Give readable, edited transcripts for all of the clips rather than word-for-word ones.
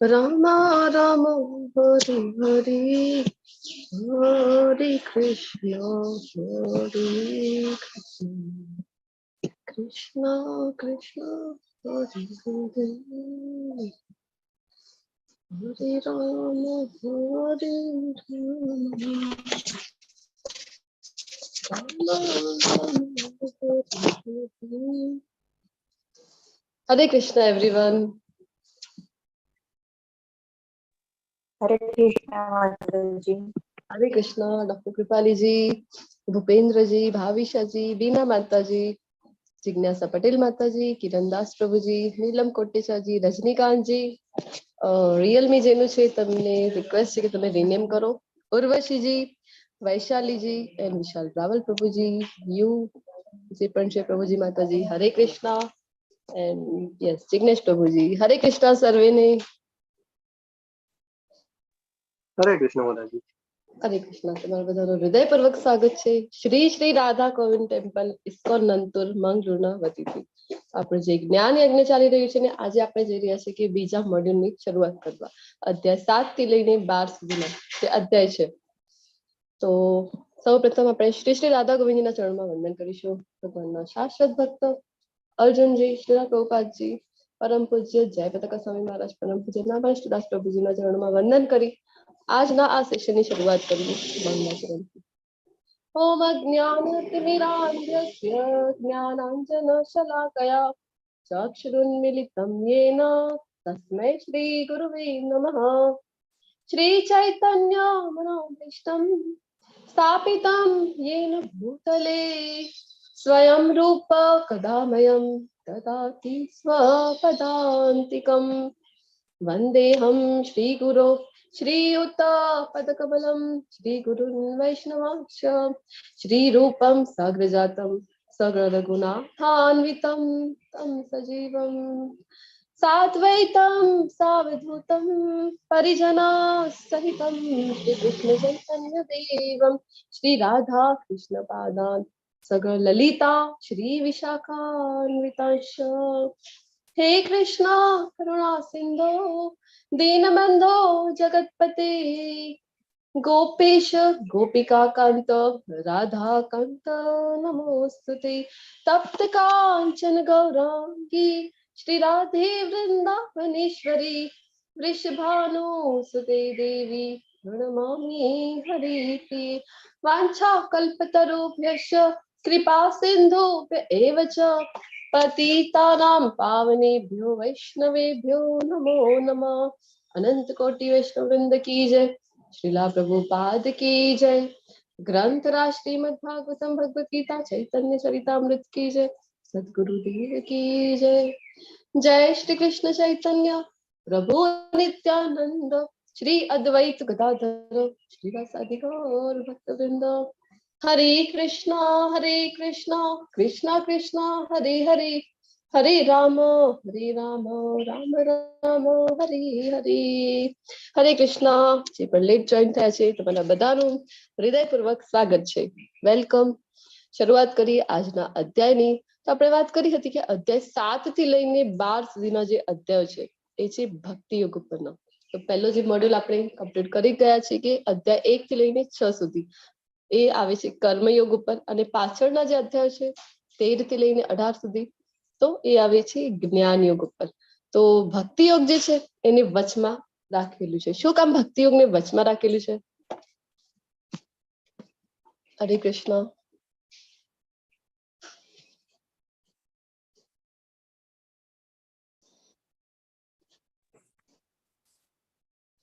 Rama Rama Hare Hare Hare Krishna Krishna Krishna Hare Hare Hare Rama Hare Rama Hare Krishna everyone. हरे कृष्णा माताजी. हरे Krishna doctor Kripali जी, भूपेंद्र जी, भाविशा जी, बीना माता जी, जिज्ञासा पटेल माता जी, किरण दास प्रभु जी, नीलम कोटेचा जी, रजनीकांत जी. Realme જેનું છે તમને રિક્વેસ્ટ છે કે તમે રિનેમ કરો. ઉર્વશી जी, વૈશાલી जी એન્ડ વિશાલ રાવલ પ્રભુજી, યુ જે પણ છે પ્રભુજી માતાજી. હરે કૃષ્ણા એન્ડ યસ જિગ્નેશ પ્રભુજી. હરે કૃષ્ણા સર્વેને. હરે કૃષ્ણ માતાજી. હરે કૃષ્ણ. તમારા બધાનું હૃદયપૂર્વક સ્વાગત છે શ્રી શ્રી રાધા ગોવિંદ ટેમ્પલ ઇસ્કોન નંતુર મંગળુના વતીથી. આપણે જે જ્ઞાન યજ્ઞ ચાલી રહ્યું છે ને, આજે આપણે જઈ રહ્યા છીએ કે બીજા મોડ્યુલની શરૂઆત કરવા. અધ્યાય 7 થી લઈને 12 સુધીનો જે અધ્યાય છે. તો સૌપ્રથમ આપણે શ્રી શ્રી રાધા ગોવિંદના ચરણમાં વંદન કરીશું. ભગવાનના શાશ્વત ભક્ત અર્જુનજી, શ્રી પ્રભુપાદજી, પરમ પૂજ્ય જયપ્રતાકા સ્વામી મહારાજ, પરમ પૂજ્ય નાભાષ્ટદાસ પ્રભુજીના ચરણમાં વંદન કરી આજના આ સેશનની શરૂઆત કરીએ. ઓમ અજ્ઞાનતિમિરાન્ધસ્ય જ્ઞાનાંજનશલાકયા ચક્ષુરુન્મિલિतं येन તસ્मै શ્રી ગુરુવે નમઃ. શ્રી ચૈતન્ય મનોભીષ્ટં સ્થાપિतं येन भूतले स्वयं रूप कदामयं ददाति स्वपदान्तिकम्. वन्देऽहं श्रीगुरो श्रीयुतपदकमलं श्रीगुरुन् वैष्णवांश्च श्रीरूपं साग्रजातं सगरघुनाथान्वितं तं सजीवं साद्वैतं सावधूतं परिजनसहितं श्रीकृष्णचैतन्यदेवं श्रीराधा कृष्णपादान् सगरललिता श्रीविशाखान्वितांश्च. हे कृष्णा करुणा सिंधो दीनबंधो जगतपते गोपेश गोपिका कांत राधा कांत नमोस्तुते. तप्त कांचन गौरांगी श्री राधे वृंदावनेश्वरी वृषभानुसुते देवी प्रणमामि हरिप्रिये. वाञ्छाकल्पतरुभ्यश्च कृपा सिन्धुभ्य एव च पतितानां पावनेभ्यो वैष्णवेभ्यो नमो नमः. अनंत कोटि वैष्णव वृंद की जय. श्रीला प्रभुपाद की जय. ग्रंथ राज श्रीमद्भागवतम भगवत गीता चैतन्य चरितामृत की जय. सद्गुरुदेव की जय. जय श्री कृष्ण चैतन्य प्रभु नित्यानंद श्री अद्वैत गदाधर श्रीवासादि गौर भक्तवृंद. हरे कृष्णा कृष्णा कृष्णा हरे हरे हरे राम राम राम हरे हरे. हरे कृष्णा. જે પણ લેટ જોઈન થયા છે તમારા બધાનું હૃદયપૂર્વક સ્વાગત છે. વેલકમ. શરૂઆત કરીએ આજના અધ્યાયની. તો આપણે વાત કરી હતી કે અધ્યાય 7 થી લઈને 12 સુધીના જે અધ્યાય છે એ છે ભક્તિ યોગ ઉપરનો. તો પહેલો જે મોડ્યુલ આપણે કમ્પ્લીટ કરી ગયા છે કે અધ્યાય 1 થી લઈને 6 સુધી એ આવે છે કર્મયોગ ઉપર, અને પાછળના જે અધ્યાય છે 13 થી લઈને 18 સુધી તો એ આવે છે જ્ઞાન યોગ ઉપર. તો ભક્તિ યોગ જે છે એને વચમાં રાખેલું છે. શું કામ ભક્તિ યોગને વચમાં રાખેલું છે? હરે કૃષ્ણ.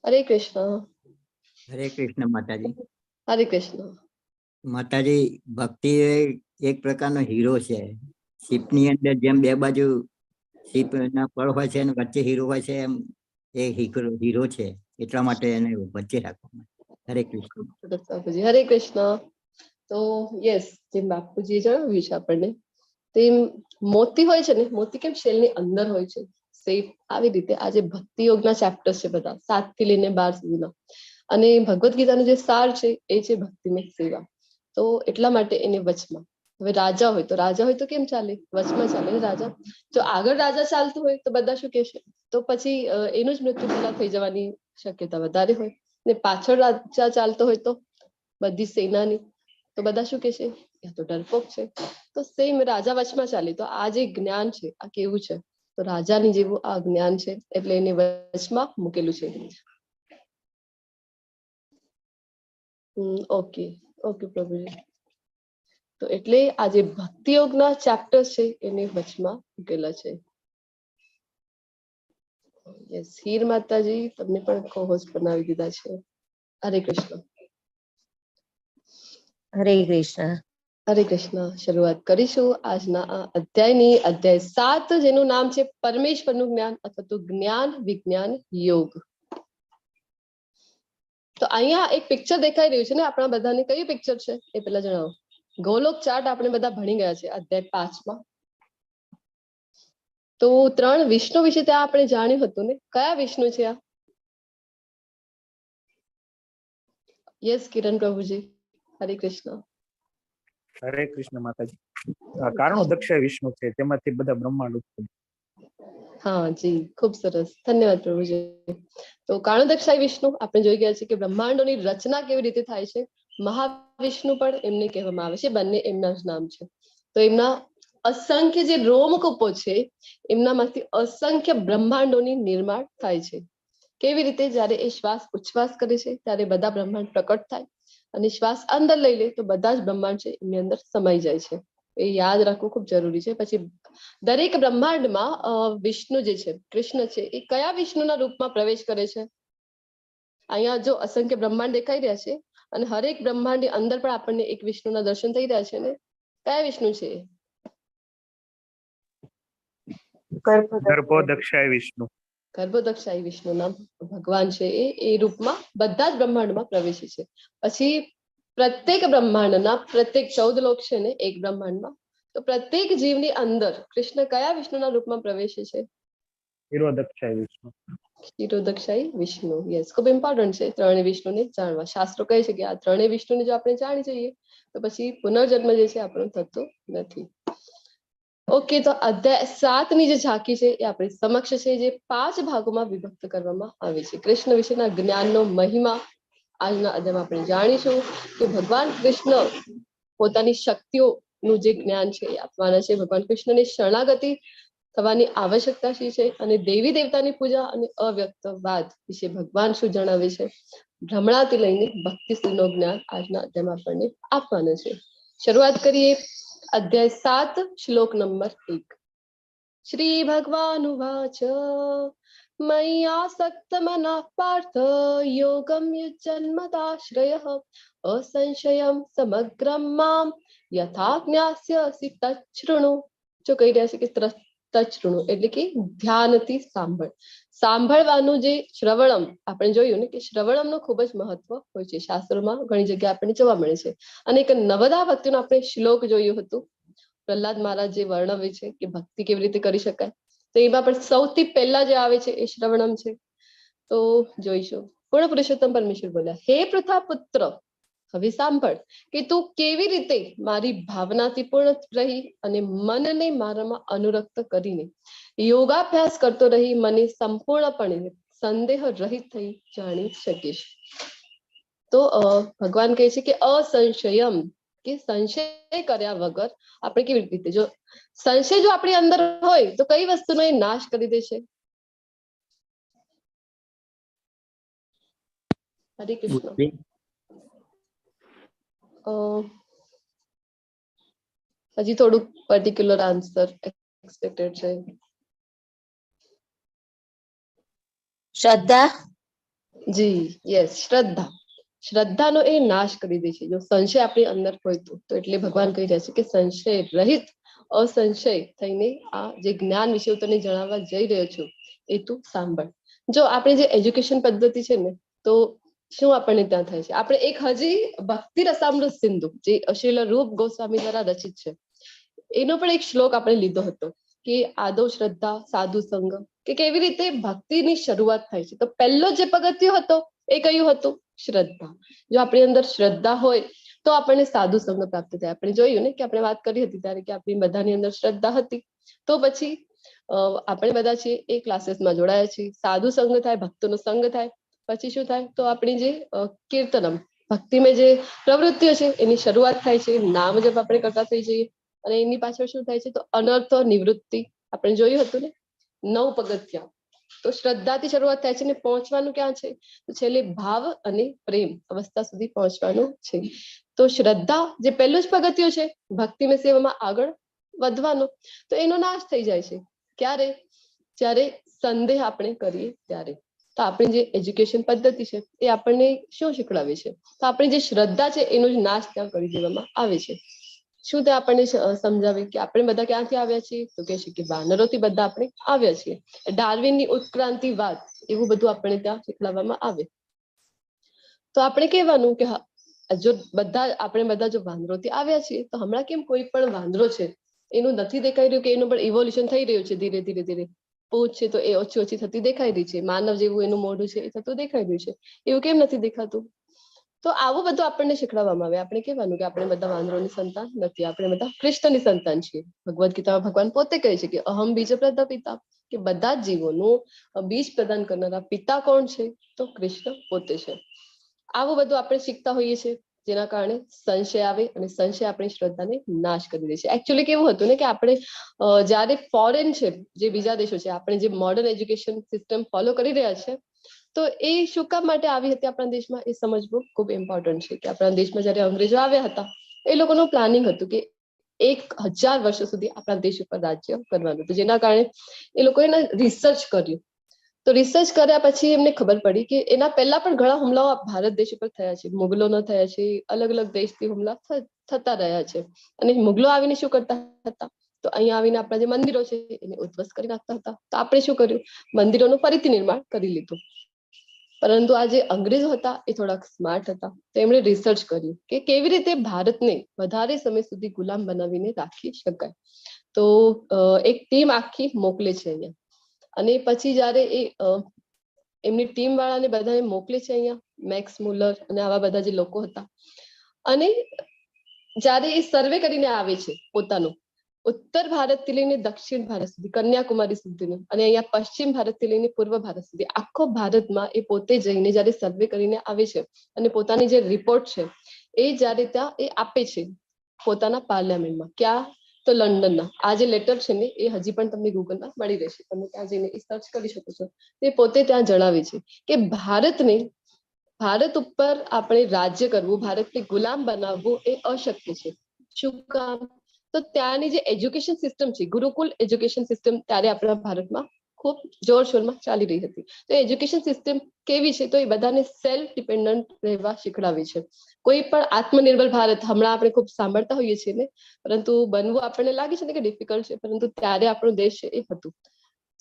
હરે કૃષ્ણ. હરે કૃષ્ણ માતાજી. હરે કૃષ્ણ. માતાજી, ભક્તિ એક પ્રકારનો હીરો છે. શીપની અંદર જેમ બે બાજુ શીપ ના પળ હોય છે અને વચ્ચે હીરો હોય છે, એમ એ હીરો છે, એટલા માટે એને વચ્ચે રાખવામાં. હરે કૃષ્ણ. હરે કૃષ્ણ. તો યસ, જેમ બાપુજીએ જણાવ્યું છે આપણને તેમ મોતી હોય છે ને, મોતી કેમ શેલની અંદર હોય છે, સેફ આવી રીતે આજે ભક્તિ યોગના ચેપ્ટર્સ છે બધા 7 થી લઈને 12 સુધીના. અને ભગવદ ગીતાનો જે સાર છે એ છે ભક્તિમય સેવા. તો એટલા માટે એને વચમાં. હવે રાજા હોય તો કેમ ચાલે, વચમાં ચાલે ને રાજા. જો આગળ રાજા ચાલતું હોય તો બધા શું કહેશે, તો પછી એનું જ મૃત્યુ પહેલા થઈ જવાની શક્યતા વધારે હોય. ને પાછળ રાજા ચાલતો હોય તો બધી સેનાની, તો બધા શું કહેશે, યા તો ડરપોક છે. તો સેમ રાજા વચમાં ચાલે તો આ જે જ્ઞાન છે આ કેવું છે, તો રાજાની જેવું આ જ્ઞાન છે, એટલે એને વચમાં મૂકેલું છે. ઓકે ઓકે પ્રભુજી. તો એટલે આ જે ભક્તિ યોગના ચેપ્ટર છે એને વચમાં મૂકેલા છે. યસ, હીર માતાજી તમને પણ co-host બનાવી દીધા છે. હરે કૃષ્ણ. હરે કૃષ્ણ. હરે કૃષ્ણ. શરૂઆત કરીશું આજના આ અધ્યાયની, અધ્યાય 7, જેનું નામ છે પરમેશ્વરનું જ્ઞાન અથવા તો જ્ઞાન વિજ્ઞાન યોગ. તો અહીંયા એક પિક્ચર દેખાઈ રહ્યું છે ને આપણા બધાને. કયું પિક્ચર છે એ પેલા જણાવો. ગોલોક ચાર્ટ આપણે બધા ભણી ગયા છે અધ્યાય 5માં. તો 3 વિષ્ણુ વિશે ત્યાં આપણે જાણ્યું હતું ને. કયા વિષ્ણુ છે આ? યસ કિરણ પ્રભુજી. હરે કૃષ્ણ. હરે કૃષ્ણ માતાજી. કારણો દક્ષ વિષ્ણુ છે, તેમાંથી બધા બ્રહ્માંડ ઉત્પન્ન. હા જી, ખૂબ સરસ, ધન્યવાદ પ્રભુજી. તો કારણોદક્ષાય વિષ્ણુ આપણે જોઈ ગયા છે કે બ્રહ્માંડોની રચના કેવી રીતે થાય છે. મહાવિષ્ણુ પણ એમને કહેવામાં આવે છે, બંને એમના જ નામ છે. તો એમના અસંખ્ય જે રોમકૂપો છે એમનામાંથી અસંખ્ય બ્રહ્માંડોની નિર્માણ થાય છે. કેવી રીતે? જ્યારે એ શ્વાસ ઉચ્છ્વાસ કરે છે ત્યારે બધા બ્રહ્માંડ પ્રકટ થાય, અને શ્વાસ અંદર લઈ લે તો બધા જ બ્રહ્માંડ છે એમની અંદર સમાઈ જાય છે. એ યાદ રાખવું ખૂબ જરૂરી છે. પછી દરેક બ્રહ્માંડમાં વિષ્ણુ જે છે, કૃષ્ણ છે, એ કયા વિષ્ણુના રૂપમાં પ્રવેશ કરે છે? અહીંયા જો અસંખ્ય બ્રહ્માંડ દેખાઈ રહ્યા છે અને હરેક બ્રહ્માંડની અંદર પણ આપણને એક વિષ્ણુના દર્શન થઈ રહ્યા છે ને. કયા વિષ્ણુ છે? ગર્ભોદક્ષાય વિષ્ણુ. ગર્ભોદક્ષાય વિષ્ણુના ભગવાન છે એ રૂપમાં બધા જ બ્રહ્માંડમાં પ્રવેશે છે. પછી પ્રત્યેક બ્રહ્માંડના પ્રત્યેક 14 લોક છે ને એક બ્રહ્માંડમાં, તો પ્રત્યેક જીવની અંદર કૃષ્ણ કયા વિષ્ણુના રૂપમાં પ્રવેશે છે? ક્ષીરોદક્ષાય વિષ્ણુ. ક્ષીરોદક્ષાય વિષ્ણુ. યસ, ખૂબ ઇમ્પોર્ટન્ટ છે ત્રણેય વિષ્ણુને જાણવા. શાસ્ત્રો કહે છે કે આ ત્રણેય વિષ્ણુને જો આપણે જાણી જઈએ તો પછી પુનર્જન્મ જે છે આપણો થતો નથી. ઓકે, તો અધ્યાય 7 ની જે ઝાંખી છે એ આપણી સમક્ષ છે, જે 5 ભાગોમાં વિભક્ત કરવામાં આવી છે. કૃષ્ણ વિશેના જ્ઞાનનો મહિમા આજના અધ્યાયમાં આપણે જાણીશું કે ભગવાન કૃષ્ણ પોતાની શક્તિઓનું જે જ્ઞાન છે એ આપવાના છે. ભગવાન કૃષ્ણને શરણાગતિ થવાની આવશ્યકતા શી છે, અને દેવી દેવતાની પૂજા અને અવ્યક્તવાદ વિશે ભગવાન શું જણાવે છે. ભ્રમણાથી લઈને ભક્તિ સુધીનું જ્ઞાન આજના અધ્યાયમાં આપણને આપવાનું છે. શરૂઆત કરીએ. અધ્યાય 7, શ્લોક નંબર 1. શ્રી ભગવાનુવાચ મય્યાસક્ત મનઃ પાર્થ યોગમ યુજ્જન્મદાશ્રયઃ અસંશયમ સમગ્રમ મામ યથા જ્ઞાસ્યસી તચ્છૃણુ. જો કહી રહ્યા છે કે તચ્છૃણુ એટલે કે ધ્યાનથી સાંભળ. સાંભળવાનું જે શ્રવણમ આપણે જોયું ને કે શ્રવણમનું ખૂબ જ મહત્વ હોય છે. શાસ્ત્રોમાં ઘણી જગ્યાએ આપણને જોવા મળે છે. અને એક નવદા ભક્તિનો આપણે શ્લોક જોયું હતું. પ્રહલાદ મહારાજ જે વર્ણવે છે કે ભક્તિ કેવી રીતે કરી શકાય, તો એમાં પણ સૌથી પહેલા જે આવે છે એ શ્રવણમ છે. તો જોઈશું. પૂર્ણ પુરુષોત્તમ પરમેશ્વર બોલ્યા, હે પૃથા પુત્ર, હવે સાંભળ કે તું કેવી રીતે મારી ભાવનાથી પૂર્ણ રહી અને મનને મારામાં અનુરક્ત કરીને યોગાભ્યાસ કરતો રહી મને સંપૂર્ણપણે સંદેહ રહિત થઈ જાણી શકીશ. તો ભગવાન કહે છે કે અસંશયમ, કે સંશય કર્યા વગર આપણે કેવી રીતે, જો સંશય જો આપણી અંદર હોય તો કઈ વસ્તુનો એ નાશ કરી દે છે? હરે કૃષ્ણ. હજી થોડુંક પર્ટિક્યુલર આન્સર એક્સપેક્ટેડ છે. શ્રદ્ધા. જી યસ, શ્રદ્ધા. શ્રદ્ધાનો એ નાશ કરી દે છે જો સંશય આપણી અંદર હોય તો. એટલે ભગવાન કહી રહ્યા છે કે સંશય રહિત, અસંશય થઈને આ જે જ્ઞાન વિશે હું તને જણાવવા જઈ રહ્યો છું એ તું સાંભળ. જો આપણે જે એજ્યુકેશન પદ્ધતિ છે ને, તો શું આપણને ત્યાં થાય છે, આપણે એક હજી ભક્તિ રસામૃત સિંધુ જે શ્રીલ રૂપ ગોસ્વામી દ્વારા રચિત છે એનો પણ એક શ્લોક આપણે લીધો હતો કે આદો શ્રદ્ધા સાધુ સંગ, કે કેવી રીતે ભક્તિની શરૂઆત થાય છે. તો પહેલો જે પગથિયો હતો એ કયું હતું? શ્રદ્ધા. જો આપણી અંદર શ્રદ્ધા હોય તો આપણને સાધુ સંગ પ્રાપ્ત થાય. આપણે જોયું ને કે આપણે વાત કરી હતી ત્યારે કે આપણી બધાની અંદર શ્રદ્ધા હતી, તો પછી આપણે બધા છીએ એ ક્લાસીસમાં જોડાયા છીએ, સાધુ સંગ થાય, ભક્તોનો સંગ થાય, પછી શું થાય તો આપણી જે કીર્તનમ ભક્તિમય જે પ્રવૃત્તિઓ છે એની શરૂઆત થાય છે, નામ જપ આપણે કરતા થઈ જઈએ, અને એની પાછળ શું થાય છે તો અનર્થ નિવૃત્તિ. આપણે જોયું હતું ને 9 પગથિયાં. તો શ્રદ્ધાથી શરૂઆત થાય છે ને પહોંચવાનું ક્યાં છે તો છેલ્લે ભાવ અને પ્રેમ અવસ્થા સુધી પહોંચવાનું છે. તો શ્રદ્ધા જે પહેલું જ પગથિયું છે ભક્તિમય સેવામાં આગળ વધવાનો, તો એનો નાશ થઈ જાય છે ક્યારે? જ્યારે સંદેહ આપણે કરીએ ત્યારે. તો આપણી જે એજ્યુકેશન પદ્ધતિ છે એ આપણને શું શીખડાવે છે તો આપણી જે શ્રદ્ધા છે એનો જ નાશ ત્યાં કરી દેવામાં આવે છે. શું તે આપણને સમજાવે કે આપણે બધા ક્યાંથી આવ્યા છીએ તો કે છે કે વાનરોથી બધા આપણે આવ્યા છીએ. ડાર્વિનની ઉત્ક્રાંતિવાદ એવું બધું આપણને ત્યાં શીખવાડવામાં આવે. તો આપણે કહેવાનું કે જો આપણે બધા જો વાંદરોથી આવ્યા છીએ તો હમણાં કેમ કોઈ પણ વાંદરો છે એનું નથી દેખાઈ રહ્યું કે એનું પણ ઇવોલ્યુશન થઈ રહ્યું છે ધીરે ધીરે ધીરે. પૂંછ છે તો એ ઓછી ઓછી થતી દેખાઈ રહી છે, માનવ જેવું એનું મોઢું છે એ થતું દેખાઈ રહ્યું છે, એવું કેમ નથી દેખાતું? તો આવું બધું આપણને શીખવાડવામાં આવે. આપણે કહેવાનું કે આપણે બધા વાંદરોની સંતાન નથી, આપણે બધા કૃષ્ણની સંતાન છીએ. ભગવદ્ ગીતામાં ભગવાન પોતે કહે છે કે અહમ બીજ પ્રદા પિતા, કે બધા જ જીવોનું બીજ પ્રદાન કરનારા પિતા કોણ છે તો કૃષ્ણ પોતે છે. આવું બધું આપણે શીખતા હોઈએ છીએ, જેના કારણે સંશય આવે અને સંશય આપણી શ્રદ્ધાને નાશ કરી દે છે. એકચ્યુઅલી કેવું હતું ને કે આપણે જ્યારે ફોરેન છે જે બીજા દેશો છે, આપણે જે મોડર્ન એજ્યુકેશન સિસ્ટમ ફોલો કરી રહ્યા છે, તો એ શું કામ માટે આવી હતી આપણા દેશમાં એ સમજવું ખૂબ ઇમ્પોર્ટન્ટ છે. કે આપણા દેશમાં જયારે અંગ્રેજો આવ્યા હતા એ લોકોનું પ્લાનિંગ હતું કે 1000 વર્ષો સુધી આપણા દેશ ઉપર રાજ્ય કરવાનું હતું, જેના કારણે એ લોકોએ રિસર્ચ કર્યું. તો રિસર્ચ કર્યા પછી એમને ખબર પડી કે એના પહેલા પણ ઘણા હુમલાઓ ભારત દેશ ઉપર થયા છે, મુગલોના થયા છે, અલગ અલગ દેશથી હુમલા થતા રહ્યા છે. અને મુગલો આવીને શું કરતા હતા તો અહીંયા આવીને આપણા જે મંદિરો છે એને ઉદ્ધવસ્ત કરી નાખતા હતા. તો આપણે શું કર્યું, મંદિરોનું ફરીથી નિર્માણ કરી લીધું. પરંતુ આ જે અંગ્રેજો હતા એ થોડાક સ્માર્ટ હતા, તો એમણે રિસર્ચ કર્યું કે કેવી રીતે ભારતને વધારે સમય સુધી ગુલામ બનાવીને રાખી શકાય. તો એક ટીમ આખી મોકલે છે અહીંયા, અને પછી જયારે એ એમની ટીમ વાળાને બધાને મોકલે છે અહીંયા, મેક્સ મુલર અને આવા બધા જે લોકો હતા, અને જયારે એ સર્વે કરીને આવે છે પોતાનું ઉત્તર ભારતથી લઈને દક્ષિણ ભારત સુધી, કન્યાકુમારી સુધીનું, અને અહીંયા પશ્ચિમ ભારતથી લઈને પૂર્વ ભારત સુધી આખો ભારતમાં એ પોતે જઈને જયારે સર્વે કરીને આવે છે અને પોતાની જે રિપોર્ટ છે એ જયારે ત્યાં એ આપે છે પોતાના પાર્લામેન્ટમાં. ક્યાં તો લંડનના. આ જે લેટર છે ને એ હજી પણ તમને ગૂગલમાં મળી રહેશે, તમે ત્યાં જઈને એ સર્ચ કરી શકો છો. તે પોતે ત્યાં જણાવે છે કે ભારત ઉપર આપણે રાજ્ય કરવું, ભારતને ગુલામ બનાવવું એ અશક્ય છે. શું કામ તો ત્યાંની જે એજ્યુકેશન સિસ્ટમ છે, ગુરુકુલ એજ્યુકેશન સિસ્ટમ ત્યારે આપણા ભારતમાં ખૂબ જોરશોરમાં ચાલી રહી હતી. તો એજ્યુકેશન સિસ્ટમ કેવી છે તો એ બધાને સેલ્ફ ડિપેન્ડન્ટ રહેવા શીખડાવે છે. કોઈ પણ આત્મનિર્ભર ભારત હમણાં આપણે ખૂબ સાંભળતા હોઈએ છીએ ને, પરંતુ બનવું આપણને લાગે છે ને કે ડિફિકલ્ટ છે, પરંતુ ત્યારે આપણું દેશ છે એ હતું.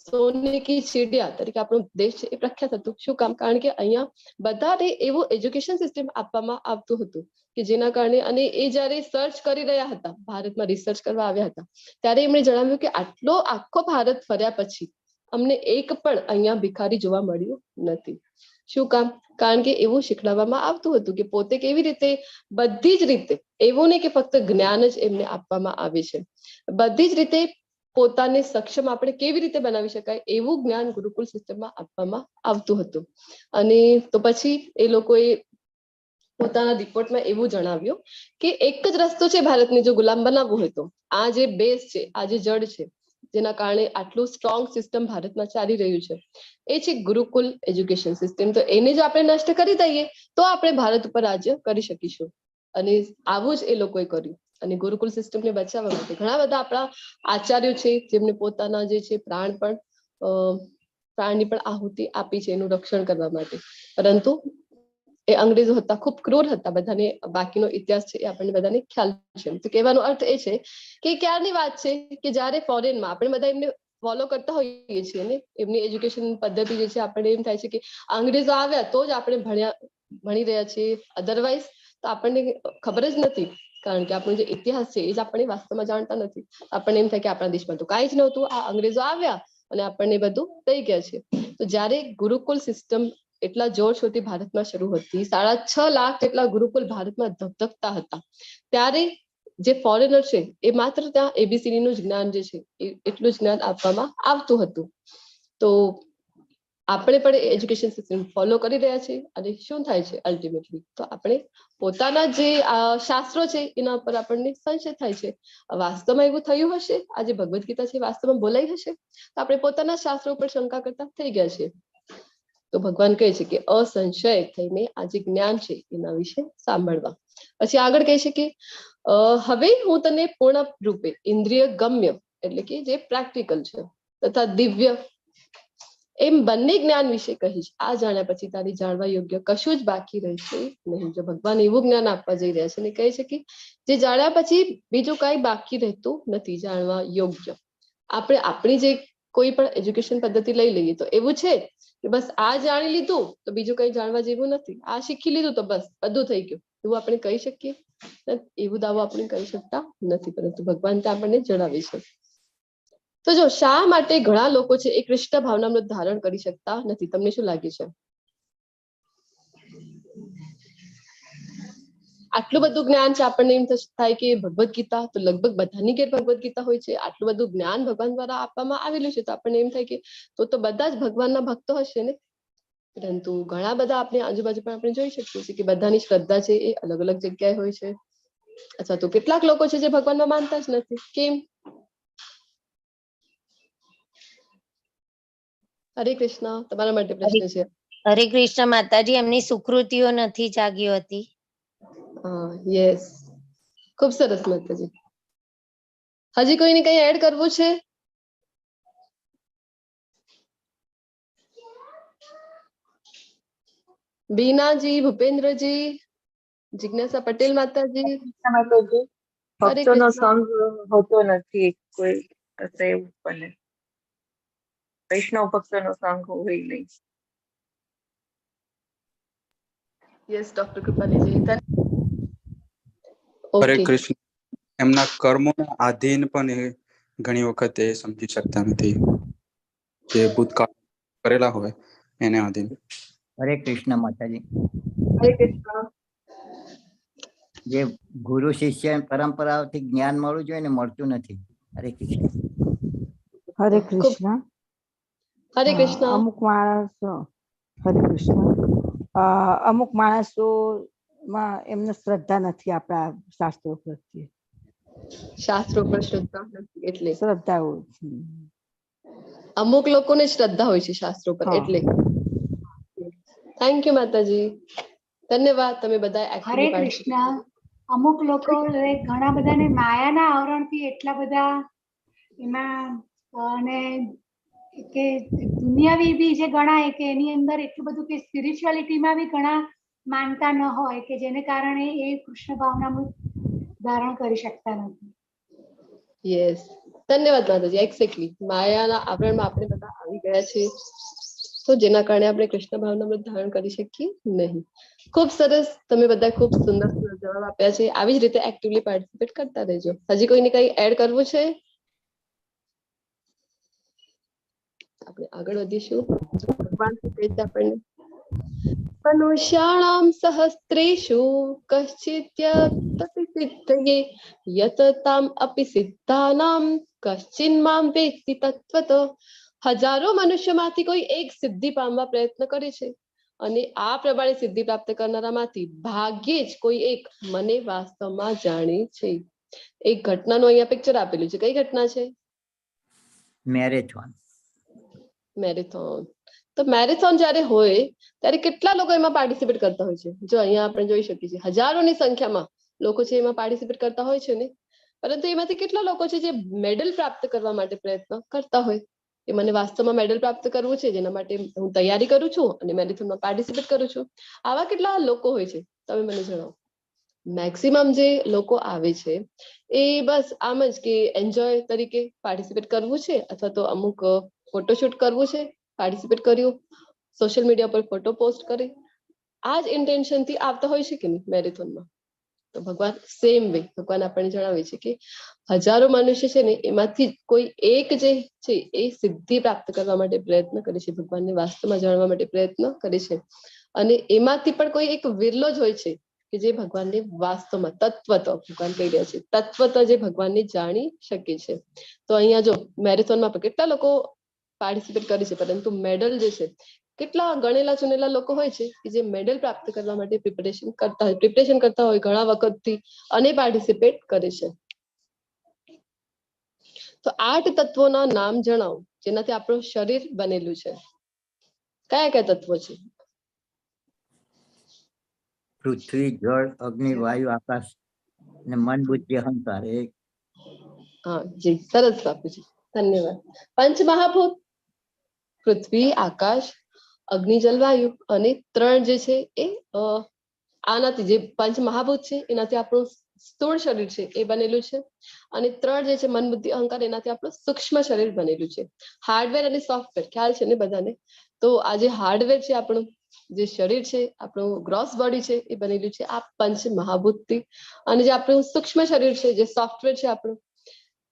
સોને કી ચીડિયા તરીકે આપણો દેશ છે એ પ્રખ્યાત હતું. શું કામ? કારણ કે અહીંયા બધાને એવું એજ્યુકેશન સિસ્ટમ આપવામાં આવતું હતું કે જેના કારણે, અને એ જયારે સર્ચ કરી રહ્યા હતા, ભારતમાં રિસર્ચ કરવા આવ્યા હતા, ત્યારે એમણે જણાવ્યું કે આખો ભારત ફર્યા પછી અમને એક પણ અહીંયા ભિખારી જોવા મળ્યું નથી. શું કામ? કારણ કે એવું શીખવાડવામાં આવતું હતું કે પોતે કેવી રીતે બધી જ રીતે, એવું નહીં કે ફક્ત જ્ઞાન જ એમને આપવામાં આવે છે, બધી જ રીતે પોતાને સક્ષમ આપણે કેવી રીતે બનાવી શકાય એવું જ્ઞાન ગુરુકુલ સિસ્ટમમાં આપવામાં આવતું હતું. અને તો પછી એ લોકોએ પોતાના રિપોર્ટમાં એવું જણાવ્યું કે એક જ રસ્તો છે ભારતને જો ગુલામ બનાવવું હોય તો, આ જે બેઝ છે, આ જે જડ છે જેના કારણે આટલું સ્ટ્રોંગ સિસ્ટમ ભારતમાં ચાલી રહ્યું છે એ છે ગુરુકુલ એજ્યુકેશન સિસ્ટમ. તો એને જો આપણે નષ્ટ કરી દઈએ તો આપણે ભારત ઉપર રાજ્ય કરી શકીશું. અને આવું જ એ લોકોએ કર્યું. અને ગુરુકુલ સિસ્ટમને બચાવવા માટે ઘણા બધા આપણા આચાર્યો છે જેમને પોતાના જે છે પ્રાણની પણ આહુતિ આપી છે એનું રક્ષણ કરવા માટે. પરંતુ એ અંગ્રેજો હતા, ખૂબ ક્રૂર હતા. બધાને બાકીનો ઇતિહાસ છે એ આપણને બધાને ખ્યાલ છે. તો કહેવાનો અર્થ એ છે કે ક્યારની વાત છે કે જ્યારે ફોરેનમાં આપણે બધા એમને ફોલો કરતા હોઈએ છીએ ને, એમની એજ્યુકેશન પદ્ધતિ જે છે આપણને એમ થાય છે કે અંગ્રેજો આવ્યા તો જ આપણે ભણી રહ્યા છીએ, અધરવાઇઝ તો આપણને ખબર જ નથી. કારણ કે આપણો જે ઇતિહાસ છે એ જ આપણે વાસ્તવમાં જાણતા નથી. આપણને એમ થાય કે આપણા દેશમાં તો કાંઈ જ નહોતું, આ અંગ્રેજો આવ્યા અને આપણને બધું થઈ ગયા છે. તો જ્યારે ગુરુકુલ સિસ્ટમ એટલા જોરશોરથી ભારતમાં શરૂ હતી, 6.5 લાખ જેટલા ગુરુકુલ ભારતમાં ધગધગતા હતા, ત્યારે જે ફોરેનર છે એ માત્ર ત્યાં ABCD નું જ્ઞાન જે છે એટલું જ જ્ઞાન આપવામાં આવતું હતું. તો આપણે પણ એજ્યુકેશન સિસ્ટમ ફોલો કરી રહ્યા છીએ અને શું થાય છે અલ્ટિમેટલી તો આપણે પોતાના જે શાસ્ત્રો છે એના પર આપણને સંશય થાય છે. વાસ્તવમાં એવું થયું હશે, આ જે ભગવદ્ ગીતા છે વાસ્તવમાં બોલાઈ હશે, તો આપણે પોતાના શાસ્ત્રો પર શંકા કરતા થઈ ગયા છે. તો ભગવાન કહે છે કે અસંશય થઈને આ જે જ્ઞાન છે એના વિશે સાંભળવા. પછી આગળ કહે છે કે હવે હું તને પૂર્ણ રૂપે ઇન્દ્રિય ગમ્ય એટલે કે જે પ્રેક્ટિકલ છે તથા દિવ્ય એમ બંને જ્ઞાન વિશે કહીશ. આ જાણ્યા પછી તારી જાણવા યોગ્ય કશું જ બાકી રહેશે નહીં. જો ભગવાન એવું જ્ઞાન આપવા જઈ રહ્યા છે અને કહે છે કે જે જાણ્યા પછી બીજું કઈ બાકી રહેતું નથી જાણવા યોગ્ય. આપણે આપણી જે કોઈ પણ એજ્યુકેશન પદ્ધતિ લઈ લઈએ તો એવું છે કે બસ આ જાણી લીધું તો બીજું કઈ જાણવા જેવું નથી, આ શીખી લીધું તો બસ બધું થઈ ગયું એવું આપણે કહી શકીએ? એવું દાવો આપણે કરી શકતા નથી, પરંતુ ભગવાન તો આપણને જણાવે છે. તો જો શા માટે ઘણા લોકો છે એ કૃષ્ણ ભાવનામૃત ધારણ કરી શકતા નથી? તમને શું લાગે છે? આટલું બધું જ્ઞાન છે, આપણને એમ થાય કે ભગવદ્ ગીતા તો લગભગ બધાની ઘેર ભગવદ્ ગીતા હોય છે, આટલું બધું જ્ઞાન ભગવાન દ્વારા આપવામાં આવેલું છે, તો આપણને એમ થાય કે તો બધા જ ભગવાનના ભક્તો હશે ને. પરંતુ ઘણા બધા આપણે આજુબાજુ પણ આપણે જોઈ શકીએ છીએ કે બધાની શ્રદ્ધા છે એ અલગ અલગ જગ્યાએ હોય છે, અથવા તો કેટલાક લોકો છે જે ભગવાનમાં માનતા જ નથી. કેમ? હરે કૃષ્ણ, તમારા માટે પ્રશ્ન છે. હરે કૃષ્ણ માતાજી, એમની સુકૃતિઓ નથી જાગી હતી. યસ, ખૂબ સરસ માતાજી. હજી કોઈને કઈ એડ કરવું છે? બીનાજી, ભૂપેન્દ્રજી, જિજ્ઞાસા પટેલ માતાજી. માતાજી, હરે ભક્તોનો કૃષ્ણ. સંગ હોતો નથી, કોઈ હશે એવું બને. વૈષ્ણવ ભક્તોનો સંગ હોય નહીં. Yes doctor Kripaliji. Hare okay, Krishna. એમના કર્મોના આધીન પણ એ ઘણી વખત એ સમજી શકતા નથી, જે ભૂતકાળ કરેલા હોય એને આધીન. હરે કૃષ્ણ માતાજી. હરે કૃષ્ણ. જે ગુરુ શિષ્ય પરંપરાઓથી જ્ઞાન મળવું જોઈએ ને મળતું નથી. હરે કૃષ્ણ. હરે કૃષ્ણ. હરે કૃષ્ણ. અમુક માણસો, હરે કૃષ્ણ, અમુક માણસોમાં એમને શ્રદ્ધા નથી આપણા શાસ્ત્રો પ્રત્યે. શાસ્ત્રો પર શ્રદ્ધા નથી એટલે શ્રદ્ધા હોય. અમુક લોકોને શ્રદ્ધા હોય છે શાસ્ત્રો પર હા. એટલે. થેન્ક યુ માતાજી, ધન્યવાદ. તમે બધા હરે actively કૃષ્ણ. અમુક લોકો ઘણા બધાને માયાના આવરણથી એટલા બધા એમાં અને કે દુનિયાવી બી જે ગણાય કે એની અંદર એટલું બધું કે સ્પિરિચ્યુઆલિટીમાં બી ઘણા માનતા ન હોય કે જેને કારણે એ કૃષ્ણ ભાવનામૃત ધારણ કરી શકતા નથી. યસ, ધન્યવાદ માતાજી. એક્ઝેક્ટલી માયાના આવરણમાં આપણે બધા આવી ગયા છીએ, તો જેના કારણે આપણે કૃષ્ણ ભાવનામૃત ધારણ કરી શકીએ નહીં. ખૂબ સરસ, તમે બધા ખૂબ સુંદર સુંદર જવાબ આપ્યા છે. આવી જ રીતે એક્ટિવલી પાર્ટિસિપેટ કરતા રહેજો. હજી કોઈને કઈ એડ કરવું છે? આપણે આગળ વધીશું. ભગવાન શું કહે છે આપણને? મનુષ્યાણામ સહસ્ત્રેષુ કશ્ચિત્યતતિ યતતામ અપી સિદ્ધાનામ કશ્ચિન મામ વેત્તિ તત્વતો. હજારો મનુષ્યમાંથી કોઈ એક સિદ્ધિ પામવા પ્રયત્ન કરે છે, અને આ પ્રમાણે સિદ્ધિ પ્રાપ્ત કરનારામાંથી ભાગ્યે જ કોઈ એક મને વાસ્તવમાં જાણે છે. એક ઘટનાનું અહીંયા પિક્ચર આપેલું છે. કઈ ઘટના છે? મેરેથોન. મેરેથોન. તો મેરેથોન જ્યારે હોય ત્યારે કેટલા લોકો એમાં પાર્ટિસિપેટ કરતા હોય છે? જો અહીંયા આપણે જોઈ શકીએ છીએ હજારોની સંખ્યામાં લોકો છે એમાં પાર્ટિસિપેટ કરતા હોય છે ને, પરંતુ એમાંથી કેટલા લોકો છે જે મેડલ પ્રાપ્ત કરવા માટે પ્રયત્ન કરતા હોય? એ મને વાસ્તવમાં મેડલ પ્રાપ્ત કરવું છે, જેના માટે હું તૈયારી કરું છું અને મેરેથોનમાં પાર્ટિસિપેટ કરું છું. આવા કેટલા લોકો હોય છે? તમે મને જણાવો. મેક્સિમમ જે લોકો આવે છે એ બસ આમ જ કે એન્જોય તરીકે પાર્ટિસિપેટ કરવું છે, અથવા તો અમુક ફોટોશૂટ કરવું છે, પાર્ટિસિપેટ કર્યું, સોશિયલ મીડિયા પર ફોટો પોસ્ટ કરી, આ જ ઇન્ટેન્શન થી આવતા હોય છે કે નહીં મેરેથોનમાં? તો ભગવાન સેમ વે ભગવાન આપણને જણાવે છે કે હજારો મનુષ્ય છે ને એમાંથી કોઈ એક જે છે એ સિદ્ધિ પ્રાપ્ત કરવા માટે પ્રયત્ન કરે છે, ભગવાનને વાસ્તવમાં જાણવા માટે પ્રયત્ન કરે છે, અને એમાંથી પણ કોઈ એક વિરલો જ હોય છે કે જે ભગવાનને વાસ્તવમાં તત્વત ભગવાન કહી રહ્યા છે તત્વત જે ભગવાનને જાણી શકે છે. તો અહીંયા જો મેરેથોનમાં પણ કેટલા લોકો પાર્ટિસિપેટ કરે છે, પરંતુ મેડલ જે છે કેટલા ગણેલા ચુનેલા લોકો હોય છે કે જે મેડલ પ્રાપ્ત કરવા માટે પ્રિપેરેશન કરતા હોય ઘણા વખતથી અને પાર્ટિસિપેટ કરે છે. તો 8 તત્વોના નામ જણાવો જેનાથી આપણું શરીર બનેલું છે. કયા કયા તત્વો છે? પૃથ્વી, જળ, અગ્નિ, વાયુ, આકાશ અને મન, બુદ્ધિ, અહંકાર. હા જી, સરસ બાપુજી, ધન્યવાદ. પંચ મહાભૂત પૃથ્વી, આકાશ, અગ્નિ, જલ, વાયુ અને 3 જે છે એ આનાથી જે પંચ મહાભૂત છે એનાથી આપણું સ્થૂળ શરીર છે એ બનેલું છે, અને 3 જે છે મન, બુદ્ધિ, અહંકાર એનાથી આપણું સૂક્ષ્મ શરીર બનેલું છે. હાર્ડવેર અને સોફ્ટવેર ખ્યાલ છે ને બધાને? તો આ જે હાર્ડવેર છે આપણું જે શરીર છે આપણું ગ્રોસ બોડી છે એ બનેલું છે આ પંચ મહાભૂતથી, અને જે આપણું સૂક્ષ્મ શરીર છે જે સોફ્ટવેર છે આપણું,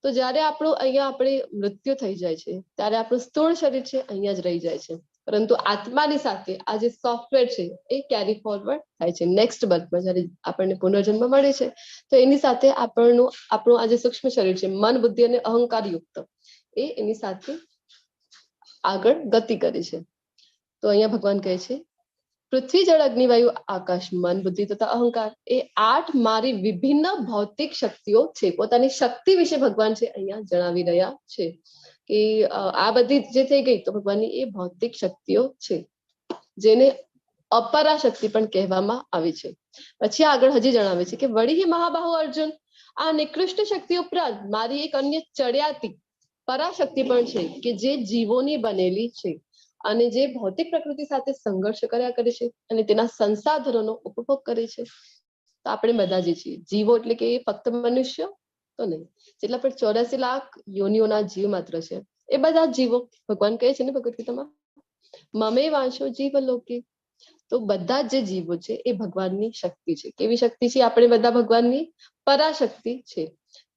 તો જ્યારે આપણું અહીંયા આપણે મૃત્યુ થઈ જાય છે ત્યારે આપણું સ્થૂળ શરીર છે અહીંયા જ રહી જાય છે, પરંતુ આત્માની સાથે આ જે સોફ્ટવેર છે એ કેરી ફોરવર્ડ થાય છે નેક્સ્ટ બર્થમાં. જ્યારે આપણને પુનર્જન્મ મળે છે તો એની સાથે આપણું આ જે સૂક્ષ્મ શરીર છે મન, બુદ્ધિ અને અહંકાર યુક્ત એ એની સાથે આગળ ગતિ કરે છે. તો અહીંયા ભગવાન કહે છે પૃથ્વી, જળ, અગ્નિ, વાયુ, આકાશ, મન, બુદ્ધિ તથા અહંકાર એ 8 મારી વિભિન્ન ભૌતિક શક્તિઓ છે. પોતાની શક્તિ વિશે ભગવાન છે અહીંયા જણાવી રહ્યા છે કે આ બધી જે થઈ ગઈ તો ભગવાનની એ ભૌતિક શક્તિઓ છે જેને અપરાશક્તિ પણ કહેવામાં આવે છે. પછી આગળ હજી જણાવે છે કે વળી હે મહાબાહુ અર્જુન, આ નિકૃષ્ટ શક્તિ ઉપરાંત મારી એક અન્ય ચડિયાતી પરાશક્તિ પણ છે કે જે જીવોની બનેલી છે અને જે ભૌતિક પ્રકૃતિ સાથે સંઘર્ષ કર્યા કરે છે અને તેના સંસાધનોનો ઉપભોગ કરે છે. તો આપણે બધા જે છીએ જીવો એટલે કે ફક્ત મનુષ્ય તો નહીં, જેટલા પણ 84 લાખ યોનિઓના જીવ માત્ર છે એ બધા જીવો. ભગવાન કહે છે ને ભગવદ ગીતામાં મમે વાંશો જીવ લોકે, તો બધા જે જીવો છે એ ભગવાનની શક્તિ છે. કેવી શક્તિ છે? આપણે બધા ભગવાનની પરાશક્તિ છે.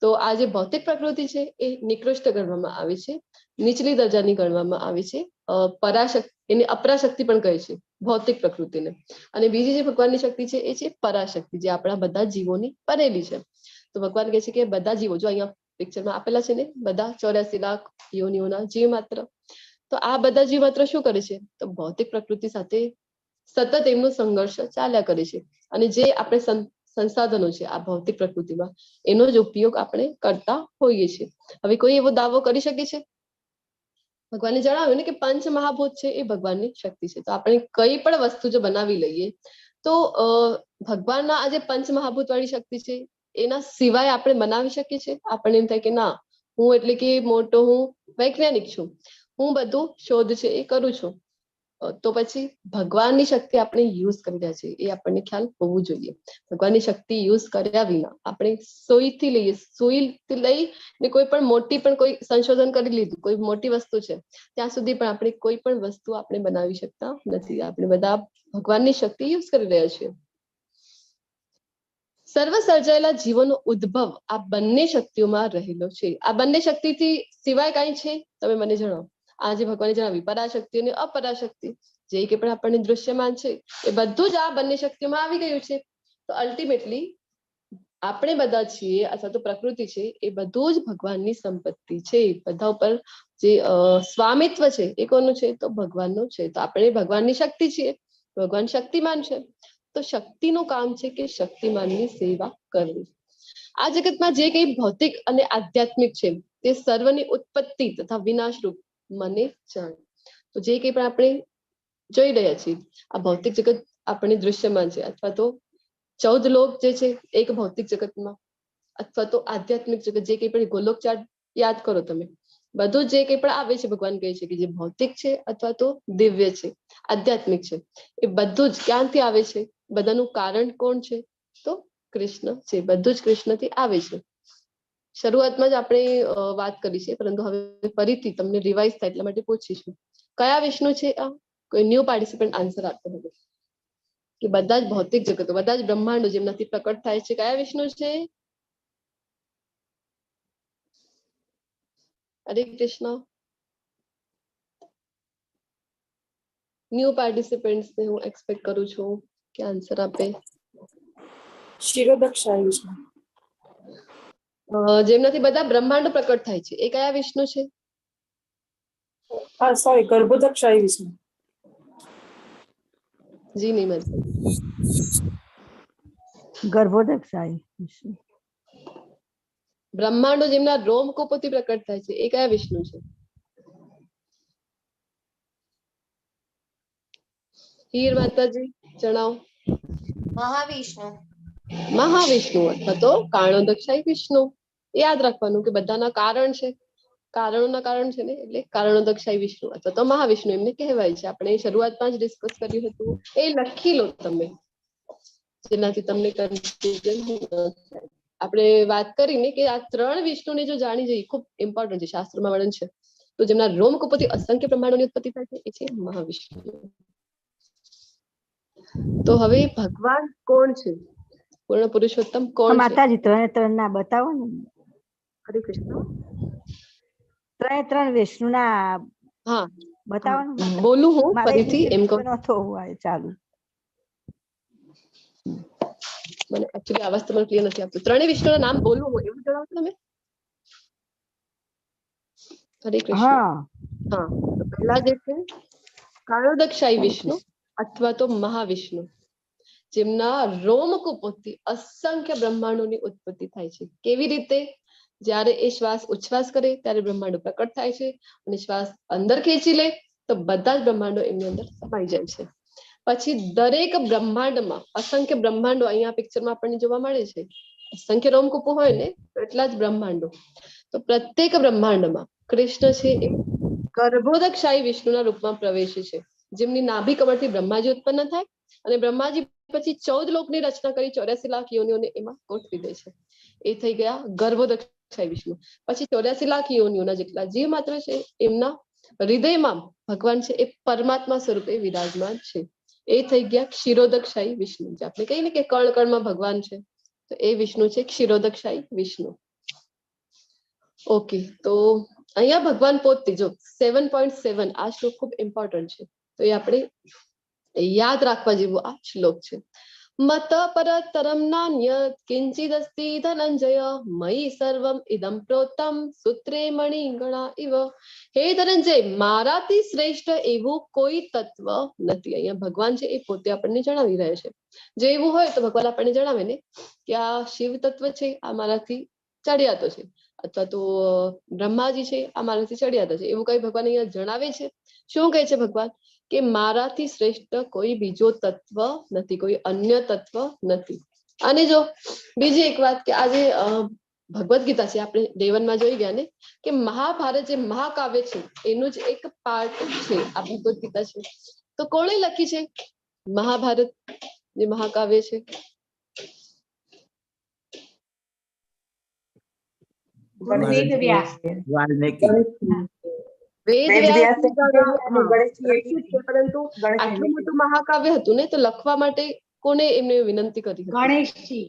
તો આ જે ભૌતિક પ્રકૃતિ છે એ નિકૃષ્ટ ગણવામાં આવે છે, નીચલી દરજાની ગણવામાં આવે છે. પરાશક્તિ એને અપરાશક્તિ પણ કહે છે ભૌતિક પ્રકૃતિને, અને બીજી જે ભગવાનની શક્તિ છે એ છે પરાશક્તિ જે આપણા બધા જીવોની બનેલી છે. તો ભગવાન કહે છે કે બધા જીવો જો અહીંયા પિક્ચરમાં આપેલા છે ને બધા 84 લાખ યોનિઓના જીવ માત્ર, તો આ બધા જીવ માત્ર શું કરે છે તો ભૌતિક પ્રકૃતિ સાથે સતત એમનો સંઘર્ષ ચાલ્યા કરે છે, અને જે આપણે સંસાધનો છે આ ભૌતિક પ્રકૃતિમાં એનો જ ઉપયોગ આપણે કરતા હોઈએ છીએ. હવે કોઈ એવો દાવો કરી શકે છે? ભગવાને જણાવ્યું ને કે પંચ મહાભૂત છે એ ભગવાનની શક્તિ છે. તો આપણે કઈ પણ વસ્તુ જો બનાવી લઈએ તો ભગવાનના આ જે પંચ મહાભૂત વાળી શક્તિ છે એના સિવાય આપણે બનાવી શકીએ છીએ? આપણને એમ થાય કે ના, હું એટલે કે મોટો હું વૈજ્ઞાનિક છું, હું બધું શોધ છે એ કરું છું, તો પછી ભગવાનની શક્તિ આપણે યુઝ કરી રહ્યા છીએ એ આપણને ખ્યાલ હોવું જોઈએ. ભગવાનની શક્તિ યુઝ કર્યા વિના આપણે સુઈથી લઈ ને કોઈ પણ મોટી પણ કોઈ સંશોધન કરી લીધું, કોઈ મોટી વસ્તુ છે ત્યાં સુધી પણ આપણે કોઈ પણ વસ્તુ આપણે બનાવી શકતા નથી. આપણે બધા ભગવાનની શક્તિ યુઝ કરી રહ્યા છીએ. સર્વ સર્જાયેલા જીવોનો ઉદ્ભવ આ બંને શક્તિઓમાં રહેલો છે. આ બંને શક્તિથી સિવાય કઈ છે? તમે મને જણાવો. આજે ભગવાને જણાવ્યું પરાશક્તિ અને અપરાશક્તિ જે કે પણ આપણને દૃશ્યમાન છે એ બધું જ આ બંને શક્તિઓમાં આવી ગયું છે. તો અલ્ટિમેટલી આપણે બધા છીએ અથવા તો પ્રકૃતિ છે એ બધું જ ભગવાનની સંપત્તિ છે. બધા ઉપર જે સ્વામિત્વ છે એ કોનું છે તો ભગવાનનું છે. તો આપણે ભગવાનની શક્તિ છીએ, ભગવાન શક્તિમાન છે, તો શક્તિનું કામ છે કે શક્તિમાનની સેવા કરવી. આ જગતમાં જે કઈ ભૌતિક અને આધ્યાત્મિક છે તે સર્વની ઉત્પત્તિ તથા વિનાશ રૂપ મને જાણ. તો જે કઈ પણ આપણે જોઈ રહ્યા છીએ આ ભૌતિક જગત આપણને દૃશ્યમાન છે, અથવા તો 14 લોક જે છે એક ભૌતિક જગતમાં, અથવા તો આધ્યાત્મિક જગત જે કઈ પણ ગોલોક ચાર્ટ યાદ કરો તમે, બધું જે કઈ પણ આવે છે ભગવાન કહે છે કે જે ભૌતિક છે અથવા તો દિવ્ય છે, આધ્યાત્મિક છે, એ બધું જ ક્યાંથી આવે છે? બધાનું કારણ કોણ છે તો કૃષ્ણ છે. બધું જ કૃષ્ણથી આવે છે. શરૂઆતમાં જ આપણે વાત કરી છે, પરંતુ હવે ફરીથી તમને રિવાઇઝ થાય એટલા માટે પૂછીશું કયા વિષ્ણુ છે આ? કોઈ ન્યૂ પાર્ટિસિપન્ટ આન્સર આપતો હવે. કે બધા જ ભૌતિક જગતો, બધા જ બ્રહ્માંડો જેમનાથી પ્રકટ થાય છે, કયા વિષ્ણુ છે? હરે કૃષ્ણ. ન્યૂ પાર્ટિસિપન્ટ્સ ને હું એક્સપેક્ટ કરું છું કે આન્સર આપે. ક્ષીરોદક્ષાય વિષ્ણુ. જેમનાથી બધા બ્રહ્માંડો પ્રકટ થાય છે એ કયા વિષ્ણુ છે? સોરી, ગર્ભોદક્ષાય વિષ્ણુ. જી નહીં મત. ગર્ભોદક્ષાય વિષ્ણુ. બ્રહ્માંડો જેમના રોમકૂપોથી પ્રકટ થાય છે એ કયા વિષ્ણુ છે? હીર માતાજી જણાવો. મહાવિષ્ણુ. મહાવિષ્ણુ અથવા તો કારણોદક્ષાય વિષ્ણુ. યાદ રાખવાનું કે બધાના કારણ છે, કારણોના કારણ છે ને, એટલે કારણોદક્ષાય વિષ્ણુ અથવા તો મહાવિષ્ણુ એમને કહેવાય છે. આપણે શરૂઆતમાં જ ડિસ્કસ કર્યું હતું, એ લખી લો તમે, જેનાથી તમને કન્ફ્યુઝન ન થાય. આપણે વાત કરીને કે આ 3 વિષ્ણુને જો જાણી જઈએ, ખૂબ ઇમ્પોર્ટન્ટ છે, શાસ્ત્રમાં વર્ણન છે. તો જેમના રોમકૂપોથી અસંખ્ય બ્રહ્માંડોની ઉત્પત્તિ થાય છે એ છે મહાવિષ્ણુ. તો હવે ભગવાન કોણ છે? પૂર્ણ પુરુષોત્તમ કોણ છે? માતાજી 3 ના બતાવો ને. હરે કૃષ્ણ. 3 વિષ્ણુના હા બતાવો ને. બોલું હું મારે ફરીથી એમ કહું. નતો હોય ચાલુ. મને એકચ્યુઅલી આવાજ તમારો ક્લિયર નથી આવતો. 3 વિષ્ણુના નામ બોલું હું એવું જણાવો તમે. હરે કૃષ્ણ. હા હા, તો પહેલા જે છે કારણોદક્ષાય વિષ્ણુ અથવા તો મહાવિષ્ણુ, જેમના રોમકૂપોથી અસંખ્ય બ્રહ્માંડોની ઉત્પત્તિ થાય છે. કેવી રીતે? જ્યારે એ શ્વાસ ઉચ્છ્વાસ કરે ત્યારે બ્રહ્માંડો પ્રકટ થાય છે, અને શ્વાસ અંદર ખેંચી લે તો બધા જ બ્રહ્માંડો એમની અંદર સમાઈ જાય છે. પછી દરેક બ્રહ્માંડમાં અસંખ્ય બ્રહ્માંડો અહીંયા પિક્ચરમાં આપણને જોવા મળે છે. અસંખ્ય રોમકૂપો હોય ને તો એટલા જ બ્રહ્માંડો. તો પ્રત્યેક બ્રહ્માંડમાં કૃષ્ણ છે એ ગર્ભોદક્ષાય વિષ્ણુના રૂપમાં પ્રવેશે છે, જેમની નાભી કમળથી બ્રહ્માજી ઉત્પન્ન થાય, અને બ્રહ્માજી પછી 14 લોકની રચના કરી 84 લાખ યોનિઓને એમાં ગોઠવી દે છે. એ થઈ ગયા ગર્ભોદક્ષાય વિષ્ણુ. પછી 84 લાખ યોનિઓના જેટલા જીવ માત્ર છે એમના હૃદયમાં ભગવાન છે એ પરમાત્મા સ્વરૂપે વિરાજમાન છે. એ થઈ ગયા ક્ષીરોદક્ષાય વિષ્ણુ. જે આપણે કહીએ ને કે કણ કણમાં ભગવાન છે, તો એ વિષ્ણુ છે ક્ષીરોદક્ષાય વિષ્ણુ. ઓકે, તો અહીંયા ભગવાન પોતે જો 7.7 આ શ્લોક ખૂબ ઇમ્પોર્ટન્ટ છે, તો એ આપણે યાદ રાખવા જેવું આ શ્લોક છે. મત પરતરમ નાન્યત કિંચિદસ્તિ ધનંજય મયી સર્વમ ઇદમ પ્રોતમ સૂત્રે મણિગણા ઇવ. હે ધનંજય, મારાથી શ્રેષ્ઠ એવું કોઈ તત્વ નથી. અહીંયા ભગવાન છે એ પોતે આપણને જણાવી રહ્યા છે. જો એવું હોય તો ભગવાન આપણને જણાવે ને કે આ શિવ તત્વ છે આ મારાથી ચડિયાતો છે, અથવા તો બ્રહ્માજી છે આ મારાથી ચડિયાતો છે, એવું કઈ ભગવાન અહીંયા જણાવે છે. શું કહે છે ભગવાન? કે મારાથી શ્રેષ્ઠ કોઈ બીજો તત્વ નથી, કોઈ અન્ય તત્વ નથી. અને જો બીજી એક વાત કે આજે ભગવદ ગીતા છે, આપણે દેવનમાં જોઈ ગયા ને કે મહાભારત જે મહાકાવ્ય છે એનું જ એક પાર્ટ છે આ ભગવદ ગીતા છે. તો કોણે લખી છે મહાભારત જે મહાકાવ્ય છે? વાલ્મીકી. પરંતુ આટલું મોટું મહાકાવ્ય હતું ને, તો લખવા માટે કોને એમને વિનંતી કરી હતી?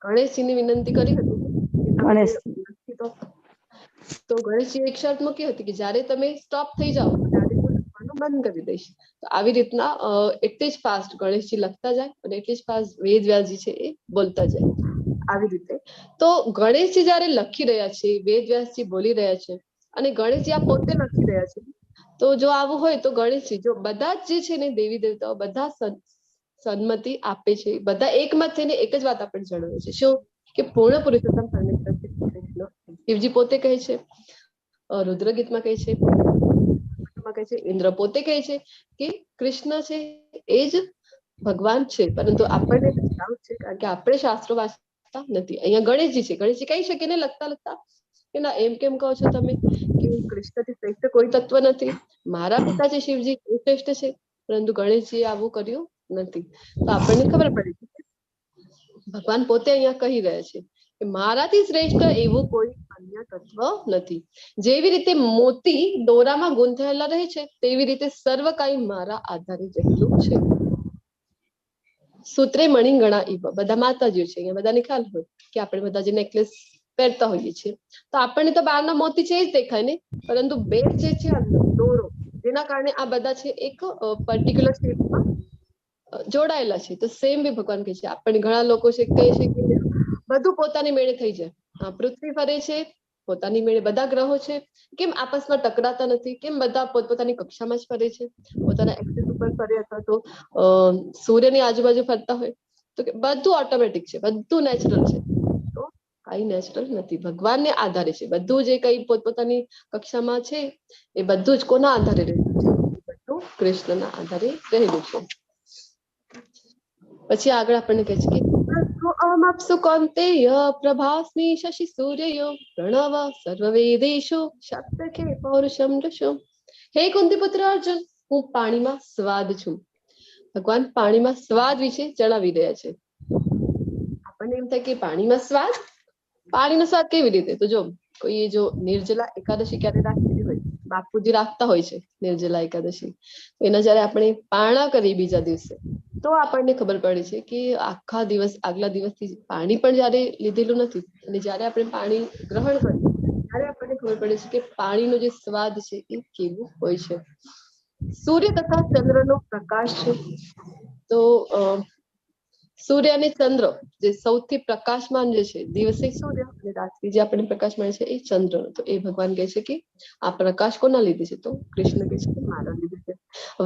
ગણેશજી ની વિનંતી કરી હતી. તો ગણેશજી એક શરત મૂકી હતી કે જ્યારે તમે સ્ટોપ થઈ જાઓ ત્યારે હું લખવાનું બંધ કરી દઈશ. તો આવી રીતના એટલી જ ફાસ્ટ ગણેશજી લખતા જાય અને એટલી જ ફાસ્ટ વેદવ્યાસજી છે એ બોલતા જાય. આવી રીતે તો ગણેશજી જયારે લખી રહ્યા છે, વેદવ્યાસજી બોલી રહ્યા છે, અને ગણેશજી આ પોતે લખી રહ્યા છે, તો જો આવું હોય તો ગણેશજી જો બધા જ જે છે ને દેવી દેવતાઓ બધા સન્મતિ આપે છે, બધા એકમત થઈને એક જ વાત આપણને જણાવે છે. શું? કે પૂર્ણ પુરુષોત્તમ પરમેશ્વર છે કૃષ્ણ. શિવજી પોતે કહે છે, રુદ્ર ગીતમાં કહે છે, કહે છે, ઇન્દ્ર પોતે કહે છે કે કૃષ્ણ છે એ જ ભગવાન છે. પરંતુ આપણને ડાઉટ છે કારણ કે આપણે શાસ્ત્રો વાંચતા નથી. અહીંયા ગણેશજી છે, ગણેશજી કહી શકે ને લખતા લખતા કે ના એમ કેમ કહો છો તમે કે કૃષ્ણથી શ્રેષ્ઠ કોઈ તત્વ નથી, મારા પિતા છે શિવજી એ શ્રેષ્ઠ છે, પરંતુ ગણેશજી આવું કર્યું નથી. તો આપણને ખબર પડી કે ભગવાન પોતે અહીંયા કહી રહ્યા છે કે મારાથી શ્રેષ્ઠ એવું કોઈ અન્ય તત્વ નથી. જેવી રીતે મોતી દોરામાં ગૂંથાયેલા રહે છે તેવી રીતે સર્વ કાંઈ મારા આધારે રહેલું છે. સૂત્રે મણિગણા ઈવ, બધા માતાજીઓ છે અહીંયા, બધાને ખ્યાલ હોય કે આપણે બધા જે નેકલેસ પહેરતા હોઈએ છીએ, તો આપણને તો બહારના મોતી છે જ દેખાય ને, પરંતુ બેડ જે છે અંદર દોરો, જેના કારણે આ બધા છે એક પર્ટિક્યુલર શેપમાં જોડાયેલા છે. તો સેમ બી ભગવાન કહે છે, આપણને ઘણા લોકો છે કહે છે કે બધું પોતાની મેળે થઈ જાય. પૃથ્વી ફરે છે પોતાની મેળે, બધા ગ્રહો છે કેમ આપસમાં ટકરાતા નથી, કેમ બધા પોતપોતાની કક્ષામાં જ ફરે છે, પોતાના એક્સિસ ઉપર ફરે અથવા તો સૂર્યની આજુબાજુ ફરતા હોય, તો કે બધું ઓટોમેટિક છે, બધું નેચરલ છે. તો કઈ નેચરલ નથી, ભગવાનને આધારે છે બધું. જે કઈ પોતપોતાની કક્ષામાં છે એ બધું જ કોના આધારે રહેલું છે? બધું કૃષ્ણના આધારે રહેલું છે. પછી આગળ આપણને કહે છે કે અમપ્સુ કૌંતેય પ્રભાસ્મિ શશિ સૂર્યયો પ્રણવ સર્વવેદેષુ શબ્દકે પૌરુષમ દૃશો. હે કુંતી પુત્ર અર્જુન, હું પાણીમાં સ્વાદ છું. ભગવાન પાણીમાં સ્વાદ વિશે જણાવી રહ્યા છે. આપણને એમ થાય કે પાણીમાં સ્વાદ, પાણીનો સ્વાદ કેવી રીતે? તો જો કોઈ જો નિર્જલા એકાદશી ક્યારે રાખેલી હોય, બાપુજી રાખતા હોય છે નિર્જલા એકાદશી, એના જયારે આપણે પારણા કરી બીજા દિવસે, તો આપણને ખબર પડે છે કે આખા દિવસ આગલા દિવસથી પાણી પણ જયારે લીધેલું નથી અને જયારે આપણે પાણી ગ્રહણ કરીએ ત્યારે આપણને ખબર પડે છે કે પાણીનો જે સ્વાદ છે એ કેવું હોય છે. સૂર્ય તથા ચંદ્રનો પ્રકાશ છે. તો સૂર્ય અને ચંદ્ર જે સૌથી પ્રકાશમાન જે છે, દિવસે સૂર્ય અને રાત્રિ જે આપણને પ્રકાશ મળે છે એ ચંદ્ર. તો એ ભગવાન કહે છે કે આ પ્રકાશ કોના લીધે છે? તો કૃષ્ણ કહે છે કે મારા લીધે છે.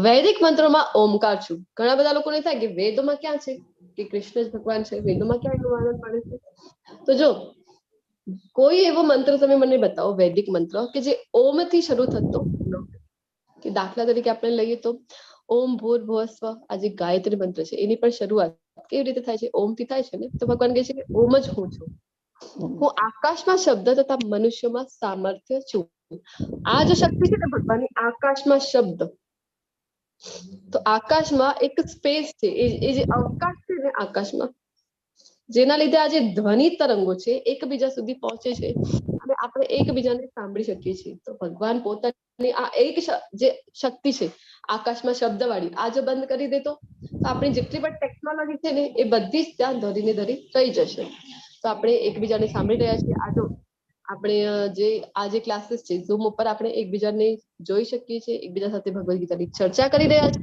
વૈદિક મંત્રોમાં ઓમકાર છું. ઘણા બધા લોકોને થાય કે વેદોમાં ક્યાં છે કે કૃષ્ણ જ ભગવાન છે, વેદોમાં ક્યાં એનું વર્ણન મળે છે? તો જો કોઈ એવો મંત્ર તમે મને બતાવો, વૈદિક મંત્ર કે જે ઓમ થી શરૂ થતો ન હોય. કે દાખલા તરીકે આપણે લઈએ તો ઓમ ભૂર્ભુવસ્વ, આ જે ગાયત્રી મંત્ર છે એની પણ શરૂઆત કેવી રીતે થાય છે? ઓમ થી થાય છે ને. તો ભગવાન કહે છે કે ઓમ જ હું છું. હું આકાશમાં શબ્દ તથા મનુષ્યમાં સામર્થ્ય છું. આ જે શક્તિ છે ને ભગવાનની, આકાશમાં શબ્દ, તો આકાશમાં એક સ્પેસ છે, એ જે અવકાશ છે ને આકાશમાં, જેના લીધે આ જે ધ્વનિ તરંગો છે એકબીજા સુધી પહોંચે છે અને આપણે એકબીજાને સાંભળી શકીએ છીએ. તો ભગવાન પોતાની આ એક જે શક્તિ છે આકાશમાં શબ્દ વાળી, આ જો બંધ કરી દે તો આપણી જેટલી પણ ટેકનોલોજી છે ને એ બધી જ ત્યાં ધરીને ધરી થઈ જશે. તો આપણે એકબીજાને સાંભળી રહ્યા છીએ. આ જો આપણે જે ક્લાસીસ છે ઝૂમ ઉપર આપણે એકબીજાને જોઈ શકીએ છીએ, એકબીજા સાથે ભગવદ ગીતાની ચર્ચા કરી રહ્યા છે.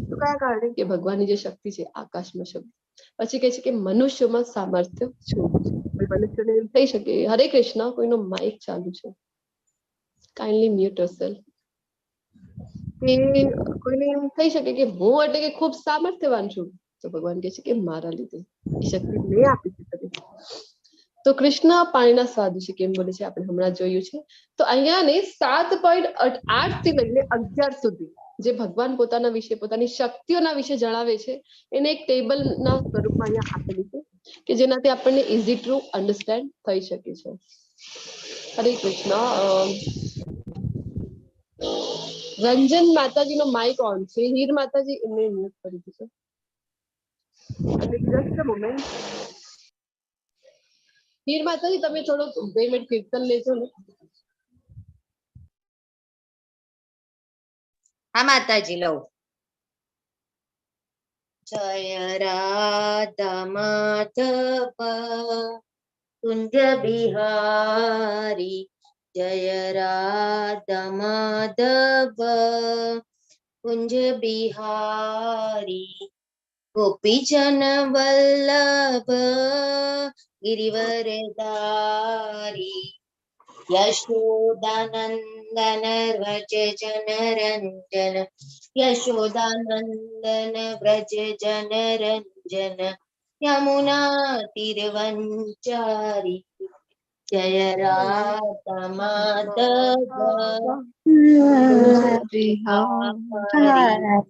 તો કયા કારણે? કે ભગવાનની જે શક્તિ છે આકાશમાં શબ્દ. પછી કહે છે કે મનુષ્યમાં સામર્થ્ય છું. કોઈ મનુષ્યને એમ થઈ શકે, હરે કૃષ્ણ, કોઈનો માઇક ચાલુ છે, કાઇન્ડલી મ્યુટ યોરસેલ્ફ. કે કોઈને એમ થઈ શકે કે હું એટલે કે ખૂબ સામર્થ્યવાન છું. તો ભગવાન કહે છે કે મારા લીધે એ શક્તિ મેં આપી છે તને. તો કૃષ્ણ પાણીના સ્વાદ વિશે કેમ બોલે છે આપણે હમણાં જોયું છે. તો અહીંયા ને 7.8 થી લઈને 11 સુધી જે ભગવાન પોતાના વિશે, પોતાની શક્તિઓના વિશે જણાવે છે, એને એક ટેબલના સ્વરૂપમાં અહીંયા આપેલું છે કે જેનાથી આપણને ઇઝી ટુ અન્ડરસ્ટેન્ડ થઈ શકે છે. હરે કૃષ્ણ. રંજન માતાજીનો માઇક ઓન છે. હીર માતાજી એમને મ્યુટ કરી દીધો. અને જસ્ટ અ મોમેન્ટ. હીર માતાજી તમે થોડો 2 મિનિટ કીર્તન લેજો ને. હા માતાજી લઉં. જય રાધા માધવ કુંજ બિહારી, જય રાધા માધવ કુંજ બિહારી, ગોપીજન વલ્લભ ગિરિવરધારી, યશોદાનંદન વ્રજ જનરંજન, યશોદાનંદન વ્રજ જનરંજન, યમુના તીરવંચારી, જય રાધા માધવ.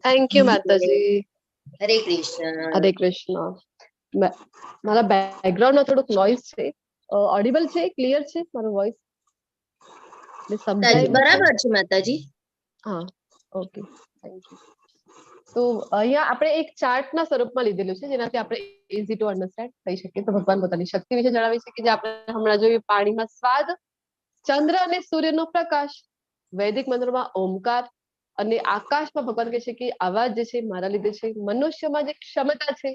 થેન્ક યુ માતાજી. હરે કૃષ્ણ. હરે કૃષ્ણ. મારા બેકગ્રાઉન્ડમાં થોડુંક નોઈઝ છે. ઓડિબલ છે? ક્લિયર છે મારો વોઇસ? બરાબર છે માતાજી. હા, ઓકે, થેન્ક યુ. તો અહીંયા આપણે એક ચાર્ટના સ્વરૂપમાં લીધેલું છે જેનાથી આપણે ઇઝી ટુ અન્ડરસ્ટેન્ડ થઈ શકે. તો ભગવાન પોતાની શક્તિ વિશે જણાવે છે કે જે આપણે હમણાં જોયું, પાણીમાં સ્વાદ, ચંદ્ર અને સૂર્યનો પ્રકાશ, વૈદિક મંત્રોમાં ઓમકાર, અને આકાશમાં ભગવાન કહે છે કે આવાજ જે છે મારા લીધે છે. મનુષ્યમાં જે ક્ષમતા છે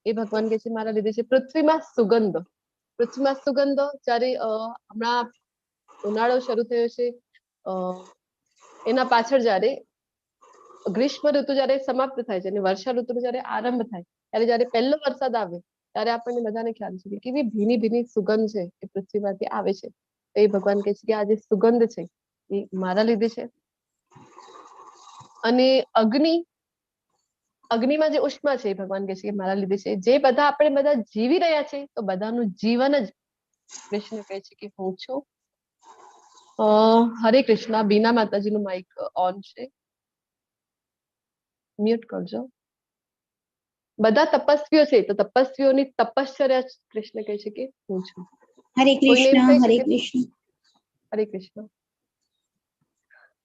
એ ભગવાન કહે છે મારા લીધે છે. પૃથ્વીમાં સુગંધ, પૃથ્વીમાં સુગંધ જ્યારે હમણાં ઉનાળો શરૂ થયો છે, એના પાછળ જ્યારે ગ્રીષ્મ ઋતુ જ્યારે સમાપ્ત થાય છે અને વર્ષા ઋતુનો જ્યારે આરંભ થાય ત્યારે જ્યારે પહેલો વરસાદ આવે ત્યારે આપણને બધાને ખ્યાલ છે કે કેવી ભીની ભીની સુગંધ છે એ પૃથ્વીમાંથી આવે છે. તો એ ભગવાન કહે છે કે આ જે સુગંધ છે એ મારા લીધે છે. અને અગ્નિમાં જે ઉષ્મા છે એ ભગવાન કહે છે કે મારા લીધે છે. જે બધા આપણે બધા જીવી રહ્યા છે તો બધાનું જીવન જ કૃષ્ણ કહે છે કે હું છું. હરે કૃષ્ણ. બીના માતાજીનું માઇક ઓન છે, મ્યુટ કરજો. બધા તપસ્વીઓ છે તો તપસ્વીઓની તપશ્ચર્યા કૃષ્ણ કહે છે કે હું છું. હરે કોઈને એમ કૃષ્ણ, થાય છે હરે કે કૃષ્ણ. હરે કૃષ્ણ.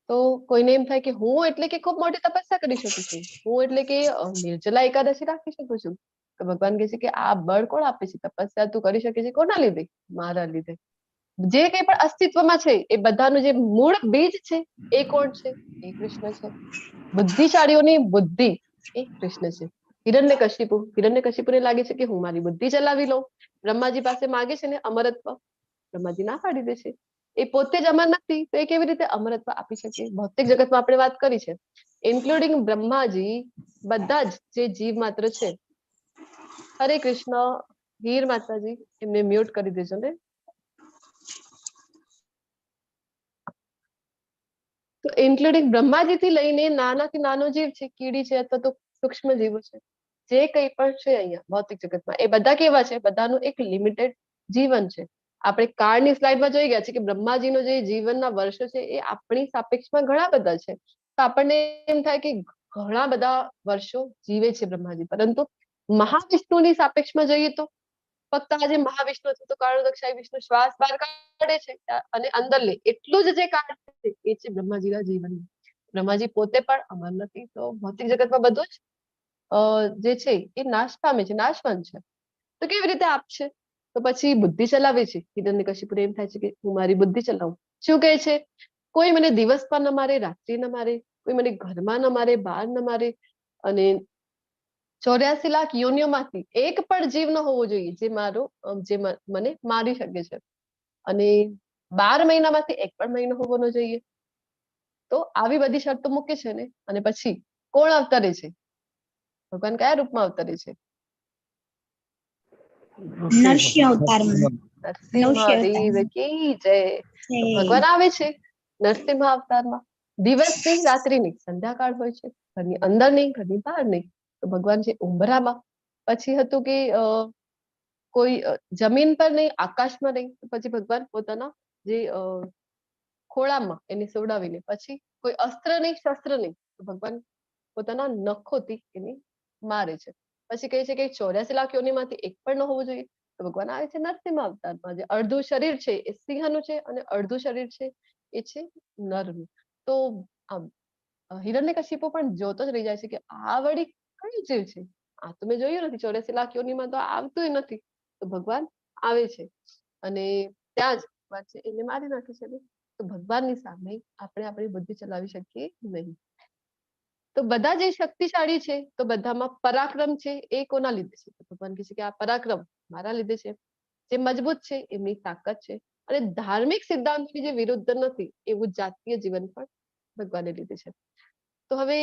તો કોઈને એમ થાય કે હું એટલે કે ખૂબ મોટી તપસ્યા કરી શકું છું, હું એટલે કે નિર્જલા એકાદશી રાખી શકું છું. તો ભગવાન કહે છે કે આ બળ કોણ આપે છે? તપસ્યા તું કરી શકે છે કોના લીધે? મારા લીધે. જે કંઈ પણ અસ્તિત્વમાં છે એ બધાનું જે મૂળ બીજ છે એ કોણ છે? એ કૃષ્ણ છે. બુદ્ધિશાળીઓની બુદ્ધિ એ કૃષ્ણ છે. હિરણ્યકશિપુને લાગે છે કે હું મારી બુદ્ધિ ચલાવી લઉં. બ્રહ્માજી પાસે માંગે છે ને અમરત્વ, બ્રહ્માજી ના પાડી દે છે. એ પોતે જ અમર નથી તો એ કેવી રીતે અમરત્વ આપી શકે? ભૌતિક જગતમાં આપણે વાત કરી છે, ઇન્ક્લુડિંગ બ્રહ્માજી, બધા જ જે જીવ માત્ર છે. હરે કૃષ્ણ. હીર માતાજી એમને મ્યુટ કરી દેજો ને. તો ઇન્ક્લુડિંગ બ્રહ્માજી થી લઈને નાનાથી નાનો જીવ છે, કીડી છે અથવા તો સૂક્ષ્મ જીવો છે, જે કંઈ પણ છે અહીંયા ભૌતિક જગતમાં, એ બધા કેવા છે? બધાનું એક લિમિટેડ જીવન છે. આપણે કાળની સ્લાઇડમાં જોઈ ગયા છે કે બ્રહ્માજીનો જે જીવનના વર્ષો છે એ આપણી સાપેક્ષમાં ઘણા બધા છે. તો આપણને એમ થાય કે ઘણા બધા વર્ષો જીવે છે બ્રહ્માજી, પરંતુ મહાવિષ્ણુની સાપેક્ષમાં જોઈએ તો ફક્ત આજે મહાવિષ્ણુ છે તો કાળોદક્ષાય વિષ્ણુ શ્વાસ બહાર કાઢે છે અને અંદર લે એટલું જ જે કાળ છે એ છે બ્રહ્માજીના જીવન. બ્રહ્માજી પોતે પણ અમર નથી તો ભૌતિક જગતમાં બધું જ જે છે એ નાશ પામે છે, નાશવાન છે. તો કેવી રીતે આપશે? તો પછી બુદ્ધિ ચલાવે છે. હિરણ્યકશિપુને એમ થાય છે કે હું મારી બુદ્ધિ ચલાવું. શું કહે છે? કોઈ મને દિવસમાં ન મારે, રાત્રિ ન મારે, કોઈ મને ઘરમાં ન મારે, બહાર ન મારે, અને 84 લાખ યોનિઓમાંથી એક પણ જીવ ન હોવો જોઈએ જે મને મારી શકે છે. અને 12 મહિનામાંથી એક પણ મહિનો હોવો ન જોઈએ. તો આવી બધી શરતો મૂકે છે ને. અને પછી કોણ અવતરે છે? ભગવાન કયા રૂપમાં અવતરે છે? નરસિંહ અવતારમાં. નરસિંહ કી જય. તો ભગવાન આવે છે નરસિંહ અવતારમાં. દિવસ નહીં, રાત્રિ નહીં, સંધ્યાકાળ હોય છે. ઘરની અંદર નહીં, ઘરની બહાર નહીં. તો ભગવાન છે ઉંબરામાં. પછી હતું કે કોઈ જમીન પર નહીં, આકાશમાં નહીં. પછી ભગવાન પોતાના જે ખોળામાં એને સોડાવીને, પછી કોઈ અસ્ત્ર નહીં, શસ્ત્ર નહીં, તો ભગવાન પોતાના નખોથી એને મારે છે. પછી કહે છે કે 84 લાખ યોનિમાંથી એક પણ ન હોવું જોઈએ. તો ભગવાન આવે છે નરસિંહ અવતારમાં. જે અડધું શરીર છે એ સિંહનું છે અને અડધું શરીર છે એ છે નરનું. તો હિરણ્યકશિપુ પણ જોતો જ રહી જાય છે કે આ વળી કયું જીવ છે? આ તો મેં જોયું નથી, 84 લાખ યોનિમાં તો આવતું નથી. તો ભગવાન આવે છે અને ત્યાં જ વાત છે એને મારી નાખે છે. તો ભગવાનની સામે આપણે આપણી બુદ્ધિ ચલાવી શકીએ નહીં. તો બધા જે શક્તિશાળી છે તો બધામાં પરાક્રમ છે એ કોના લીધે છે? ભગવાન કહે છે કે આ પરાક્રમ મારા લીધે છે. જે મજબૂત છે એમની તાકાત છે. અને ધાર્મિક સિદ્ધાંતની જે વિરુદ્ધ નથી એવું જાતીય જીવન પણ ભગવાને લીધે છે. તો હવે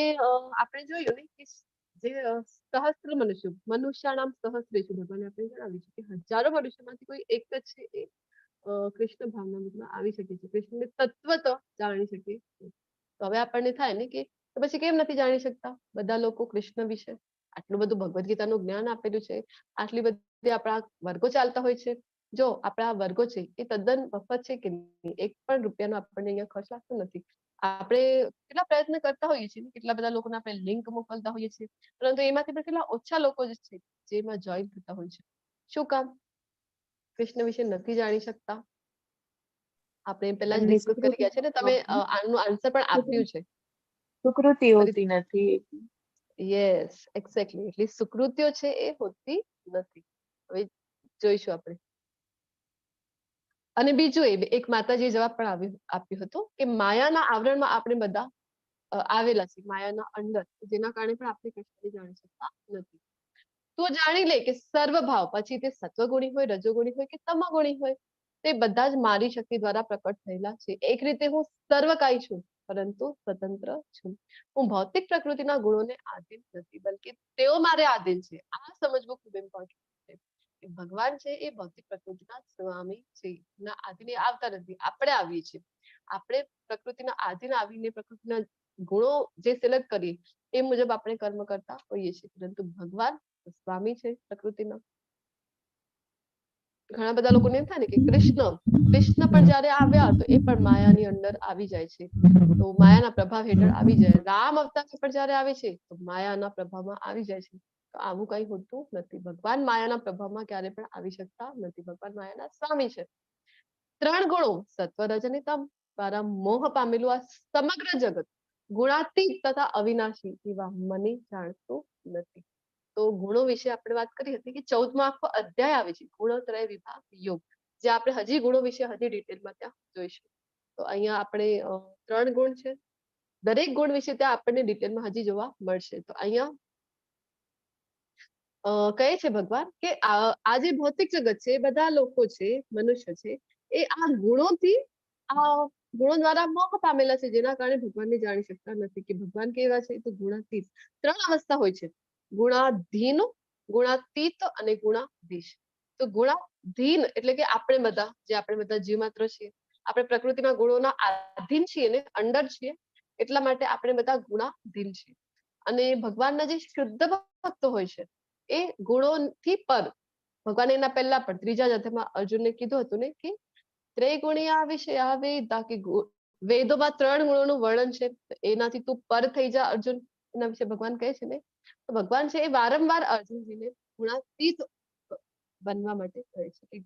આપણે જોયું ને કે જે સહસ્ત્ર મનુષ્યાણામ સહસ્ત્રેષુ, ભગવાને આપણે જણાવ્યું છે કે હજારો મનુષ્યમાંથી કોઈ એક જ છે એ કૃષ્ણ ભાવનામાં આવી શકે છે, કૃષ્ણને તત્વ તો જાણી શકે. તો હવે આપણને થાય ને કે તો પછી કેમ નથી જાણી શકતા બધા લોકો કૃષ્ણ વિશે? આટલું બધું ભગવદ્ ગીતાનું જ્ઞાન આપેલું છે, આટલી બધી આપણા વર્ગો ચાલતા હોય છે. જો આપણા વર્ગો છે એ તદ્દન મફત છે કે નહીં, એક પણ રૂપિયાનો આપણને અહીંયા ખર્ચ લાગતો નથી. આપણે કેટલા પ્રયત્ન કરતા હોઈએ છીએ, કેટલા બધા લોકોને આપણે લિંક મોકલતા હોઈએ છીએ, પરંતુ એમાંથી પણ કેટલા ઓછા લોકો જ છે જેમાં જોઈન થતા હોય છે. શું કામ? કૃષ્ણ વિશે નથી જાણી શકતા. આપણે પહેલા જ ડિસ્કસ કરી ગયા છે ને, તમે આનું આન્સર પણ આપ્યું છે. સુકૃતિ હોતી નથી. Yes, exactly. એટલી સુકૃતિઓ છે એ હોતી નથી. હવે જોઈશું આપણે. અને બીજું એક માતાજીએ જવાબ પણ આપ્યો હતો કે માયાના આવરણમાં આપણે બધા આવેલા છે, માયાના અંદર, જેના કારણે પણ આપણે કૃષ્ણને જાણી શકતા નથી. તું જાણી લે કે સર્વભાવ, પછી તે સત્વગુણી હોય, રજોગુણી હોય કે તમોગુણી હોય, તે બધા જ મારી શક્તિ દ્વારા પ્રકટ થયેલા છે. એક રીતે હું સર્વકાય છું, પરંતુ સ્વતંત્ર છું. હું ભૌતિક પ્રકૃતિના ગુણોને આધીન નથી, બલકે તેઓ મારે આધીન છે. આ સમજવું ખૂબ ઇમ્પોર્ટન્ટ છે. કે ભગવાન છે એ ભૌતિક પ્રકૃતિના સ્વામી છે, ના આધીન એ આવતા નથી, આપણે આવીએ છીએ. આપણે પ્રકૃતિના આધીન આવીને પ્રકૃતિના ગુણો જે સિલેક્ટ કરીએ એ મુજબ આપણે કર્મ કરતા હોઈએ છીએ, પરંતુ ભગવાન સ્વામી છે પ્રકૃતિના. ઘણા બધા લોકોને એમ થાય ને કે કૃષ્ણ પણ જયારે આવ્યા તો એ પણ માયાની અંદર આવી જાય છે, તો માયાના પ્રભાવ હેઠળ આવી જાય. રામ અવતાર પણ જયારે આવે છે તો માયાના પ્રભાવમાં આવી જાય છે. તો આવું કઈ હોતું નથી. ભગવાન માયાના પ્રભાવમાં ક્યારે પણ આવી શકતા નથી. ભગવાન માયાના સ્વામી છે. 3 ગુણો સત્વ, રજ અને તમ દ્વારા મોહ પામેલું આ સમગ્ર જગત ગુણાતીત તથા અવિનાશી એવા મને જાણતું નથી. તો ગુણો વિશે આપણે વાત કરી હતી કે 14મો આખો અધ્યાય આવે છે ગુણોત્રય વિભાગ યોગ, જે આપણે હજી ગુણો વિશે હજી ડિટેલમાં ત્યાં જોઈશું. તો અહીંયા આપણે 3 ગુણ છે, દરેક ગુણ વિશે ત્યાં આપણને ડિટેલમાં હજી જોવા મળશે. તો અહીંયા કહે છે ભગવાન કે આ જે ભૌતિક જગત છે, બધા લોકો છે, મનુષ્ય છે, એ આ ગુણોથી ગુણો દ્વારા મોહ પામેલા છે, જેના કારણે ભગવાનને જાણી શકતા નથી. કે ભગવાન કેવા છે તો ગુણાતીત. 3 અવસ્થા હોય છે, ગુણાધીન, ગુણાતીત અને ગુણાધીશ. તો ગુણાધીન એટલે કે આપણે બધા જીવ માત્ર છીએ, આપણે પ્રકૃતિના ગુણોના આધીન છીએ ને અંડર છીએ, એટલા માટે આપણે બધા ગુણાધીન છીએ. અને ભગવાનના જે શુદ્ધ ભક્તો હોય છે એ ગુણોથી પર. ભગવાન એના પહેલા પણ 3જા અધ્યાયમાં અર્જુનને કીધું હતું ને કે ત્રૈગુણ્યા વિષયા વેદા, કે વેદોમાં 3 ગુણોનું વર્ણન છે, એનાથી તું પર થઈ જા અર્જુન. એના વિશે ભગવાન કહે છે ને, તો ભગવાન છે એ વારંવાર અર્જુનજીને ગુણાતીત બનવા માટે કહે છે કે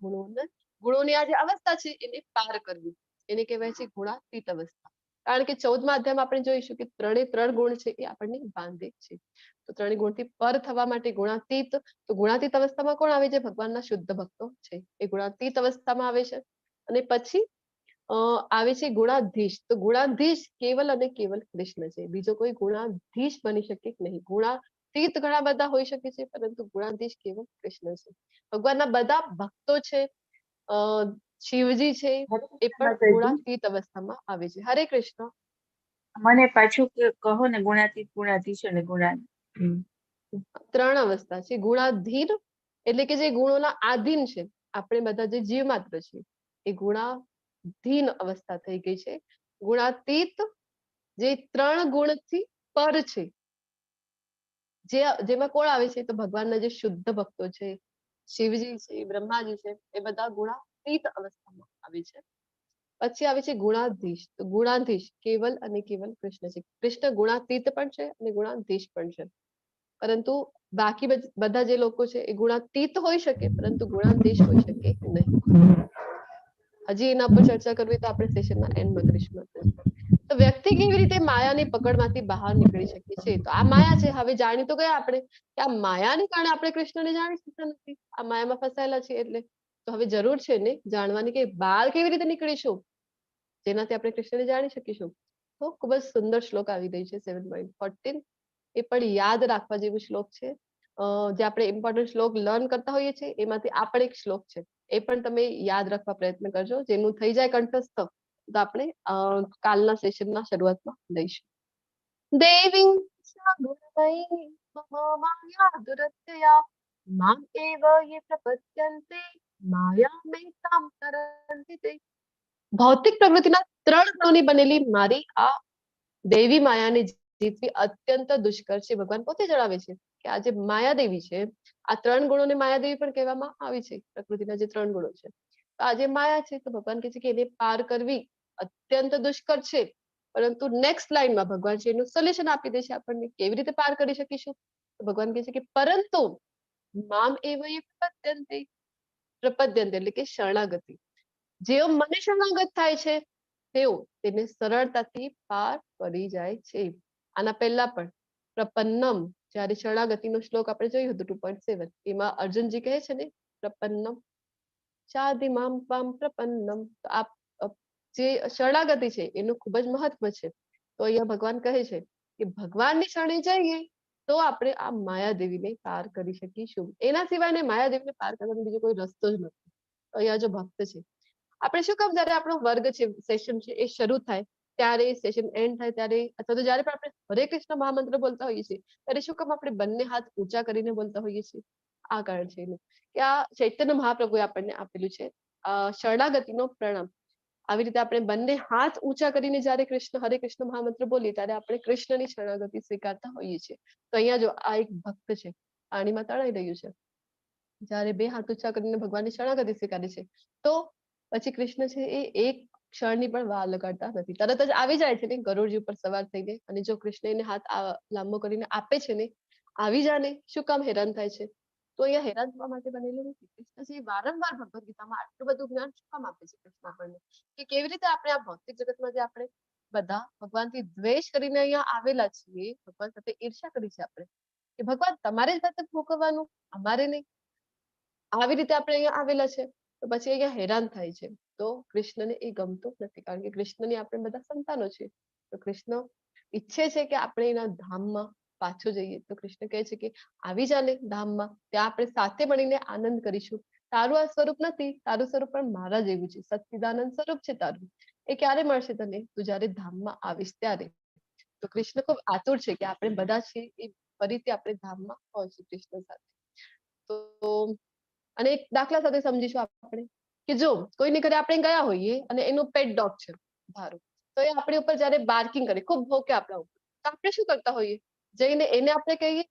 ગુણોની આ જે અવસ્થા છે એને પાર કરવી, એને કહેવાય છે ગુણાતીત અવસ્થા. કારણ કે 14મા અધ્યાયમાં આપણે જોઈશું કે 3 ગુણ છે એ આપણને બાંધે છે. તો 3 ગુણથી પર થવા માટે ગુણાતીત. તો ગુણાતીત અવસ્થામાં કોણ આવે છે? ભગવાનના શુદ્ધ ભક્તો છે, એ ગુણાતીત અવસ્થામાં આવે છે. અને પછી આવે છે ગુણાધીશ. તો ગુણાધીશ કેવલ અને કેવલ કૃષ્ણ છે, બીજો કોઈ ગુણાધીશ બની શકે નહીં. ગુણાતીત ઘણા બધા હોઈ શકે છે, પરંતુ ગુણાધીશ કેવલ કૃષ્ણ છે. ભગવાનના બધા ભક્તો છે, શિવજી છે, એ પણ ગુણાતીત અવસ્થામાં આવે છે. હરે કૃષ્ણ. મને પાછું કહો ને, ગુણાતીત, ગુણાધીશ અને 3 અવસ્થા છે. ગુણાધીન એટલે કે જે ગુણોના આધીન છે, આપણે બધા જે જીવ માત્ર છીએ એ ગુણાધીન અવસ્થા થઈ ગઈ છે. ગુણાતીત જે 3 ગુણથી પર છે, જેમાં કોણ આવે છે તો ભગવાનના જે શુદ્ધ ભક્તો છે, શિવજી છે, બ્રહ્માજી છે, એ બધા ગુણાતીત અવસ્થામાં આવે છે. પછી આવે છે ગુણાધીશ. તો ગુણાધીશ કેવલ અને કેવલ કૃષ્ણ છે. કૃષ્ણ ગુણાતીત પણ છે અને ગુણાધીશ પણ છે, પરંતુ બાકી બધા જે લોકો છે એ ગુણાતીત હોઈ શકે, પરંતુ ગુણાધીશ હોઈ શકે નહીં. હજી એના પર ચર્ચા કરવી તો આપણે સેશનના એન્ડમાં કરીશું. તો વ્યક્તિ કેવી રીતે માયાની પકડમાંથી બહાર નીકળી શકે છે? તો આ માયા છે. હવે જાણી તો ગયા આપણે કે આ માયાને કારણે આપણે કૃષ્ણને જાણી શકતા નથી, આ માયામાં ફસાયેલા છે. એટલે તો હવે જરૂર છે ને જાણવાની કે બહાર કેવી રીતે નીકળીશું, જેનાથી આપણે કૃષ્ણને જાણી શકીશું. તો ખૂબ જ સુંદર શ્લોક આવી રહી છે 7.14. એ પણ યાદ રાખવા જેવું શ્લોક છે. જે આપણે ઇમ્પોર્ટન્ટ શ્લોક લર્ન કરતા હોઈએ છીએ એમાંથી આ પણ એક શ્લોક છે, એ પણ તમે યાદ રાખવા પ્રયત્ન કરજો. જેનું થઈ જાય કંઠસ્થ તો આપણે કાલના સેશનના શરૂઆતમાં લઈશું. દેવી ગુણમયી મમ માયા દુરત્યયા મામ એવ યે પ્રપદ્યન્તે માયામેતાં તરન્તિ તે. ભૌતિક પ્રકૃતિના 3 ગુણોની બનેલી મારી આ દેવી માયાને જીતવી અત્યંત દુષ્કર છે. ભગવાન પોતે જણાવે છે કે આ જે માયાદેવી છે, આ 3 ગુણોને માયાદેવી પણ કહેવામાં આવી છે. પ્રકૃતિના જે 3 ગુણો છે, આ જે માયા છે, તો ભગવાન કહે છે કે એને પાર કરવી અત્યંત દુષ્કર છે. પરંતુ નેક્સ્ટ લાઈનમાં ભગવાન છે એનું સોલ્યુશન આપી દે છે આપણને, કેવી રીતે પાર કરી શકીશું. તો ભગવાન કહે છે કે પરંતુ મામ એવ યે પ્રપદ્યન્તે, પ્રપદ્યન્તે એટલે કે શરણાગતિ. જેઓ મને શરણાગત થાય છે તેઓ તેને સરળતાથી પાર કરી જાય છે. આના પહેલા પણ પ્રપન્નમ, જ્યારે શરણાગતિનો શ્લોક આપણે જોયું હતું 2.7, એમાં અર્જુનજી કહે છે ને પ્રપન્નમ ચાદિમામ ત્વામ પ્રપન્નમ. તો આ જે શરણાગતિ છે એનું ખૂબ જ મહત્વ છે. તો અહીંયા ભગવાન કહે છે કે ભગવાનની શરણે જઈએ તો આપણે આ માયાદેવીને પાર કરી શકીશું. એના સિવાય માયાદેવીને પાર કરવાનો બીજો કોઈ રસ્તો જ નથી. તો અહીંયા જો ભક્ત છે, આપણે શું કામ જયારે આપણો વર્ગ છે, સેશન છે, એ શરૂ થાય ત્યારે, સેશન એન્ડ થાય ત્યારે, અથવા તો જયારે પણ આપણે હરે કૃષ્ણ મહામંત્ર બોલતા હોઈએ છીએ ત્યારે શું કામ આપણે બંને હાથ ઊંચા કરીને બોલતા હોઈએ છીએ? આ કારણ છે એનું કે આ ચૈતન્ય મહાપ્રભુએ આપણને આપેલું છે શરણાગતિનો પ્રણામ. આવી રીતે આપણે બંને હાથ ઊંચા કરીને જયારે હરે કૃષ્ણ મહામંત્ર બોલીએ ત્યારે આપણે કૃષ્ણની શરણાગતિ સ્વીકારતા હોઈએ છીએ. તો અહીંયા જો આ એક ભક્ત છે, પાણીમાં તણાઈ રહ્યું છે, જયારે બે હાથ ઊંચા કરીને ભગવાનની શરણાગતિ સ્વીકારે છે તો પછી કૃષ્ણ છે એ એક ક્ષણની પણ વાર લગાડતા નથી, તરત જ આવી જાય છે ને ગરુડજી ઉપર સવાર થઈને. અને જો કૃષ્ણ એને હાથ લાંબો કરીને આપે છે ને, આવી જાને, શું કામ હેરાન થાય છે? તો અહીંયા હેરાન થવા માટે બનેલું નથી. કૃષ્ણજી વારંવાર ભગવદ ગીતામાં આટલું બધું જ્ઞાન શું કામ આપે છે કૃષ્ણ આપણને, કે કેવી રીતે આપણે આ ભૌતિક જગતમાં જે આપણે બધા ભગવાનથી દ્વેષ કરીને અહીંયા આવેલા છીએ, ભગવાન સાથે ઈર્ષ્યા કરી છે આપણે કે ભગવાન તમારે જ સાથે ભોગવવાનું, અમારે નહીં, આવી રીતે આપણે અહીંયા આવેલા છે. તો પછી અહીંયા હેરાન થાય છે. તો કૃષ્ણને એ ગમતું નથી, કારણ કે કૃષ્ણની આપણે બધા સંતાનો છીએ. તો કૃષ્ણ ઈચ્છે છે કે આપણે એના ધામમાં પાછો જઈએ. તો કૃષ્ણ કહે છે કે આવી જાને ધામમાં, ત્યાં આપણે સાથે મળીને આનંદ કરીશું. તારું આ સ્વરૂપ નથી, તારું સ્વરૂપ પણ મારા જેવું છે, સચ્ચિદાનંદ સ્વરૂપ છે તારું. એ ક્યારે મળશે તને? તું જયારે ધામમાં આવીશ ત્યારે. તો કૃષ્ણ ખૂબ આતુર છે કે આપણે બધા છીએ એ ફરીથી આપણે ધામમાં પહોંચી કૃષ્ણ સાથે. તો અને એક દાખલા સાથે સમજીશું આપણે કે જો કોઈની ઘરે આપણે ગયા હોઈએ અને એનું પેટ ડોગ છે ધારો, તો એ આપણી ઉપર જયારે બાર્કિંગ કરે, ખૂબ ભોકે આપણા ઉપર, તો આપણે શું કરતા હોઈએ? જઈને એને આપણે કહીએ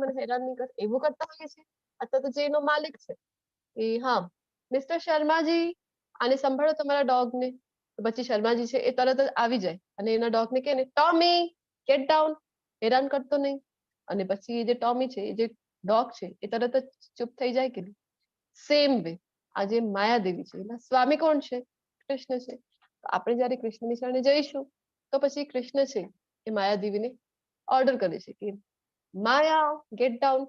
મને હેરાન નહીં કર, એવું કરતા હોઈએ છીએ. અથવા તો જે એનો માલિક છે એ હા મિસ્ટર શર્માજી આને સંભાળો તમારા ડોગને. તો પછી શર્માજી છે એ તરત જ આવી જાય અને એના ડોગને કહે ને ટોમી ગેટ ડાઉન, હેરાન કરતો નહીં. અને પછી જે ટોમી છે, જે ડોગ છે, એ તરત જ ચૂપ થઈ જાય કે નહીં? સેમ વે આજે માયાદેવી છે, એના સ્વામી કોણ છે? કૃષ્ણ છે. આપણે જયારે કૃષ્ણની શરણે જઈશું તો પછી કૃષ્ણ છે એ માયાદેવીને ઓર્ડર કરે છે કે માયા ગેટ ડાઉન,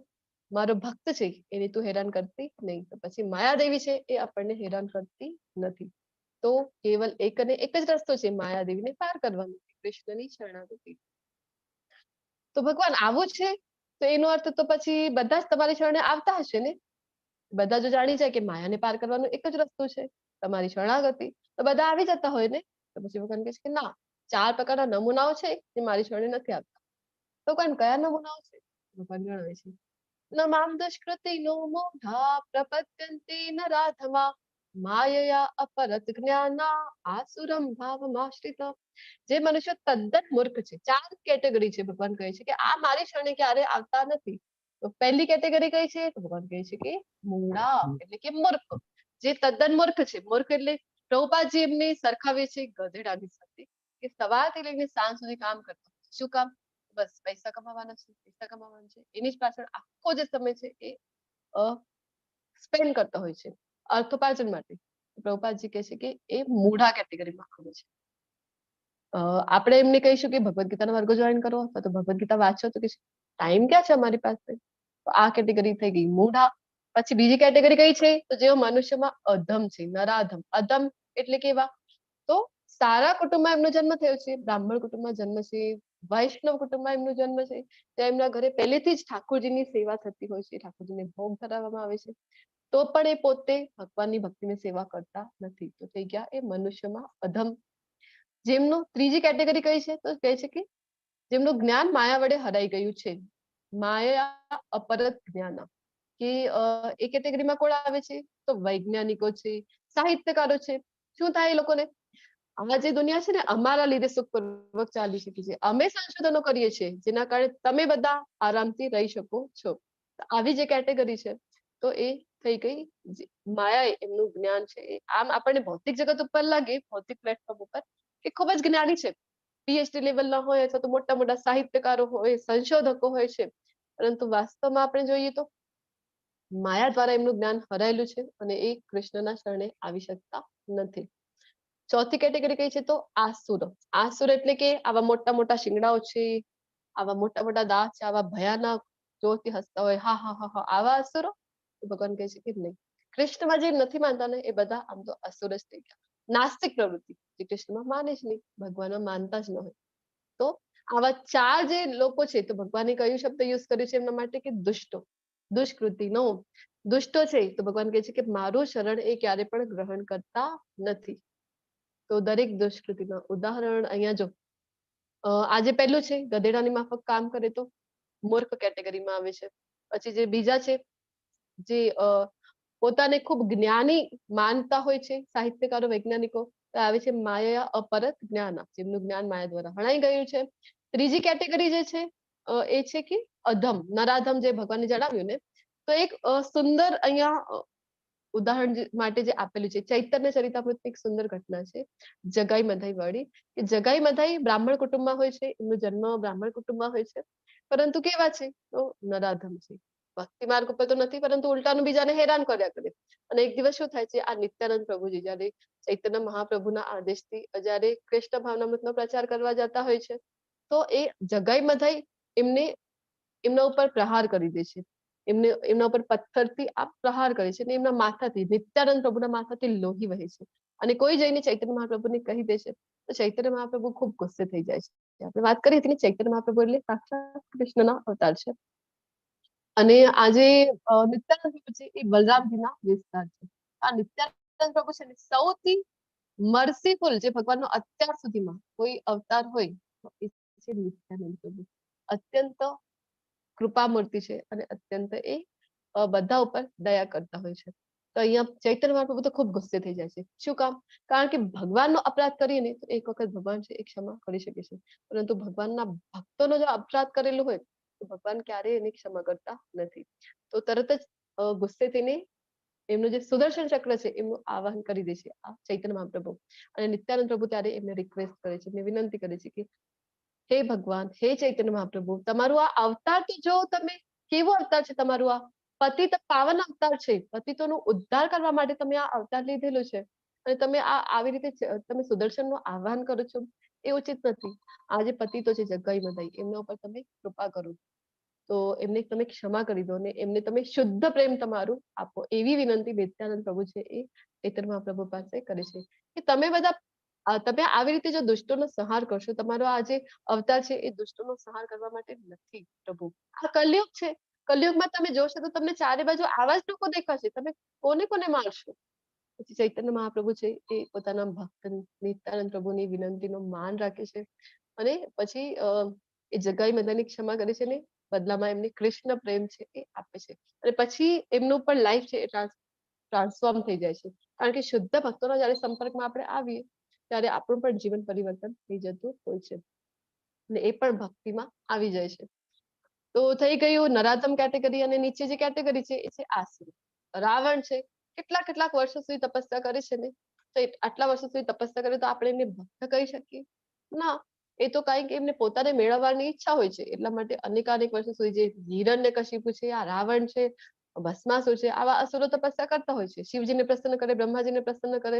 મારો ભક્ત છે એને તું હેરાન કરતી નહીં. તો પછી માયાદેવી છે એ આપણને હેરાન કરતી નથી. તો કેવલ એક અને એક જ રસ્તો છે માયાદેવીને પાર કરવાનો, કૃષ્ણની શરણાગતિ. તો ભગવાન આવું છે તો એનો અર્થ તો પછી બધા જ તમારી શરણે આવતા હશે ને? બધા જો જાણી જાય કે માયાને પાર કરવાનો એક જ રસ્તો છે તમારી શરણાગતિ, તો બધા આવી જતા હોય ને? તો પછી ભગવાન કહે છે કે ના, 4 પ્રકારના નમૂનાઓ છે જે મારી શરણે નથી આવતા. તો કયા નમૂનાઓ છે? ભગવાન જણાવે છે ન મામ દુષ્કૃતિ નો મોઢા પ્રપદ્યંતે નરાધમા માયયા અપરત જ્ઞાના આસુરમ ભાવમાશ્રિત. જે મનુષ્ય તદ્દન મૂર્ખ છે, 4 કેટેગરી છે. ભગવાન કહે છે કે આ મારી શરણે ક્યારે આવતા નથી. તો પહેલી કેટેગરી કઈ છે? તો ભગવાન કહે છે કે મૂઢા એટલે કે મૂર્ખ, જે તદ્દન મૂર્ખ છે. મૂર્ખ એટલે પ્રભુપાદજી એમને સરખાવે છે ગધેડાની સાથે, કે સવારથી લઈને સાંજ સુધી કામ કરતા. શું કામ? બસ પૈસા કમાવાના છે, પૈસા કમાવાના છે, એની જ પાછળ આખો જે સમય છે એ સ્પેન્ડ કરતા હોય છે અર્થોપાર્જન માટે. પ્રભુપાદજી કહે છે કે એ મૂઢા કેટેગરીમાં આવે છે. આપણે એમને કહીશું કે ભગવદ ગીતાના વર્ગો જોઈન કરો અથવા તો ભગવદ ગીતા વાંચો, તો કે ટાઈમ ક્યાં છે અમારી પાસે? તો આ કેટેગરી થઈ ગઈ મૂઢા. પછી બીજી કેટેગરી કઈ છે? તો જેઓ મનુષ્યમાં અધમ છે, નરાધમ. અધમ એટલે કેવા? તો સારા કુટુંબમાં એમનો જન્મ થયો છે, બ્રાહ્મણ કુટુંબમાં જન્મ છે, વૈષ્ણવ કુટુંબમાં એમનો જન્મ છે, તો એમના ઘરે પહેલેથી જ ઠાકોરજીની સેવા થતી હોય છે, ઠાકોરજીને ભોગ ધરાવવામાં આવે છે, તો પણ એ પોતે ભગવાનની ભક્તિની સેવા કરતા નથી. તો થઈ ગયા એ મનુષ્યમાં અધમ. જેમનું ત્રીજી કેટેગરી કઈ છે? તો કહે છે કે જેમનું જ્ઞાન માયા વડે હરાઈ ગયું છે, માયા અપરત જ્ઞાન. કે એ કેટેગરીમાં કોણ આવે છે? તો વૈજ્ઞાનિકો છે, સાહિત્યકારો છે. શું થાય એ લોકોને? આ જે દુનિયા છે ને અમારા લીધે સુખપૂર્વક ચાલી શકે છે, અમે સંશોધનો કરીએ છીએ જેના કારણે તમે બધા આરામથી રહી શકો છો. આવી જે કેટેગરી છે તો એ થઈ ગઈ માયા એમનું જ્ઞાન છે. આમ આપણને ભૌતિક જગત ઉપર લાગે, ભૌતિક પ્લેટફોર્મ ઉપર કે ખૂબ જ જ્ઞાની છે, પીએચડી લેવલના હોય અથવા તો મોટા મોટા સાહિત્યકારો હોય, સંશોધકો હોય છે, પરંતુ વાસ્તવમાં આપણે જોઈએ તો માયા દ્વારા એમનું જ્ઞાન હરાયેલું છે અને એ કૃષ્ણના શરણે આવી શકતા નથી. ચોથી કેટેગરી કઈ છે? તો આસુર. આસુર એટલે કે આવા મોટા મોટા શિંગડાઓ છે, આવા મોટા મોટા દાંત છે, આવા ભયાનક જોરથી હસતા હોય, હા હા હા હા, આવા અસુરો. ભગવાન કહે છે કે નહીં, કૃષ્ણમાં જે નથી માનતા ને એ બધા આમ તો અસુર જ થઈ ગયા. નાસ્તિક પ્રવૃત્તિ, જે કૃષ્ણમાં માને જ નહીં, ભગવાનમાં માનતા જ ન હોય, તો આવા 4 જે લોકો છે તો ભગવાને કયું શબ્દ યુઝ કર્યું છે એમના માટે કે દુષ્ટો, દુષ્કૃતિનો દુષ્ટો છે તો ભગવાન કહે છે કે મારું શરણ એ ક્યારે પણ ગ્રહણ કરતા નથી. તો દરેક દુષ્કૃતિના ઉદાહરણ અહીંયા જો આજે પહેલું છે ગધેડાની માફક કામ કરે તો મૂર્ખ કેટેગરીમાં આવે છે. પછી જે બીજા છે જે પોતાને ખૂબ જ્ઞાની માનતા હોય છે સાહિત્યકારો વૈજ્ઞાનિકો તો આવે છે માયા અપરત જ્ઞાન, જેમનું જ્ઞાન માયા દ્વારા હણાઈ ગયું છે. ત્રીજી કેટેગરી જે છે એ છે કે અધમ નરાધમ, જે ભગવાને જણાવ્યું ને તો એક સુંદર અહીંયા ઉદાહરણ માટે જે આપેલું છે ચૈતન્ય ચરિતામૃતની એક સુંદર ઘટના છે જગાઈ મધાઈ વાળી કે જગાઈ મધાઈ બ્રાહ્મણ કુટુંબમાં હોય છે, એમનો જન્મ બ્રાહ્મણ કુટુંબમાં હોય છે, પરંતુ કેવા છે તો નરાધમ છે, ભક્તિ માર્ગ ઉપર તો નથી પરંતુ ઉલટાનું બીજાને હેરાન કર્યા કરે. અને એક દિવસ શું થાય છે આ નિત્યાનંદ પ્રભુજી જયારે ચૈતન્ય મહાપ્રભુના આદેશથી જયારે કૃષ્ણ ભાવનામૃતનો પ્રચાર કરવા જતા હોય છે તો એ જગાઈ મધાઈ એમના ઉપર પ્રહાર કરી દે છે, એમના ઉપર પથ્થરથી આ પ્રહાર કરે છે અને એમના માથાથી નિત્યાનંદ પ્રભુના માથાથી લોહી વહે છે. અને કોઈ જઈને ચૈતન્ય મહાપ્રભુને કહી દે છે તો ચૈતન્ય મહાપ્રભુ ખૂબ ગુસ્સે થઈ જાય છે. આપણે વાત કરી હતી કે ચૈતન્ય મહાપ્રભુ એટલે સાક્ષાત કૃષ્ણના અવતાર છે. અને આજે નિત્યાનંદ પ્રભુ છે એ બલરામજીના વિસ્તાર છે. આ નિત્યાનંદ પ્રભુ છે ને સૌથી મર્સીફુલ જે ભગવાનનો અત્યાર સુધીમાં કોઈ અવતાર હોય તો એ છે નિત્યાનંદ પ્રભુ. અત્યંત કૃપામૂર્તિ છે અને અત્યંત એ બધા ઉપર દયા કરતા હોય છે. તો અહીંયા ચૈતન્ય મહાપ્રભુ તો ખૂબ ગુસ્સે થઈ જાય છે. શું કામ? કારણ કે ભગવાનનો અપરાધ કરીએ તો એક વખત ભગવાન છે એ ક્ષમા કરી શકે છે, પરંતુ ભગવાનના ભક્તોનો જો અપરાધ કરેલો હોય તો ભગવાન ક્યારેય એની ક્ષમા કરતા નથી. તો તરત જ ગુસ્સે થઈને એમનું જે સુદર્શન ચક્ર છે એમનું આવાહન કરી દે છે આ ચૈતન્ય મહાપ્રભુ. અને નિત્યાનંદ પ્રભુ ત્યારે એમને રિક્વેસ્ટ કરે છે, એમને વિનંતી કરે છે કે હે ભગવાન, હે ચૈતન્ય મહાપ્રભુ, તમારું આ અવતાર તો જો તમે કેવો અવતાર છે, તમારું આ પતિત પાવન અવતાર છે, પતિતોનો ઉદ્ધાર કરવા માટે તમે આ અવતાર લીધેલો છે અને તમે આ આવી રીતે તમે સુદર્શનનું આહ્વાન કરો છો એ ઉચિત નથી. આ જે પતિતો છે જગાઈ મધાઈ એમના ઉપર તમે કૃપા કરો, તો એમને તમે ક્ષમા કરી દો અને એમને તમે શુદ્ધ પ્રેમ તમારું આપો, એવી વિનંતી નિત્યાનંદ પ્રભુ છે એ ચૈતન્ય મહાપ્રભુ પાસે કરે છે કે તમે આવી રીતે જો દુષ્ટોનો સંહાર કરશો, તમારો આ જે અવતાર છે એ દુષ્ટોનો સંહાર કરવા માટે નથી પ્રભુ. આ કલયુગ છે, કલયુગમાં તમે જોશો તો તમને ચારે બાજુ આવા જ લોકો દેખાશે, તમે કોને કોને મારશો? પછી ચૈતન્ય મહાપ્રભુ છે એ પોતાના ભક્ત નિત્યાનંદ પ્રભુની વિનંતીનો માન રાખે છે અને પછી એ જગાઈ મધાઈની ક્ષમા કરે છે ને બદલામાં એમને કૃષ્ણ પ્રેમ છે એ આપે છે. અને પછી એમનું પણ લાઈફ છે એ ટ્રાન્સફોર્મ થઈ જાય છે, કારણ કે શુદ્ધ ભક્તોના જયારે સંપર્કમાં આપણે આવીએ ત્યારે આપણું પણ જીવન પરિવર્તન થઈ જતું હોય છે અને એ પણ ભક્તિમાં આવી જાય છે. તો થઈ ગયું નરાધમ કેટેગરી. અને નીચે જે કેટેગરી છે એ છે આસુર. રાવણ છે કેટલાક વર્ષો સુધી તપસ્યા કરે છે ને, તો આટલા વર્ષો સુધી તપસ્યા કરે તો આપણે એમને ભક્ત કહી શકીએ? ના, એ તો કઈક એમને પોતાને મેળવવાની ઈચ્છા હોય છે એટલા માટે અનેકાનેક વર્ષો સુધી જે હિરણ્યકશિપુ છે, આ રાવણ છે, ભસ્માસુર છે, આવા અસુરો તપસ્યા કરતા હોય છે, શિવજીને પ્રસન્ન કરે, બ્રહ્માજીને પ્રસન્ન કરે,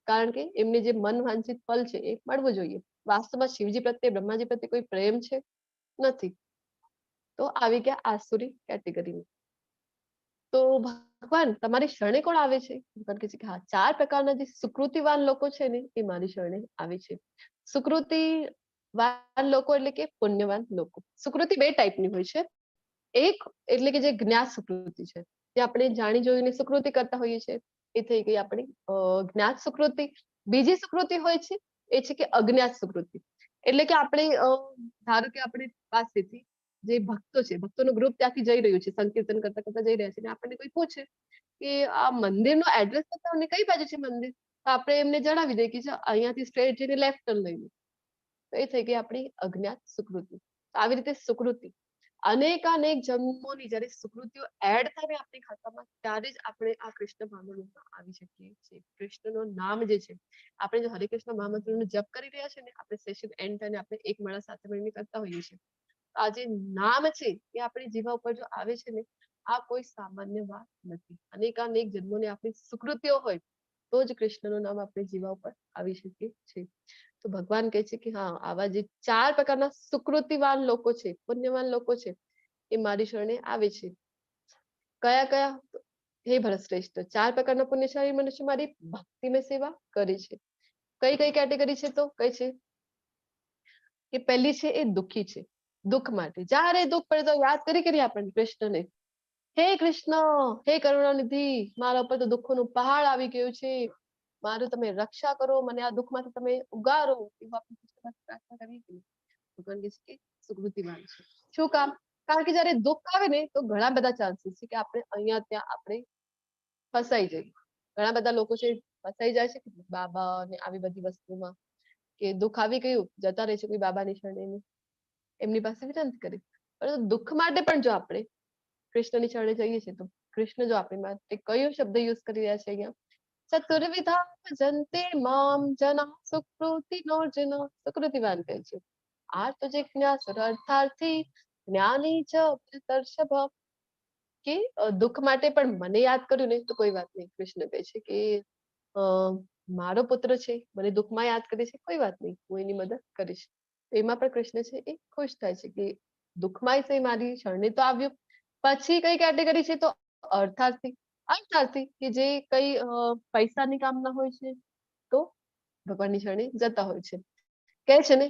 કારણ કે એમને જે મન વાંછિત ફળ છે એ મળવું જોઈએ. વાસ્તવમાં શિવજી પ્રત્યે, બ્રહ્માજી પ્રત્યે કોઈ પ્રેમ છે નથી. તો આવી ગયા આસુરી કેટેગરીમાં. તો ભગવાન તમારી શરણે કોણ આવે છે? ભગવાન કહે છે કે હા, 4 પ્રકારના જે સુકૃતિવાન લોકો છે ને એ મારી શરણે આવે છે. સુકૃતિવાન લોકો એટલે કે પુણ્યવાન લોકો. સુકૃતિ 2 ટાઈપની હોય છે. એક એટલે કે જે જ્ઞાત સુકૃતિ છે, જે આપણે જાણી જોઈને સુકૃતિ કરતા હોઈએ છીએ, એ થઈ ગઈ આપણી જ્ઞાત સુકૃતિ. બીજી સુકૃતિ હોય છે એ છે કે અજ્ઞાત સુકૃતિ, એટલે કે આપણે ધારો કે આપણે પાસેથી જે ભક્તો છે, ભક્તોનું ગ્રુપ ત્યાંથી જઈ રહ્યું છે, સંકીર્તન કરતા કરતા જઈ રહ્યા છે અને આપણને કોઈ પૂછે કે આ મંદિરનો એડ્રેસ બતાવો ને કઈ બાજુ છે મંદિર, તો આપણે એમને જણાવી દઈએ કે અહીંયાથી સ્ટ્રેટ જઈને લેફ્ટ ટર્ન લઈ લો. તો એ થઈ ગઈ આપણી અજ્ઞાત સુકૃતિ. આવી રીતે સુકૃતિ અનેકાનેક જન્મોની જયારે સુકૃતિઓ એડ થાય આપણી ખાતામાં ત્યારે જ આપણે આ કૃષ્ણ ભાવનામાં આવી શકીએ છીએ. કૃષ્ણનું નામ જે છે, આપણે જો હરે કૃષ્ણ મહામંત્રનો જપ કરી રહ્યા છે ને, આપણે સેશન એન્ડ થઈને આપણે એક માળા સાથે મળીને કરતા હોઈએ છીએ. આ જે નામ છે એ આપણી જીવા ઉપર જો આવે છે ને, આ કોઈ સામાન્ય વાત નથી. અનેકાનેક જન્મોની આપણી સુકૃતિઓ હોય તો જ કૃષ્ણનું નામ આપણી જીવા ઉપર આવી શકે છે. તો ભગવાન કહે છે કે હા, આવા જે 4 પ્રકારના સુકૃતિવાન લોકો છે, પુણ્યવાન લોકો છે, એ મારી શરણે આવે છે. કયા કયા? હે ભરતશ્રેષ્ઠ, 4 પ્રકારના પુણ્યશાળી મનુષ્ય મારી ભક્તિમય સેવા કરે છે. કઈ કઈ કેટેગરી છે? તો કઈ છે? કે પહેલી છે એ દુઃખી છે, દુઃખ માટે જ્યારે દુઃખ પડે તો યાદ કરી આપણને કૃષ્ણને, હે કૃષ્ણ, હે કરુણાનિધિ, મારા ઉપર તો દુઃખોનું પહાડ આવી ગયું છે, મારું તમે રક્ષા કરો, મને આ દુઃખમાંથી તમે ઉગારો, એવું આપણે કૃષ્ણ પ્રાર્થના કરવી જોઈએ. ભગવાન કહે છે કે સુકૃતિવાન છે. શું કામ? કારણ કે જ્યારે દુઃખ આવે ને તો ઘણા બધા ચાન્સીસ છે કે આપણે અહીંયા ત્યાં આપણે ફસાઈ જઈએ. ઘણા બધા લોકો છે ફસાઈ જાય છે બાબા અને આવી બધી વસ્તુમાં, કે દુઃખ આવી ગયું જતા રહેશે કોઈ બાબાની શરણે, એમની પાસે વિનંતી કરી. પરંતુ દુઃખ માટે પણ જો આપણે કૃષ્ણની શરણે જઈએ છીએ તો કૃષ્ણ જો આપણી માટે કયો શબ્દ યુઝ કરી રહ્યા છે અહીંયા? ચતુર્વિધા ભજન્તે મામ જના સુકૃતિનોર્જન, સુકૃતિવાન કહે છે. આર્ત જિજ્ઞાસુર અર્થાર્થી જ્ઞાની ચ તર્ષભ, કે દુઃખ માટે પણ મને યાદ કર્યું ને તો કોઈ વાત નહીં. કૃષ્ણ કહે છે કે મારો પુત્ર છે, મને દુઃખમાં યાદ કરે છે, કોઈ વાત નહીં, હું એની મદદ કરીશ. તો એમાં પણ કૃષ્ણ છે એ ખુશ થાય છે કે દુઃખમાં છે મારી શરણે તો આવ્યું. પછી કઈ કેટેગરી છે? તો અર્થાર્થી. અર્થાર્થી કે જે કઈ પૈસાની કામના હોય છે તો ભગવાનની શરણે જતા હોય છે. કહે છે ને,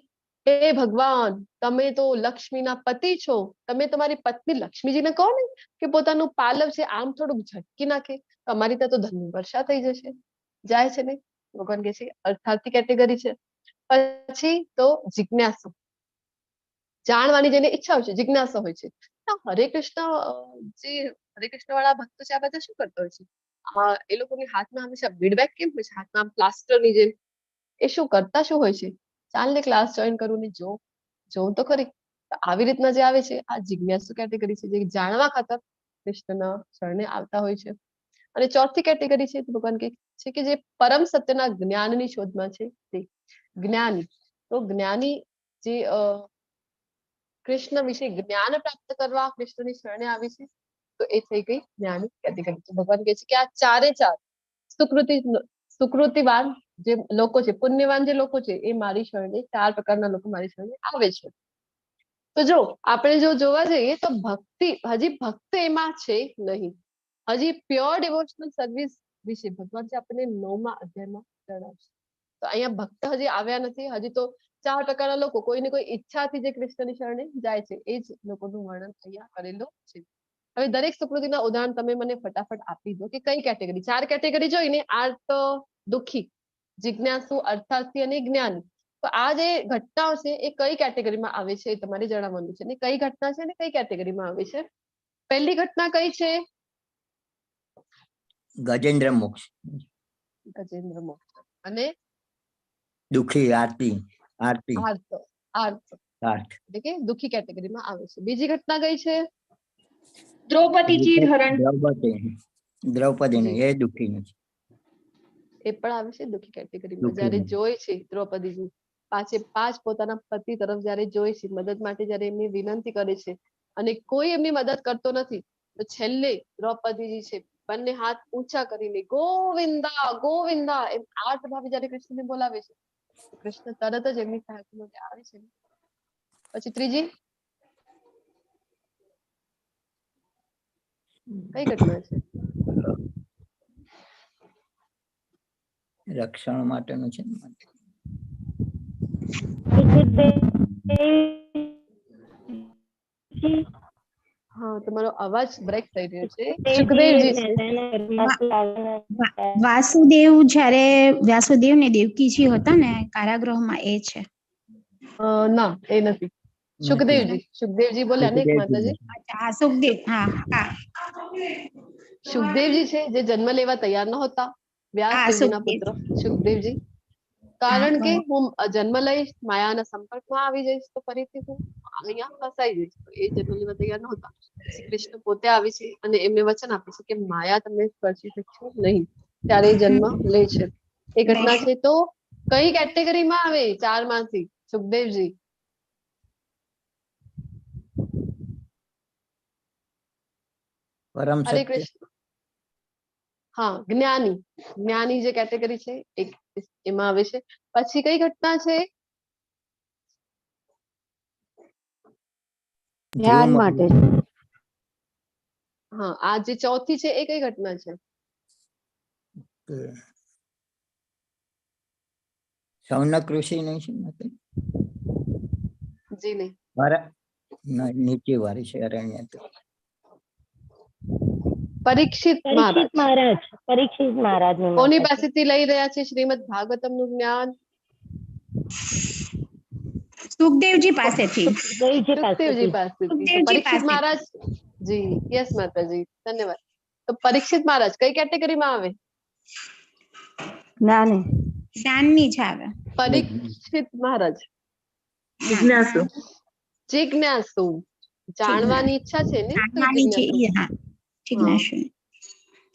હે ભગવાન, તમે તો લક્ષ્મીના પતિ છો, તમે તમારી પત્ની લક્ષ્મીજીને કહો ને કે પોતાનું પાલવ છે આમ થોડુંક ઝટકી નાખે, અમારી ત્યાં તો ધનની વર્ષા થઈ જશે. જાય છે ને, ભગવાન કહે છે અર્થાર્થી કેટેગરી છે. પછી તો જિજ્ઞાસુ, જાણવાની જેને ઈચ્છા હોય છે, જિજ્ઞાસા હોય છે. હરે કૃષ્ણ જે હરે કૃષ્ણ વાળા ભક્તો છે આ બધા શું કરતા હોય છે? એ લોકોની હાથમાં હંમેશા બીડબેગ કેમ હોય છે? હાથમાં પ્લાસ્ટરની જેમ. એ શું કરતા શું હોય છે? ચાલ ને ક્લાસ જોઈન કરું ને જોઉં તો ખરી. આવી રીતના જે આવે છે આ જિજ્ઞાસુ કેટેગરી છે, જે જાણવા ખાતર કૃષ્ણના શરણે આવતા હોય છે. અને ચોથી કેટેગરી છે ભગવાન કહે છે કે જે પરમ સત્યના જ્ઞાનની શોધમાં છે તે જ્ઞાની. તો જ્ઞાની જે કૃષ્ણ વિશે જ્ઞાન પ્રાપ્ત કરવા કૃષ્ણની શરણે આવી છે તો એ થઈ ગઈ જ્ઞાની કેટેગરી. ભગવાન કહે છે કે આ ચારે ચાર સુકૃતિવાન જે લોકો છે, પુણ્યવાન જે લોકો છે, એ મારી શરણે, ચાર પ્રકારના લોકો મારી શરણે આવે છે. તો જો આપણે જો જોવા જઈએ તો ભક્તિ, હજી ભક્ત એમાં છે નહીં. હજી પ્યોર ડિવોશનલ સર્વિસ વિશે ભગવાન છે આપણને 9મા અધ્યાયમાં જણાવશે. તો અહીંયા ભક્ત હજી આવ્યા નથી. હજી તો ચાર પ્રકારના લોકો કોઈને કોઈ ઈચ્છાથી જે કૃષ્ણની શરણે જાય છે એ જ લોકોનું વર્ણન અહીંયા કરેલું છે. હવે દરેક સુકૃતિના ઉદાહરણ તમે મને ફટાફટ આપી દો કે કઈ કેટેગરી. ચાર કેટેગરી જોઈને, આર્ત, દુઃખી, જિજ્ઞાસુ, અર્થાર્થી અને જ્ઞાની. તો આ જે ઘટનાઓ છે એ કઈ કેટેગરીમાં આવે છે એ તમારે જણાવવાનું છે. ને કઈ ઘટના છે ને કઈ કેટેગરીમાં આવે છે? પહેલી ઘટના કઈ છે? ગજેન્દ્ર મોક્ષ. ગજેન્દ્ર મોક્ષ. અને દુઃખી આરતી. આરતી આર્ત. એટલે કે દુઃખી કેટેગરીમાં આવે છે. બીજી ઘટના કઈ છે? દ્રૌપદી ચીરહરણ. દ્રૌપદી એ દુઃખી નથી. એ પણ આવે છે દુઃખી કેટેગરીમાં. જયારે જોઈ છે દ્રૌપદીજી પાંચ પોતાના પતિ તરફ જયારે જોઈ છે, મદદ માટે જયારે એમની વિનંતી કરે છે અને કોઈ એમની મદદ કરતો નથી, તો છેલ્લે દ્રૌપદીજી છે બંને હાથ ઊંચા કરીને ગોવિંદા ગોવિંદા એમ આર્ત ભાવે જયારે કૃષ્ણને બોલાવે છે, કૃષ્ણ તરત જ એમની સહાયતા માટે આવે છે. પછી ત્રીજી કઈ ઘટના છે? રક્ષણ માટેનું છે. હા, તમારો અવાજ બ્રેક થઈ રહ્યો છે. સુખદેવજી છે. વાસુદેવ, જ્યારે વ્યાસુદેવ ને દેવકીજી હતા ને કારાગૃહમાં, એ છે. ના, એ નથી. સુખદેવજી બોલ્યા ને માતાજી. હા, સુખદેવ. હા, સુખદેવજી છે જે જન્મ લેવા તૈયાર ન હતા, વ્યાસદેવજીના પુત્ર સુખદેવજી. કારણ કે હું જન્મ લઈશ, માયાના સંપર્કમાં આવી જઈશ તો ફરીથી હું અહીંયા ફસાઈ જઈશ. એ જન્મ લેવા તૈયાર ન હતા. શ્રી કૃષ્ણ પોતે આવે છે અને એમને વચન આપે છે કે માયા તમને સ્પર્શી શકશે નહીં, ત્યારે એ જન્મ લે છે. એ ઘટના છે. તો કઈ કેટેગરીમાં આવે ચાર માંથી સુખદેવજી? પરમ હરે કૃષ્ણ. હા, જ્ઞાની જે કેટેગરી છે એમાં આવે છે. પછી કઈ ઘટના છે? ધ્યાન માટે. હા, આ જે ચોથી છે એ કઈ ઘટના છે? સૌનક ઋષિ નહીં છે? જી નહીં. મારા નીચે વાળી છે અરણ્ય તો. પરીક્ષિત મહારાજ પરીક્ષિત મહારાજ કોની પાસેથી લઈ રહ્યા છે શ્રીમદ ભાગવતમ નું જ્ઞાન? સુખદેવજી પાસેથી. સુખદેવજી પાસેથી. તો સુખદેવજી પરીક્ષિત પાસે. મહારાજ જી યસ માતાજી ધન્યવાદ. તો પરીક્ષિત મહારાજ કઈ કેટેગરીમાં આવે? જ્ઞાની. જ્ઞાનની જ આવે. પરીક્ષિત મહારાજ જિજ્ઞાસુ. જિજ્ઞાસુ જાણવાની ઈચ્છા છે ને? જાણવાની છે એ, હા જિજ્ઞાસુ.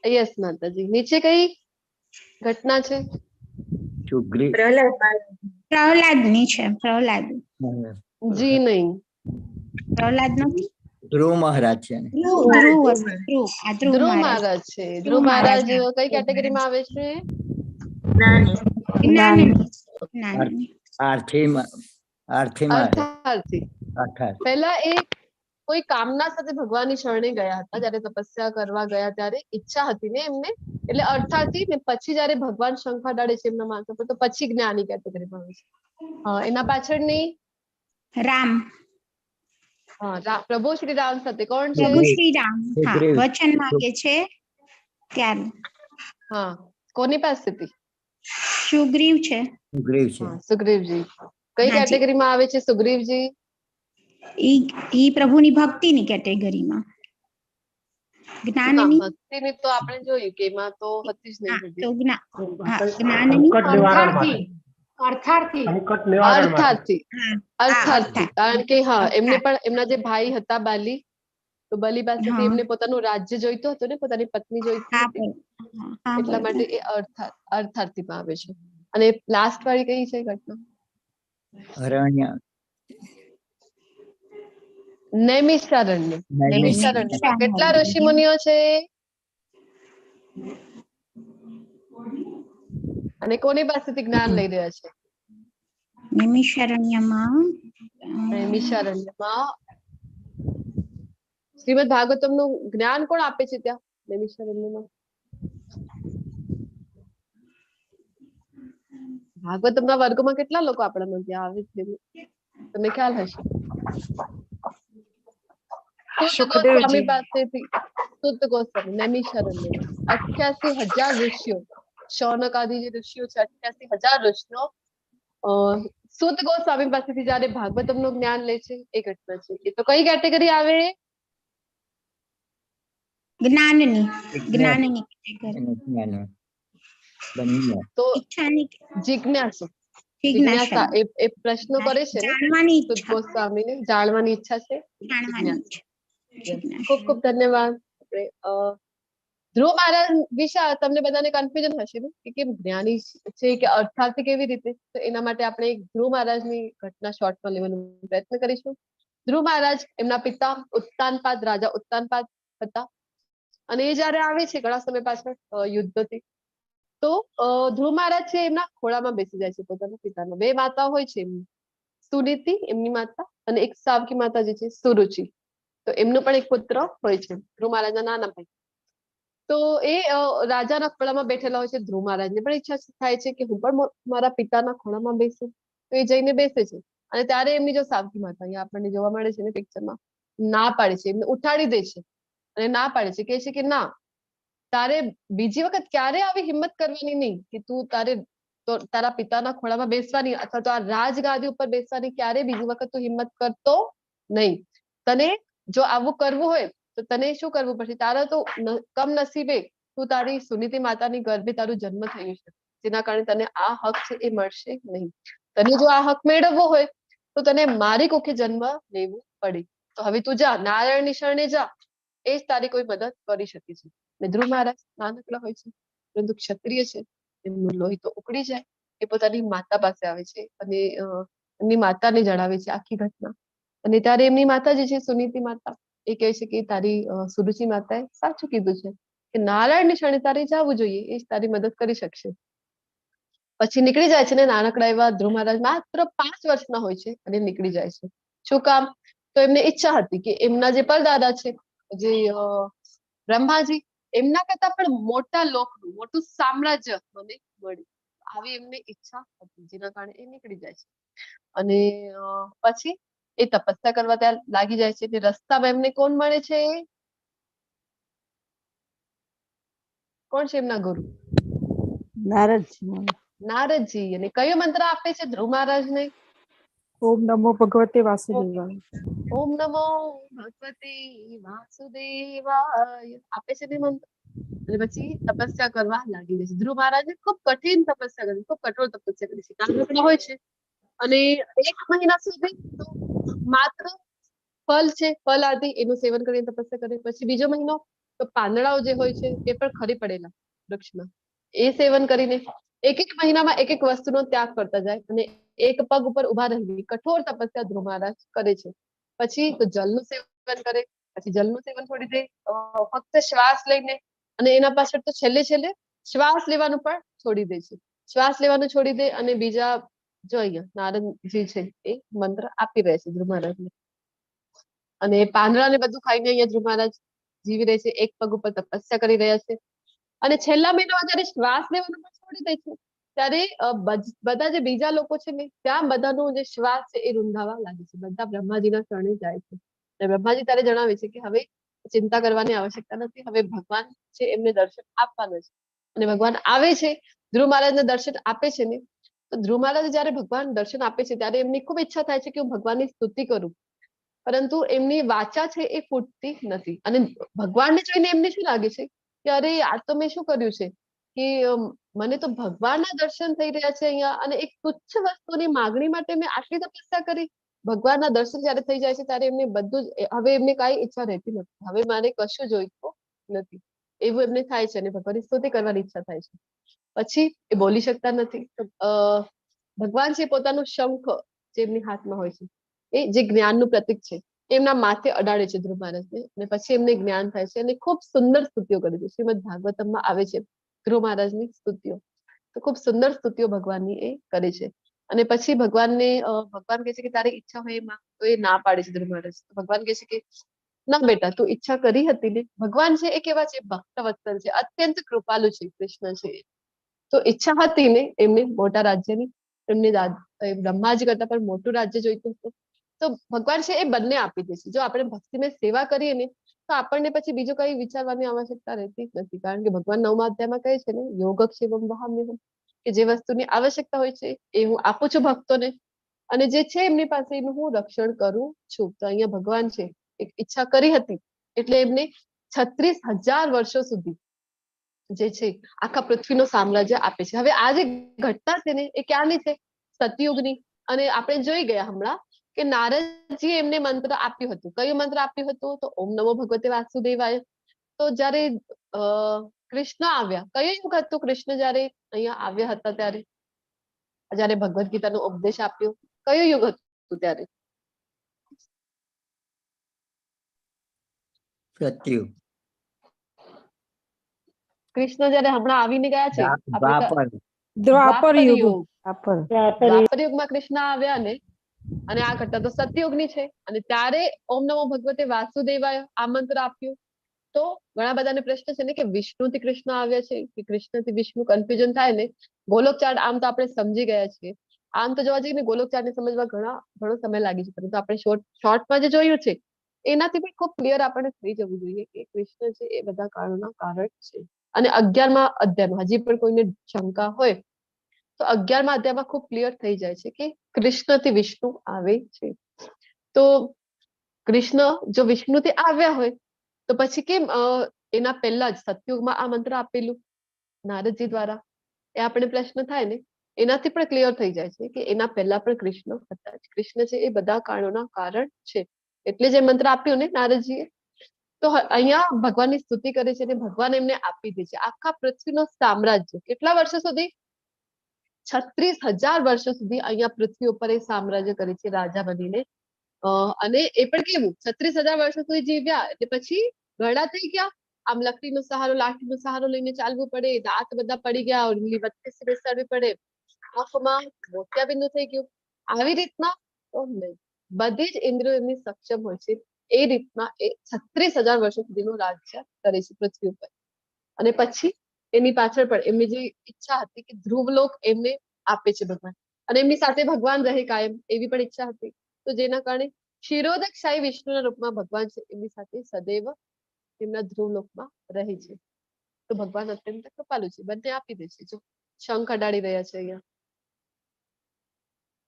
યસ માતાજી. નીચે કઈ ઘટના છે? સુગ્રીવ. પ્રહલાદની છે. પ્રહલાદ. જી નહીં. પ્રહલાદ નથી. ધ્રુવ મહારાજ છે ને? ધ્રુવ મહારાજ છે. ધ્રુવ મહારાજ કઈ કેટેગરીમાં આવે છે? અર્થાર્થી. પહેલા એ કોઈ કામના સાથે ભગવાનની શરણે ગયા હતા, જયારે તપસ્યા કરવા ગયા ત્યારે ઈચ્છા હતી ને એમને, એટલે અર્થાર્થી. ને પછી જયારે ભગવાન શંખ અડાડે છે એમના માથા પર, તો પછી જ્ઞાની કેટેગરીમાં આવે છે. એના પાછળની રામ. પ્રભુ શ્રી રામ સાથે કોણ છે? પ્રભુ શ્રી રામ વચન માંગે છે ત્યારે. હા, કોની પાસેથી? સુગ્રીવ છે. સુગ્રીવજી. કઈ કેટેગરીમાં આવે છે સુગ્રીવજી? ઈ પ્રભુની ભક્તિની કેટેગરીમાં. જ્ઞાનની ભક્તિની તો આપણે જોયું કે એમાં તો હતી જ નહીં. તો જ્ઞાનની અર્થાર્થી. કારણ કે એમને પણ એમના જે ભાઈ હતા બાલી, તો બલી પાસેથી એમને પોતાનું રાજ્ય જોઈતું હતું ને, પોતાની પત્ની જોઈતી હતી, એટલા માટે એ અર્થાર્થીમાં આવે છે. અને લાસ્ટ વાળી કઈ છે ઘટના? અરણ્ય. નૈમિષારણ્ય. નૈમિષારણ્યમાં કેટલા ઋષિ મુનિઓ છે? અને કોની પાસેથી જ્ઞાન લઈ રહ્યા છે? નૈમિષારણ્યમાં શ્રીમદ ભાગવતમ નું જ્ઞાન કોણ આપે છે ત્યાં નૈમિષારણ્યમાં? ભાગવતમ ના વર્ગમાં કેટલા લોકો આપણા ત્યાં આવે છે તમને ખ્યાલ હશે? સ્વામી પાસેથી સુત ગોસ્વામી નૈમિષારણ્યમાં 88,000 ઋષિઓ, શૌનક આદિ જે ઋષિઓ છે 88,000 ઋષિઓ સુત ગોસ્વામી પાસેથી જયારે ભાગવતમ નું જ્ઞાન લે છે એ ઘટના છે. એ તો કઈ કેટેગરી આવે? જ્ઞાનની. તો જિજ્ઞાસુ. જિજ્ઞાસા એ પ્રશ્નો કરે છે ને સુત ગોસ્વામીને, જાણવાની ઈચ્છા છે. ખૂબ ખૂબ ધન્યવાદ. ધ્રુવ મહારાજ વિશે તમને બધાને કન્ફ્યુઝન હશે ને કે કેમ જ્ઞાની છે કે અર્થાર્થી કેવી રીતે? તો એના માટે આપણે એક ધ્રુવ મહારાજની ઘટના શોર્ટમાં લેવાનો પ્રયત્ન કરીશું. ધ્રુવ મહારાજ એમના પિતા ઉત્તાનપાદ રાજા ઉત્તાનપાદ હતા, અને એ જયારે આવે છે ઘણા સમય પાછળ યુદ્ધથી, તો ધ્રુવ મહારાજ છે એમના ખોળામાં બેસી જાય છે પોતાના પિતાના. બે માતા હોય છે એમની, સુનીતિ એમની માતા અને એક સાવકી માતા જે છે સુરુચિ. તો એમનો પણ એક પુત્ર હોય છે ધ્રુવ મહારાજના નાના ભાઈ. તો એ રાજાના ખોળામાં બેઠેલા હોય છે. ધ્રુવ મહારાજને પણ ઈચ્છા થાય છે કે હું પણ મારા પિતાના ખોળામાં બેસું, તો એ જઈને બેસે છે. અને ત્યારે એમની જો સાવકી માતા અહીંયા આપણને જોવા મળે છે ને પિક્ચરમાં, ના પાડે છે, એમને ઉઠાડી દે છે અને ના પાડે છે, કહે છે કે ના, તારે બીજી વખત ક્યારે આવી હિંમત કરવાની નહીં કે તું તારા પિતાના ખોળામાં બેસવાની અથવા તો આ રાજગાદી ઉપર બેસવાની ક્યારે બીજી વખત તું હિંમત કરતો નહીં. તને જો આવું કરવું હોય તો તને શું કરવું પડશે? તારા તો કમનસીબે તું તારી સુનીતિ માતાની ગર્ભે તારું જન્મ થયું છે, જેના કારણે તને આ હક છે એ મળશે નહીં. તને જો આ હક મેળવવો હોય તો તને મારી કોખે જન્મ લેવું પડે. તો હવે તું જા, નારાયણની શરણે જા, એ જ તારી કોઈ મદદ કરી શકે છે. ને ધ્રુવ મહારાજ નાનકડા હોય છે પરંતુ ક્ષત્રિય છે, એમનું લોહી તો ઉકળી જાય. એ પોતાની માતા પાસે આવે છે અને એમની માતાને જણાવે છે આખી ઘટના. અને ત્યારે એમની માતા જે છે સુનીતિ માતા, એ કહે છે કે તારી સુરુચિ માતાએ સાચું કીધું છે કે નારાયણની શરણે તારે જવું જોઈએ, એ જ તારી મદદ કરી શકશે. પછી નીકળી જાય છે ને નાનકડા એવા ધ્રુવ મહારાજ માત્ર 5 વર્ષના હોય છે અને નીકળી જાય છે. શું કામ? તો એમને ઈચ્છા હતી કે એમના જે પરદાદા છે જે બ્રહ્માજી, એમના કરતા પણ મોટા લોકનું મોટું સામ્રાજ્ય મને મળ્યું, આવી એમને ઈચ્છા હતી, જેના કારણે એ નીકળી જાય છે. અને પછી એ તપસ્યા કરવા ત્યાં લાગી જાય છે. એટલે રસ્તામાં એમને કોણ મળે છે? કોણ છે એમના ગુરુ? નારદજી. નારદજી. અને કયો મંત્ર આપે છે ધ્રુવ મહારાજને? ઓમ નમો ભગવતે વાસુદેવાય. ઓમ નમો ભગવતે વાસુદેવાય આપે છે ને મંત્ર. અને પછી તપસ્યા કરવા લાગી જાય છે. ધ્રુવ મહારાજે ખૂબ કઠિન તપસ્યા કરી, ખૂબ કઠોર તપસ્યા કરી છે. કારણ હોય છે અને 1 મહિના સુધી તો માત્ર ફળ છે, ફળ આદિ એનું સેવન કરીને તપસ્યા કરે. પછી બીજો મહિનો તો પાંદડાઓ જે હોય છે એ પણ ખરી પડેલા વૃક્ષમાં એ સેવન કરીને 1 મહિનામાં 1 વસ્તુનો ત્યાગ કરતા જાય અને એક પગ ઉપર ઉભા રહી કઠોર તપસ્યા ધ્રુવ મહારાજ કરે છે. પછી તો જલનું સેવન કરે, પછી જલનું સેવન છોડી દે, ફક્ત શ્વાસ લઈને, અને એના પાછળ તો છેલ્લે શ્વાસ લેવાનું પણ છોડી દે છે. શ્વાસ લેવાનું છોડી દે અને બીજા જો અહીંયા નારદજી છે એ મંત્ર આપી રહ્યા છે ધ્રુવ મહારાજને. અને પાંદડા ને બધું ખાઈને અહીંયા ધ્રુવ મહારાજ જીવી રહે છે. એક પગ ઉપર તપસ્યા કરી રહ્યા છે. અને છેલ્લા મહિનામાં જયારે શ્વાસ લેવાનું પણ છોડી દે છે ત્યારે બધા જે બીજા લોકો છે ને ત્યાં બધાનો જે શ્વાસ છે એ રૂંધાવા લાગે છે. બધા બ્રહ્માજીના શરણે જાય છે. અને બ્રહ્માજી ત્યારે જણાવે છે કે હવે ચિંતા કરવાની આવશ્યકતા નથી, હવે ભગવાન છે એમને દર્શન આપવાના છે. અને ભગવાન આવે છે, ધ્રુવ મહારાજને દર્શન આપે છે ને, તો ધ્રુવ મહારાજ જયારે ભગવાન દર્શન આપે છે ત્યારે એમની ખૂબ ઈચ્છા થાય છે કે હું ભગવાનની સ્તુતિ કરું, પરંતુ એમની વાચા છે એ ફૂટતી નથી. અને ભગવાનને જોઈને એમને શું લાગે છે કે અરે આ તો મેં શું કર્યું છે કે મને તો ભગવાનના દર્શન થઈ રહ્યા છે અહીંયા, અને એક તુચ્છ વસ્તુની માગણી માટે મેં આટલી તપસ્યા કરી. ભગવાનના દર્શન જયારે થઈ જાય છે ત્યારે એમને બધું જ, હવે એમને કાંઈ ઈચ્છા રહેતી નથી, હવે મારે કશું જોઈતું નથી એવું એમને થાય છે. અને ભગવાનની સ્તુતિ કરવાની ઈચ્છા થાય છે. પછી એ બોલી શકતા નથી. ભગવાન છે પોતાનું શંખ જે એમની હાથમાં હોય છે એ જે જ્ઞાનનું પ્રતીક છે એમના માથે અડાડે છે ધ્રુવ મહારાજને, અને પછી એમને જ્ઞાન થાય છે. અને ખૂબ સુંદર સ્તુતિઓ કરે છે. શ્રીમદ ભાગવતમમાં આવે છે ધ્રુવ મહારાજની સ્તુતિઓ. તો ખૂબ સુંદર સ્તુતિઓ ભગવાનની એ કરે છે. અને પછી ભગવાન કહે છે કે તારી ઈચ્છા હોય એમાં, તો એ ના પાડે છે ધ્રુવ મહારાજ. ભગવાન કહે છે કે ના બેટા, તું ઈચ્છા કરી હતી ને. ભગવાન છે એ કેવા છે? ભક્તવત્સલ છે, અત્યંત કૃપાલુ છે કૃષ્ણ છે. તો ઈચ્છા હતી ને એમને મોટા રાજ્યની, એમને બ્રહ્માજી કરતા પણ મોટું રાજ્ય જોઈતું હતું. તો ભગવાન છે એ બંને આપી દે છે. જો આપણે ભક્તિને સેવા કરીએ ને તો આપણને પછી બીજું કઈ વિચારવાની આવશ્યકતા રહેતી જ નથી. કારણ કે ભગવાન 9મા અધ્યાયમાં કહે છે ને યોગક્ષેમમ વહામ્યહમ, કે જે વસ્તુની આવશ્યકતા હોય છે એ હું આપું છું ભક્તોને, અને જે છે એમની પાસે એનું હું રક્ષણ કરું છું. તો અહીંયા ભગવાન છે એક ઈચ્છા કરી હતી એટલે એમને 36,000 વર્ષો સુધી જે છે આખા પૃથ્વીનું સામ્રાજ્ય આપે છે. હવે આ જે ઘટના છે ને એ ક્યાંની છે? સતયુગની. અને આપણે જોઈ ગયા હમણાં કે નારદજી એમને મંત્ર આપ્યું હતું. કયું મંત્ર આપ્યું હતું? તો ઓમ નમો ભગવતે વાસુદેવાય. તો જયારે કૃષ્ણ આવ્યા, કયું યુગ હતું કૃષ્ણ જયારે અહીંયા આવ્યા હતા ત્યારે, જયારે ભગવદ ગીતાનો ઉપદેશ આપ્યો, કયું યુગ હતું ત્યારે? સત્યુગ. કૃષ્ણ જયારે હમણાં આવીને ગયા છે દ્વાપર. દ્વાપર યુગ. દ્વાપર યુગમાં કૃષ્ણ આવ્યા ને, અને આ ઘટના તો સતયુગની છે. અને ત્યારે ઓમ નમો ભગવતે વાસુદેવાય આ મંત્ર આપ્યું. તો ઘણા બધાને પ્રશ્ન છે ને કે વિષ્ણુથી કૃષ્ણ આવ્યા છે કે કૃષ્ણથી વિષ્ણુ, કન્ફ્યુઝન થાય ને. ગોલોકચાર્ટ આમ તો આપણે સમજી ગયા છીએ. આમ તો જોવા જઈએ ને ગોલોકચાર્ટને સમજવા ઘણો સમય લાગી છે, પરંતુ આપણે શોર્ટમાં જે જોયું છે એનાથી પણ ખૂબ ક્લિયર આપણને થઈ જવું જોઈએ કે કૃષ્ણ છે એ બધા કારણોના કારણ છે. અને 11મા અધ્યાયમાં હજી પણ કોઈને શંકા હોય તો 11મા અધ્યાયમાં ખૂબ ક્લિયર થઈ જાય છે કે કૃષ્ણથી વિષ્ણુ આવે છે. તો કૃષ્ણ જો વિષ્ણુથી આવ્યા હોય તો પછી કેમ એના પહેલા જ સતયુગમાં આ મંત્ર આપેલું નારદજી દ્વારા? એ આપણે પ્રશ્ન થાય ને, એનાથી પણ ક્લિયર થઈ જાય છે કે એના પહેલા પણ કૃષ્ણ હતા. કૃષ્ણ છે એ બધા કારણોના કારણ છે, એટલે જે મંત્ર આપ્યું ને નારદજીએ. તો અહીંયા ભગવાનની સ્તુતિ કરે છે અને ભગવાન એમને આપી દે છે આખા પૃથ્વીનું સામ્રાજ્ય. કેટલા વર્ષો સુધી? 36,000 વર્ષો સુધી અહીંયા પૃથ્વી ઉપર એ સામ્રાજ્ય કરે છે રાજા બનીને. અને એ પણ કેવું 36,000 વર્ષો સુધી જીવ્યા એટલે પછી ઘડા થઈ ગયા. આમ લકડીનો સહારો, લાઠીનો સહારો લઈને ચાલવું પડે, દાંત બધા પડી ગયા, ઉંગલી વચ્ચે બેસાડવી પડે, આંખમાં મોતિયાબિંદુ થઈ ગયું. આવી રીતના બધી જ ઇન્દ્રિયો એમની સક્ષમ હોય છે. એ રીતના એ 36,000 વર્ષો સુધીનું રાજ્ય કરે છે પૃથ્વી ઉપર. અને પછી એની પાછળ પણ એમની જે ઈચ્છા હતી કે ધ્રુવલોક એમને આપે છે ભગવાન, અને એમની સાથે ભગવાન રહે કાયમ એવી પણ ઈચ્છા હતી. તો જેના કારણે ક્ષીરોદકશાહી વિષ્ણુના રૂપમાં ભગવાન છે એમની સાથે સદૈવ એમના ધ્રુવલોકમાં રહે છે. તો ભગવાન અત્યંત કૃપાલુ છે, બંને આપી દે છે. જો શંખ અડાડી રહ્યા છે અહીંયા.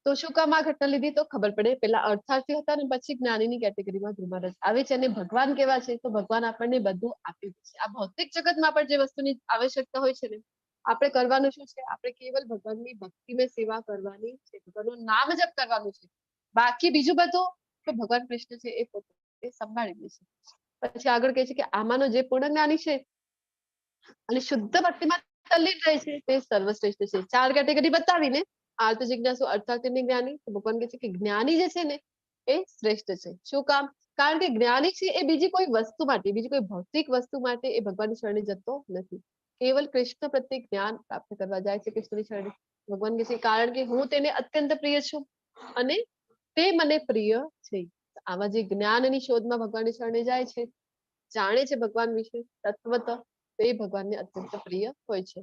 તો શું કામ આ ઘટના લીધી? તો ખબર પડે પેલા અર્થાર્થી હતા ને પછી જ્ઞાનીની કેટેગરીમાં ધ્રુવરાજ આવે છે. અને ભગવાન કેવા છે? તો ભગવાન આપણને બધું આપી દે છે. આ ભૌતિક જગતમાં પણ જે વસ્તુની આવશ્યકતા હોય છે ને, આપણે કરવાનું શું છે? આપણે કેવલ ભગવાનની ભક્તિમય સેવા કરવાની છે, ભગવાનનું નામ જપ કરવાનું છે. બાકી બીજું બધું તો ભગવાન કૃષ્ણ છે એ પોતે સંભાળી લે છે. પછી આગળ કહે છે કે આમાંનો જે પૂર્ણ જ્ઞાની છે અને શુદ્ધ ભક્તિમાં તલ્લીન રહે છે તે સર્વશ્રેષ્ઠ છે. 4 કેટેગરી બતાવીને આર્ત જિજ્ઞાસુ, અર્થાર્થી અને જ્ઞાની. તો ભગવાન કહે છે કે જ્ઞાની જે છે ને એ શ્રેષ્ઠ છે. શું કામ? કારણ કે જ્ઞાની છે એ બીજી કોઈ વસ્તુ માટે, બીજી કોઈ ભૌતિક વસ્તુ માટે એ ભગવાનની શરણે જતો નથી. કેવલ કૃષ્ણ પ્રત્યે જ્ઞાન પ્રાપ્ત કરવા જાય છે કૃષ્ણની શરણે. ભગવાન કહે છે કારણ કે હું તેને અત્યંત પ્રિય છું અને તે મને પ્રિય છે. આવા જે જ્ઞાનની શોધમાં ભગવાનની શરણે જાય છે, જાણે છે ભગવાન વિશે તત્વત, તો એ ભગવાનને અત્યંત પ્રિય હોય છે.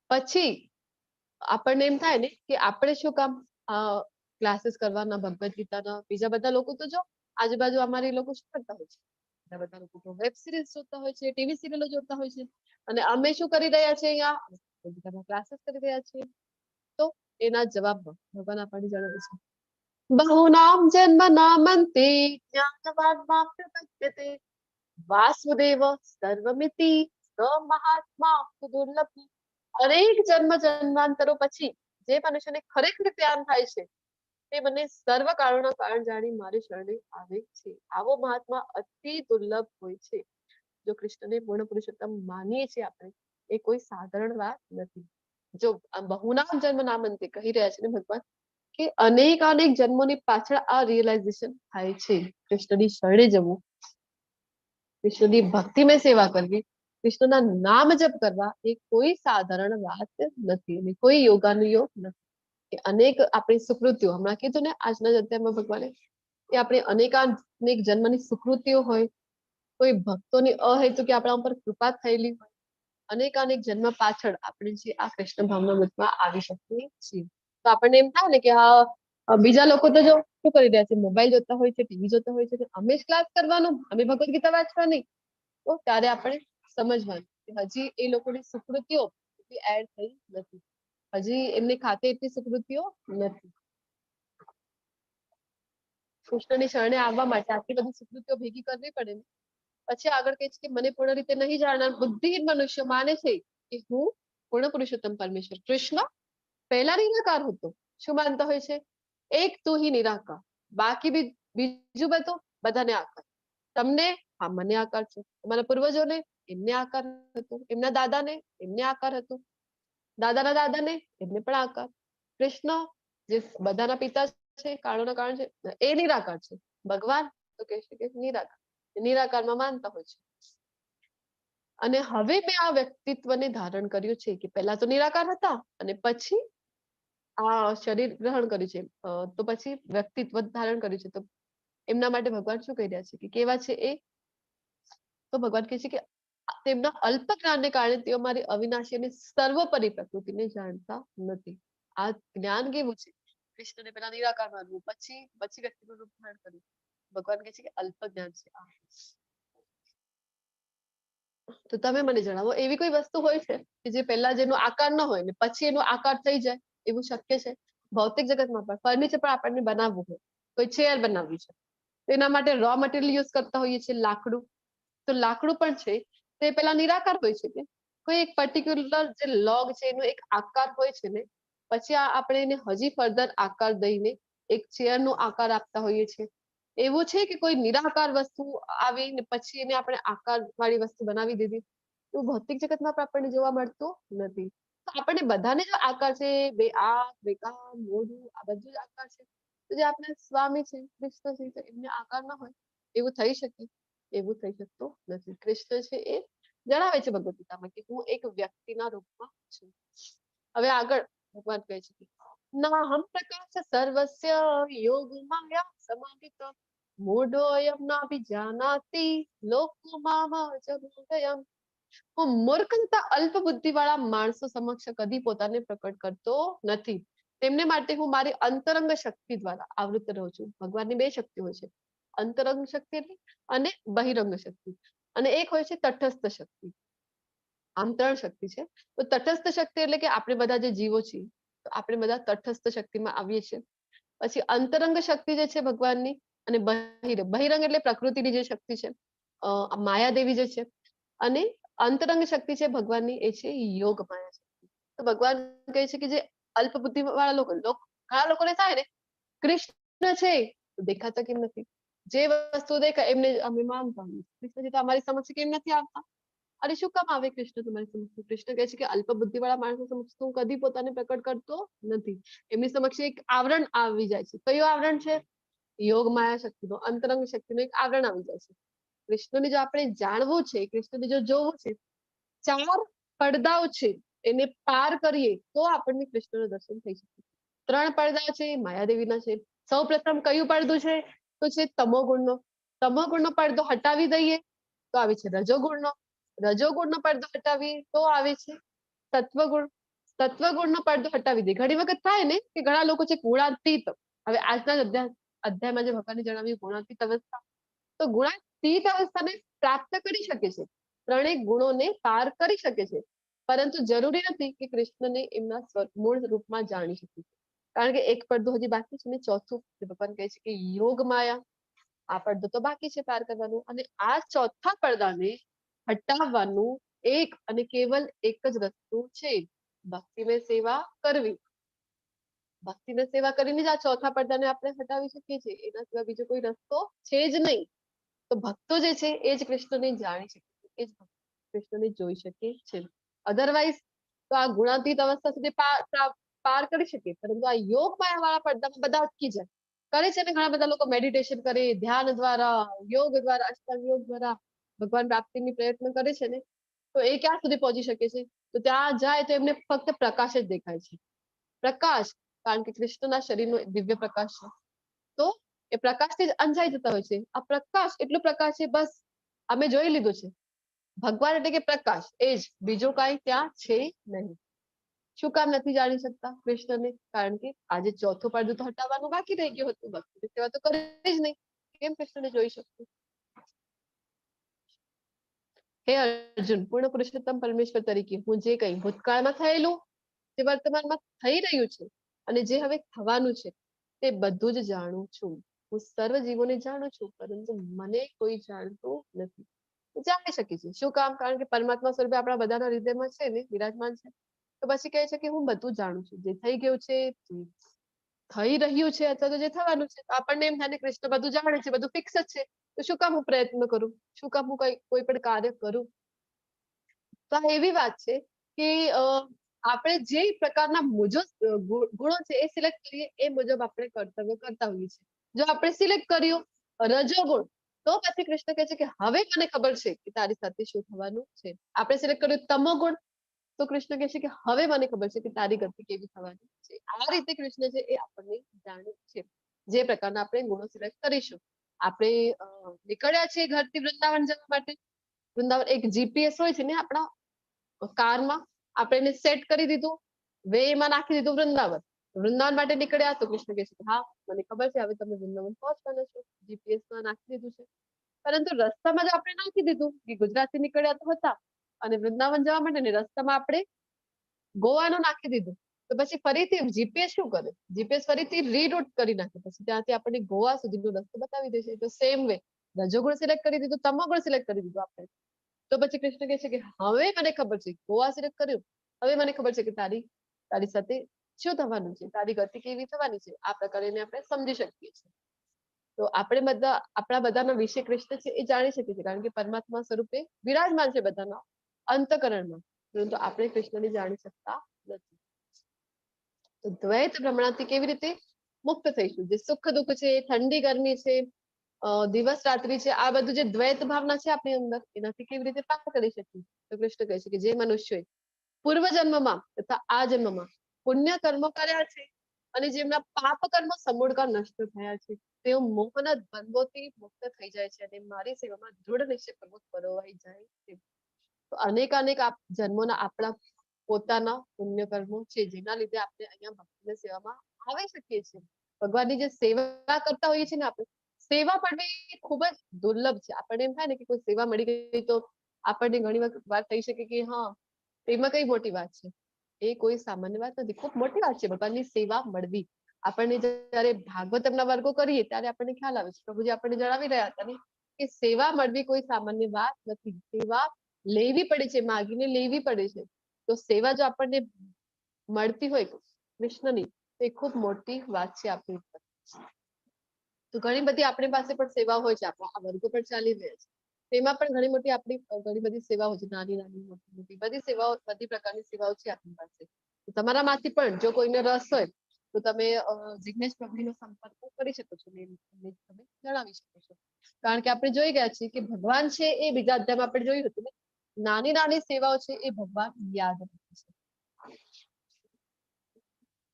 પછી આપણને એમ થાય ને કે આપણે શું કામ ક્લાસીસ કરવાના, ભગવદ ગીતાના? બીજા બધા લોકો તો જો આજુબાજુ અમારી લોકો શું કરતા હોય છે? બીજા બધા લોકો તો વેબ સિરીઝ જોતા હોય છે, ટીવી સિરિયલો જોતા હોય છે. અને અમે શું કરી રહ્યા છે? અહીંયા ક્લાસીસ કરી રહ્યા છીએ. તો એના જવાબમાં ભગવાન આપણને જણાવે છે બહુનામ જન્મ નામંતે જ્ઞાનવાન મામ પ્રપદ્યતે વાસુદેવ સર્વમિતિ સ મહાત્મા દુર્લભ. અનેક જન્મ જન્માંતરો પછી જે મનુષ્યને ખરેખર જ્ઞાન થાય છે તે મને સર્વ કારણોના કારણ જાણી મારી શરણે આવે છે. આવો મહાત્મા અતિ દુર્લભ હોય છે. જો કૃષ્ણને પૂર્ણ પુરુષોત્તમ માનીએ છીએ આપણે, એ કોઈ સાધારણ વાત નથી. જો બહુનામ જન્મ નામંતે કહી રહ્યા છે ને ભગવાન કે અનેક જન્મોની પાછળ આ રિયલાઇઝેશન થાય છે. કૃષ્ણની શરણે જવું, કૃષ્ણની ભક્તિમય સેવા કરવી, કૃષ્ણના નામ જપ કરવા એ કોઈ સાધારણ વાત નથી અને કોઈ યોગાનુયોગ નથી. કે અનેક આપણી સુકૃતિઓ, હમણાં કીધું ને આજના અધ્યાયમાં ભગવાને, કે આપણે અનેક જન્મની સુકૃતિઓ હોય, કોઈ ભક્તોની અહેતુકે આપણા ઉપર કૃપા થયેલી હોય, અનેક જન્મ પાછળ આપણે જે આ કૃષ્ણ ભાવના મતમાં આવી શકીએ છીએ. તો આપણને એમ થાય ને કે બીજા લોકો તો જો શું કરી રહ્યા છે? મોબાઈલ જોતા હોય છે, ટીવી જોતા હોય છે, અમે જ ક્લાસ કરવાનું, અમે ભગવદ ગીતા વાંચવાની. તો ત્યારે આપણે સમજવાનું કે હજી એ લોકોની સુકૃતિઓ એડ થઈ નથી, હજી એમને ખાતે એટલી સુકૃતિઓ નથી. કૃષ્ણની શરણે આવવા માટે આટલી બધી સુકૃતિઓ ભેગી કરવી પડે ને. પછી આગળ કહે છે કે મને પૂર્ણ રીતે નહીં જાણનાર બુદ્ધિહીન મનુષ્ય માને છે કે હું પૂર્ણ પુરુષોત્તમ પરમેશ્વર. કૃષ્ણ પહેલા નિરાકાર હતો. શું માનતા હોય છે? એક તું હિ નિરાકાર, બાકી બીજું બધું બધાને આકાર. તમને હા મને આકાર છે, તમારા પૂર્વજોને એમને આકાર હતો, એમના દાદાને એમને આકાર હતો, દાદાના દાદાને એમને પણ આકાર. કૃષ્ણ જે બધાના પિતા છે, કાળોના કારણ છે, એ નિરાકાર છે. ભગવાન તો કહેશે કે નિરાકારમાં માનતા હોય છે. અને હવે મેં આ વ્યક્તિત્વને ધારણ કર્યું છે કે પહેલા તો નિરાકાર હતા અને પછી આ શરીર ગ્રહણ કર્યું છે, તો પછી વ્યક્તિત્વ ધારણ કર્યું છે. તો એમના માટે ભગવાન શું કહી રહ્યા છે કે કેવા છે એ? તો ભગવાન કહે છે કે તેમના અલ્પ જ્ઞાનને કારણે તેઓ મારી અવિનાશી અને સર્વોપરી પ્રકૃતિને જાણતા નથી. આ જ્ઞાન કેવું છે? કૃષ્ણને પહેલા નિરાકાર માનવું, પછી વ્યક્તિનું રૂપ ધારણ કર્યું. ભગવાન કહે છે કે અલ્પ જ્ઞાન છે આ. તો તમે મને જણાવો, એવી કોઈ વસ્તુ હોય છે કે જે પહેલા જેનો આકાર ન હોય ને પછી એનો આકાર થઈ જાય? એવું શક્ય છે? ભૌતિક જગતમાં પણ ફર્નિચર પણ આપણને બનાવવું હોય, કોઈ ચેર બનાવવી છે, તો એના માટે રો મટીરિયલ યુઝ કરતા હોઈએ છીએ, લાકડું. તો લાકડું પણ છે તે પેલા નિરાકાર હોય છે કે કોઈ એક પર્ટિક્યુલર જે લોગ છે એનો એક આકાર હોય છે ને, પછી આપણે એને હજી ફર્ધર આકાર દઈને એક ચેર નો આકાર આપતા હોઈએ છીએ. એવું છે કે કોઈ નિરાકાર વસ્તુ આવી ને પછી એને આપણે આકાર વાળી વસ્તુ બનાવી દીધી? એવું ભૌતિક જગતમાં પણ આપણને જોવા મળતું નથી. તો આપણને બધાને જો આકાર છે, બે આંખ, બે કાન, મોઢું, આ બધું જ આકાર છે. તો જે આપણા સ્વામી છે, કૃષ્ણ છે, એમને આકાર ના હોય એવું થઈ શકે? એવું થઈ શકતું નથી. કૃષ્ણ છે એ જણાવે છે ભગવદ ગીતામાં કે હું એક વ્યક્તિના રૂપમાં છું. હવે આગળ ભગવાન કહે છે ના હમ પ્રકાશ સર્વસ્ય યોગ માયા સમાહિત મૂઢોયમ નાભિજાનાતિ લોકો મામ જગોદયમ. હું મૂર્ખ તથા અલ્પ બુદ્ધિ વાળા માણસો સમક્ષ કદી પોતાને પ્રકટ કરતો નથી. તેમને માટે હું મારી અંતરંગ શક્તિ દ્વારા આવૃત રહું છું. ભગવાનની બે શક્તિ હોય છે, અંતરંગ શક્તિ અને બહિરંગ શક્તિ, અને એક હોય છે તટસ્થ શક્તિ. આમ 3 શક્તિ છે. તો તટસ્થ શક્તિ એટલે કે આપણે બધા જે જીવો છીએ, તો આપણે બધા તટસ્થ શક્તિમાં આવીએ છીએ. પછી અંતરંગ શક્તિ જે છે ભગવાનની, અને બહિરંગ એટલે પ્રકૃતિની જે શક્તિ છે, માયાદેવી જે છે, અને અંતરંગ શક્તિ છે ભગવાનની, એ છે યોગ માયા શક્તિ. તો ભગવાન કહે છે કે જે અલ્પ બુદ્ધિ વાળા લોકો, ઘણા લોકોને થાય ને કૃષ્ણ છે તો દેખાતા કેમ નથી, જે વસ્તુ દેખાય એમને અમે માનતા હોઈએ, કૃષ્ણજી તો અમારી સમક્ષ કેમ નથી આવતા, અરે શું કામ આવે કૃષ્ણ તમારી સમક્ષ? કૃષ્ણ કહે છે કે અલ્પ બુદ્ધિ વાળા માણસો સમક્ષ હું કદી પોતાને પ્રકટ કરતો નથી. એમની સમક્ષ એક આવરણ આવી જાય છે. કયું આવરણ છે? યોગ માયા શક્તિનો, અંતરંગ શક્તિનો એક આવરણ આવી જાય છે. કૃષ્ણને જો આપણે જાણવું છે, કૃષ્ણને જો જોવું છે, 4 પડદાઓ છે એને પાર કરીએ તો આપણને કૃષ્ણનું દર્શન થઈ શકે. 3 પડદા છે માયાદેવીના છે. સૌ પ્રથમ કયું પડદું છે? તો છે તમોગુણનો. તમોગુણનો પડદો હટાવી દઈએ તો આવે છે રજોગુણનો. રજોગુણનો પડદો હટાવીએ તો આવે છે સત્વગુણ. સત્વગુણનો પડદો હટાવી દઈએ. ઘણી વખત થાય ને કે ઘણા લોકો છે ગુણાતીત. હવે આજના અધ્યાયમાં જે ભગવાને જણાવ્યું ગુણાતીત અવસ્થા, તો ગુણાતીત અવસ્થાને પ્રાપ્ત કરી શકે છે, 3 ગુણોને પાર કરી શકે છે, પરંતુ જરૂરી નથી કે કૃષ્ણને એમના મૂળ રૂપમાં જાણી શકે. કારણ કે એક પડદો હજી બાકી છે ને, ચોથું ભગવાન કહે છે કે યોગ માયા, આ પડદો તો બાકી છે પાર કરવાનું, અને આ ચોથા પડદાને હટાવવાનું એક અને કેવલ એક જ રસ્તો છે, ભક્તિમય સેવા કરવી. ભક્તિમય સેવા કરીને જ આ ચોથા પડદાને આપણે હટાવી શકીએ છીએ, એના સિવાય બીજો કોઈ રસ્તો છે જ નહીં. તો ભક્તો જે છે એ જ કૃષ્ણને જાણી શકે છે, એ જ કૃષ્ણને જોઈ શકે છે. અધરવાઇઝ તો આ ગુણાતીત અવસ્થા સુધી પાર કરી શકે, પરંતુ આ યોગ માયા વાળા પડદામાં બધા અટકી જાય. કરે છે ને ઘણા બધા લોકો મેડિટેશન કરે, ધ્યાન દ્વારા, યોગ દ્વારા, અષ્ટાંગ યોગ દ્વારા ભગવાન પ્રાપ્તિની પ્રયત્ન કરે છે ને, તો એ ક્યાં સુધી પહોંચી શકે છે? તો ત્યાં જાય તો એમને ફક્ત પ્રકાશ જ દેખાય છે. પ્રકાશ, કારણ કે કૃષ્ણના શરીરનો દિવ્ય પ્રકાશ છે, તો એ પ્રકાશથી જ અંજાઈ જતા હોય છે. આ પ્રકાશ એટલો પ્રકાશ છે, બસ અમે જોઈ લીધું છે. ભગવાન એટલે કે પ્રકાશ, એ જ, બીજું કાંઈ ત્યાં છે નહીં. શું કામ નથી જાણી શકતા કૃષ્ણને? કારણ કે આજે ચોથું પડદું તો હટાવવાનું બાકી રહી ગયું હતું. ભક્તિની સેવા તો કરી જ નહીં, કેમ કૃષ્ણને જોઈ શકતું? હે અર્જુન, પૂર્ણ પુરુષોત્તમ પરમેશ્વર તરીકે હું જે કંઈ ભૂતકાળમાં થયેલું, જે વર્તમાનમાં થઈ રહ્યું છે, અને જે હવે થવાનું છે, તે બધું જ જાણું છું. હું સર્વ જીવોને જાણું છું, પરંતુ મને કોઈ જાણતું નથી. જાણી શકે છે. શું કામ? કારણ કે પરમાત્મા સ્વરૂપે આપણા બધાના હૃદયમાં છે ને, વિરાજમાન છે. તો પછી કહે છે કે હું બધું જાણું છું, જે થઈ ગયું છે, જે થઈ રહ્યું છે, અથવા તો જે થવાનું છે. આપણને એમ થાય ને કૃષ્ણ બધું જાણે છે, બધું ફિક્સ જ છે, તો શું કામ હું પ્રયત્ન કરું? શું કામ હું કોઈ પણ કાર્ય કરું? તો આ એવી વાત છે કે આપણે જે પ્રકારના ગુણો છે એ સિલેક્ટ કરીએ એ મુજબ આપણે કર્તવ્ય કરતા હોઈએ છીએ. જો આપણે સિલેક્ટ કર્યું રજોગુણ, તો પછી કૃષ્ણ કહે છે કે હવે મને ખબર છે કે તારી સાથે શું થવાનું છે. આપણે સિલેક્ટ કર્યું તમોગુણ, તો કૃષ્ણ કહે છે કે હવે મને ખબર છે કે તારી ગતિ કેવી થવાની છે. આ રીતે કૃષ્ણ છે એ આપણને જાણે છે. જે પ્રકારના આપણે ગુણો સિલેક્ટ કરીશું. આપણે નીકળ્યા છીએ ઘરથી વૃંદાવન જવા માટે. વૃંદાવન એક જીપીએસ હોય છે ને આપણા કારમાં, આપણે એને સેટ કરી દીધું, વે માં નાખી દીધું વૃંદાવન. વૃંદાવન માટે નીકળ્યા તો કૃષ્ણ કહે છે કે હા મને ખબર છે હવે તમે વૃંદાવન પહોંચવાના છો, જીપીએસ માં નાખી દીધું છે. પરંતુ રસ્તામાં જ આપણે નાખી દીધું કે ગુજરાતથી નીકળ્યા તો હતા અને વૃંદાવન જવા માટે ને રસ્તામાં આપણે ગોવાનું નાખી દીધું, તો પછી ફરીથી જીપીએસ શું કરે? જીપીએસ ફરીથી રીરૂટ કરી નાખે, પછી ત્યાંથી આપણને ગોવા સુધીનો રસ્તો બતાવી દેશે. તો સેમ વે રજોગુણ સિલેક્ટ કરી દીધું, તમોગુણ સિલેક્ટ કરી દીધું આપણે, તો પછી કૃષ્ણ કહે છે કે હવે મને ખબર છે, ગોવા સિલેક્ટ કર્યું, હવે મને ખબર છે કે તારી સાથે શું થવાનું છે, તારી ગતિ કેવી થવાની છે. આ પ્રકારે આપણે સમજી શકીએ છીએ. તો આપણે બધા આપણા બધાના વિશે કૃષ્ણ છે એ જાણી શકીએ છીએ, કારણ કે પરમાત્મા સ્વરૂપે વિરાજમાન છે બધાના અંતકરણમાં, પરંતુ આપણે કૃષ્ણને જાણી શકતા નથી. તો દ્વૈત ભ્રમણાથી કેવી રીતે મુક્ત થઈશું? જે સુખ દુઃખ છે, ઠંડી ગરમી છે, દિવસ રાત્રિ છે, આ બધું જે દ્વૈત ભાવના છે આપણી અંદર, એનાથી કેવી રીતે પાર કરી શકીએ? તો કૃષ્ણ કહે છે કે જે મનુષ્યોએ પૂર્વ જન્મમાં તથા આ જન્મમાં પુણ્ય કર્મો કર્યા છે અને જેમના પાપ કર્મો સમૂળકા નષ્ટ થયા છે, તેઓ મોહના બંધોથી મુક્ત થઈ જાય છે અને મારી સેવામાં દૃઢ નિશ્ચયપૂર્વક પરોવાઈ જાય છે. તો અનેક જન્મોના આપણા પોતાના પુણ્ય કર્મો છે જેના લીધે આપણે અહીંયા ભક્તિની સેવામાં આવી શકીએ છીએ. ભગવાનની જે સેવા કરતા હોઈએ છીએ ને આપણે, સેવા પડવી ખૂબ જ દુર્લભ છે. આપણને એમ થાય ને કે કોઈ સેવા મળી ગઈ તો આપણને ઘણી વાર થઈ શકે કે હા એમાં કઈ મોટી વાત છે. એ કોઈ સામાન્ય વાત નથી, ખૂબ મોટી વાત છે ભગવાનની સેવા મળવી. આપણને જયારે ભાગવતમના વર્ગો કરીએ ત્યારે આપણને ખ્યાલ આવે છે, પ્રભુજી આપણને જણાવી રહ્યા હતા ને કે સેવા મળવી કોઈ સામાન્ય વાત નથી. સેવા લેવી પડે છે, માગીને લેવી પડે છે. તો સેવા જો આપણને મળતી હોય કૃષ્ણની તો એ ખૂબ મોટી વાત છે આપણી ઉપર. તો ઘણી બધી આપણી પાસે પણ સેવા હોય છે, આપણા આ વર્ગો પણ ચાલી રહ્યા છે તેમાં પણ ઘણી બધી સેવાઓ છે, નાની નાની મોટી મોટી બધી સેવાઓ, બધી પ્રકારની સેવાઓ છે આપણી પાસે. તો તમારામાંથી પણ જો કોઈને રસ હોય તો તમે જિજ્ઞેશ પ્રભુનો સંપર્ક કરી શકો છો ને તમે જણાવી શકો છો. કારણ કે આપણે જોઈ ગયા છીએ કે ભગવાન છે એ બીજા અધ્યાયમાં આપણે જોયું હતું ને, નાની નાની સેવાઓ છે એ ભગવાન યાદ રાખે છે.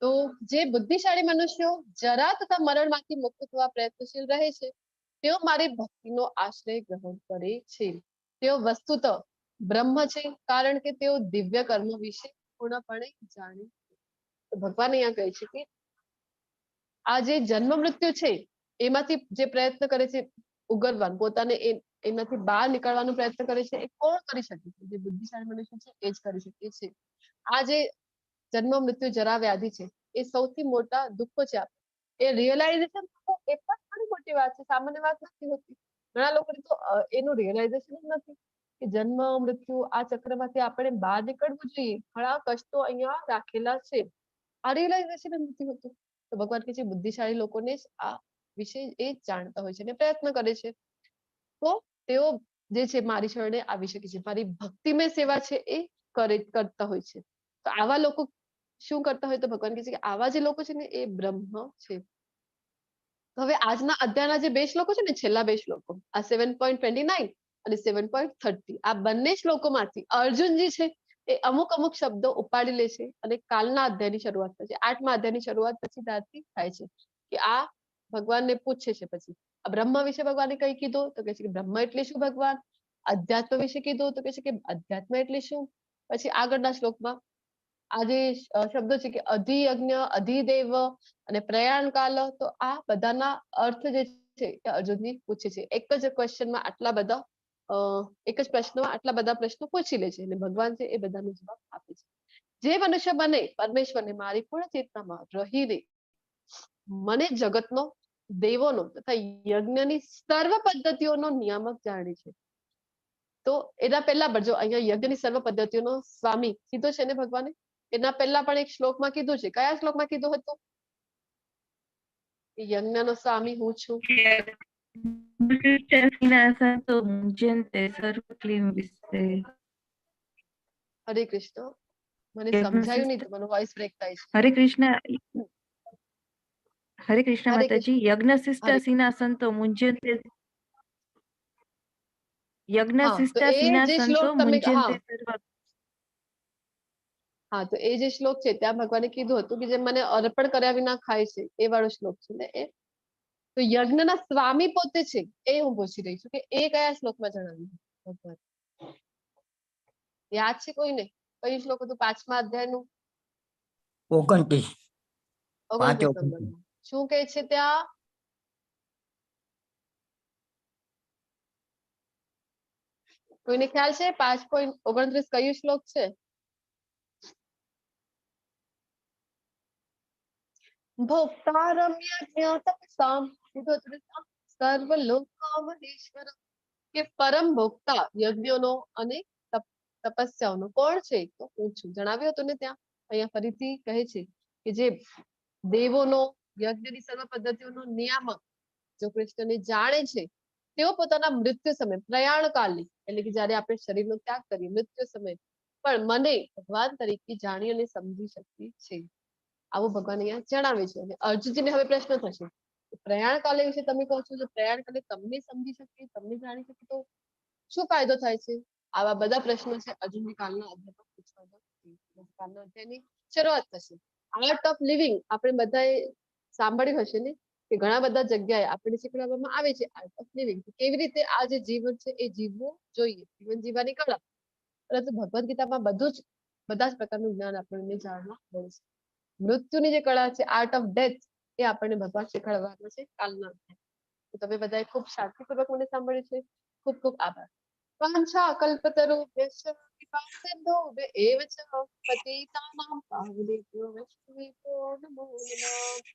તો જે બુદ્ધિશાળી મનુષ્યો જરા તથા મરણમાંથી મુક્ત થવા પ્રયત્નશીલ રહે છે તેઓ મારી ભક્તિનો આશ્રય ગ્રહણ કરે છે. તેઓ વસ્તુતઃ બ્રહ્મ છે, કારણ કે તેઓ દિવ્ય કર્મ વિશે પૂર્ણપણે જાણે છે. તો ભગવાન અહીંયા કહે છે કે આ જે જન્મ મૃત્યુ છે એમાંથી જે પ્રયત્ન કરે છે ઉગરવાનું, પોતાને એમાંથી બહાર નીકળવાનો પ્રયત્ન કરે છે, એ કોણ કરી શકે છે? જે બુદ્ધિશાળી મનુષ્ય છે એ જ કરી શકે છે. આ જે જન્મ મૃત્યુ જરા વ્યાધિ છે એ સૌથી મોટા દુઃખો છે. એ રિયલાઇઝેશન એ પણ ઘણી મોટી વાત છે, સામાન્ય વાત નથી હોતી. ઘણા લોકોને તો એનું રિયલાઇઝેશન જ નથી કે જન્મ મૃત્યુ આ ચક્રમાંથી આપણે બહાર નીકળવું જોઈએ. ઘણા કષ્ટો અહીંયા રાખેલા છે, આ રિયલાઇઝેશન જ નથી હોતું. તો ભગવાન કે છે બુદ્ધિશાળી લોકોને જ આ વિશે એ જાણતા હોય છે અને પ્રયત્ન કરે છે. તો તેઓ જે છે મારી શરણે આવી શકે છે, મારી ભક્તિમય સેવા છે એ કરતા હોય છે. તો આવા લોકો શું કરતા હોય તો ભગવાન કહે છે કે આવા જે લોકો છે ને એ બ્રહ્મ છે. હવે આજના અધ્યાયના જે બે શ્લોકો છે ને, છેલ્લા બે શ્લોકો, આ 7.29 અને 7.30, આ બંને શ્લોકોમાંથી અર્જુનજી છે એ અમુક શબ્દો ઉપાડી લે છે અને કાલના અધ્યાયની શરૂઆત થાય છે. 8મા અધ્યાયની શરૂઆત પછી ત્યારથી થાય છે કે આ ભગવાનને પૂછે છે. પછી આ બ્રહ્મ વિશે ભગવાને કઈ કીધું તો કહે છે કે બ્રહ્મ એટલે શું ભગવાન. અધ્યાત્મ વિશે કીધું તો કહે છે કે અધ્યાત્મ એટલે શું. પછી આગળના શ્લોકમાં આ જે શબ્દો છે કે અધિયજ્ઞ, અધિદેવ અને પ્રયાણ કાલ, તો આ બધાના અર્થ જે છે એ અર્જુનજી પૂછે છે. એક જ ક્વેશ્ચનમાં આટલા બધા એક જ પ્રશ્નમાં આટલા બધા પ્રશ્નો પૂછી લે છે અને ભગવાન છે એ બધાનો જવાબ આપે છે. જે મનુષ્ય બને પરમેશ્વરને મારી પૂર્ણ ચેતનામાં રહીને મને જગતનો, દેવોનો તથા યજ્ઞની સર્વ પદ્ધતિઓનો નિયામક જાણે છે. તો એના પહેલા પણ જો અહીંયા યજ્ઞની સર્વ પદ્ધતિઓનો સ્વામી કીધો છે ને ભગવાને, એના પહેલા પણ એક શ્લોકમાં કીધું છે. કયા શ્લોકમાં કીધું હતું? યજ્ઞનો સ્વામી હું છું. હરે કૃષ્ણ. મને સમજાયું નહીં, તમારો વોઇસ બ્રેક થાય છે. હરે કૃષ્ણ માતાજી. યજ્ઞ શિષ્ટા સિનાસંતો મુંજ્યંતે, યજ્ઞ શિષ્ટા સિનાસંતો મુંજ્યંતે સર્વ. હા, તો એ જે શ્લોક છે ત્યાં ભગવાને કીધું હતું કે જે મને અર્પણ કર્યા વિના ખાય છે એ વાળો શ્લોક છે ને એ. તો યજ્ઞના સ્વામી પોતે છે એ હું પૂછી રહી છું કે એ કયા શ્લોકમાં જણાવ્યું ભગવાન? યાદ છે કોઈને? કયું શ્લોક હતું 5મા અધ્યાયનું? 29. 29 નંબરનું. શું કહે છે ત્યાં? કોઈને ખ્યાલ છે 5.29 કયું શ્લોક છે? ભોક્તારમ યજ્ઞ તપસામ સર્વલોકામહેશ્વર, કે પરમ ભોક્તા યજ્ઞોનો અને તપસ્યાઓનો કોણ છે? તો હું છું. જણાવ્યું હતું ને ત્યાં. અહીંયા ફરીથી કહે છે કે જે દેવોનો, યજ્ઞની સર્વ પદ્ધતિઓનો નિયામક જો કૃષ્ણને જાણે છે તેઓ પોતાના મૃત્યુ સમય, પ્રયાણ કાલની એટલે કે જયારે આપણે શરીરનો ત્યાગ કરીએ મૃત્યુ સમય પણ મને ભગવાન તરીકે જાણી અને સમજી શકીએ છે. આવું ભગવાન અહીંયા જણાવે છે. અને અર્જુનજીને હવે પ્રશ્ન થશે પ્રયાણ કાલે વિશે તમે કહો છો, જો પ્રયાણ કાલે તમને સમજી શકીએ, તમને જાણી શકીએ તો શું ફાયદો થાય છે? આવા બધા પ્રશ્નો છે અર્જુનજી કાલના અધ્યાયમાં પૂછવાના. કાલના અધ્યાયની શરૂઆત થશે. આર્ટ ઓફ લિવિંગ આપણે બધાએ સાંભળ્યું હશે ને કે ઘણા બધા જગ્યાએ આપણે શીખવાડવામાં આવે છે આર્ટ ઓફ લિવિંગ, કેવી રીતે આ જે જીવન છે એ જીવવું જોઈએ, જીવન જીવવાની કળા. પરંતુ ભગવદ ગીતામાં બધું જ બધા જ પ્રકારનું જ્ઞાન આપણને જાણવા મળે છે. મૃત્યુની જે કળા છે, આર્ટ ઓફ ડેથ, એ આપણને ભગવાન શીખવાડવાના છે કાલના અધ્યાયમાં. તો તમે બધાએ ખૂબ શાંતિપૂર્વક મને સાંભળ્યું છે. ખૂબ ખૂબ આભાર. વાંછા કલ્પતરુભ્યશ્ચ કૃપા સિંધુભ્ય એવ ચ પતિતાનાં પાવનેભ્યો વૈષ્ણવેભ્યો નમો નમઃ.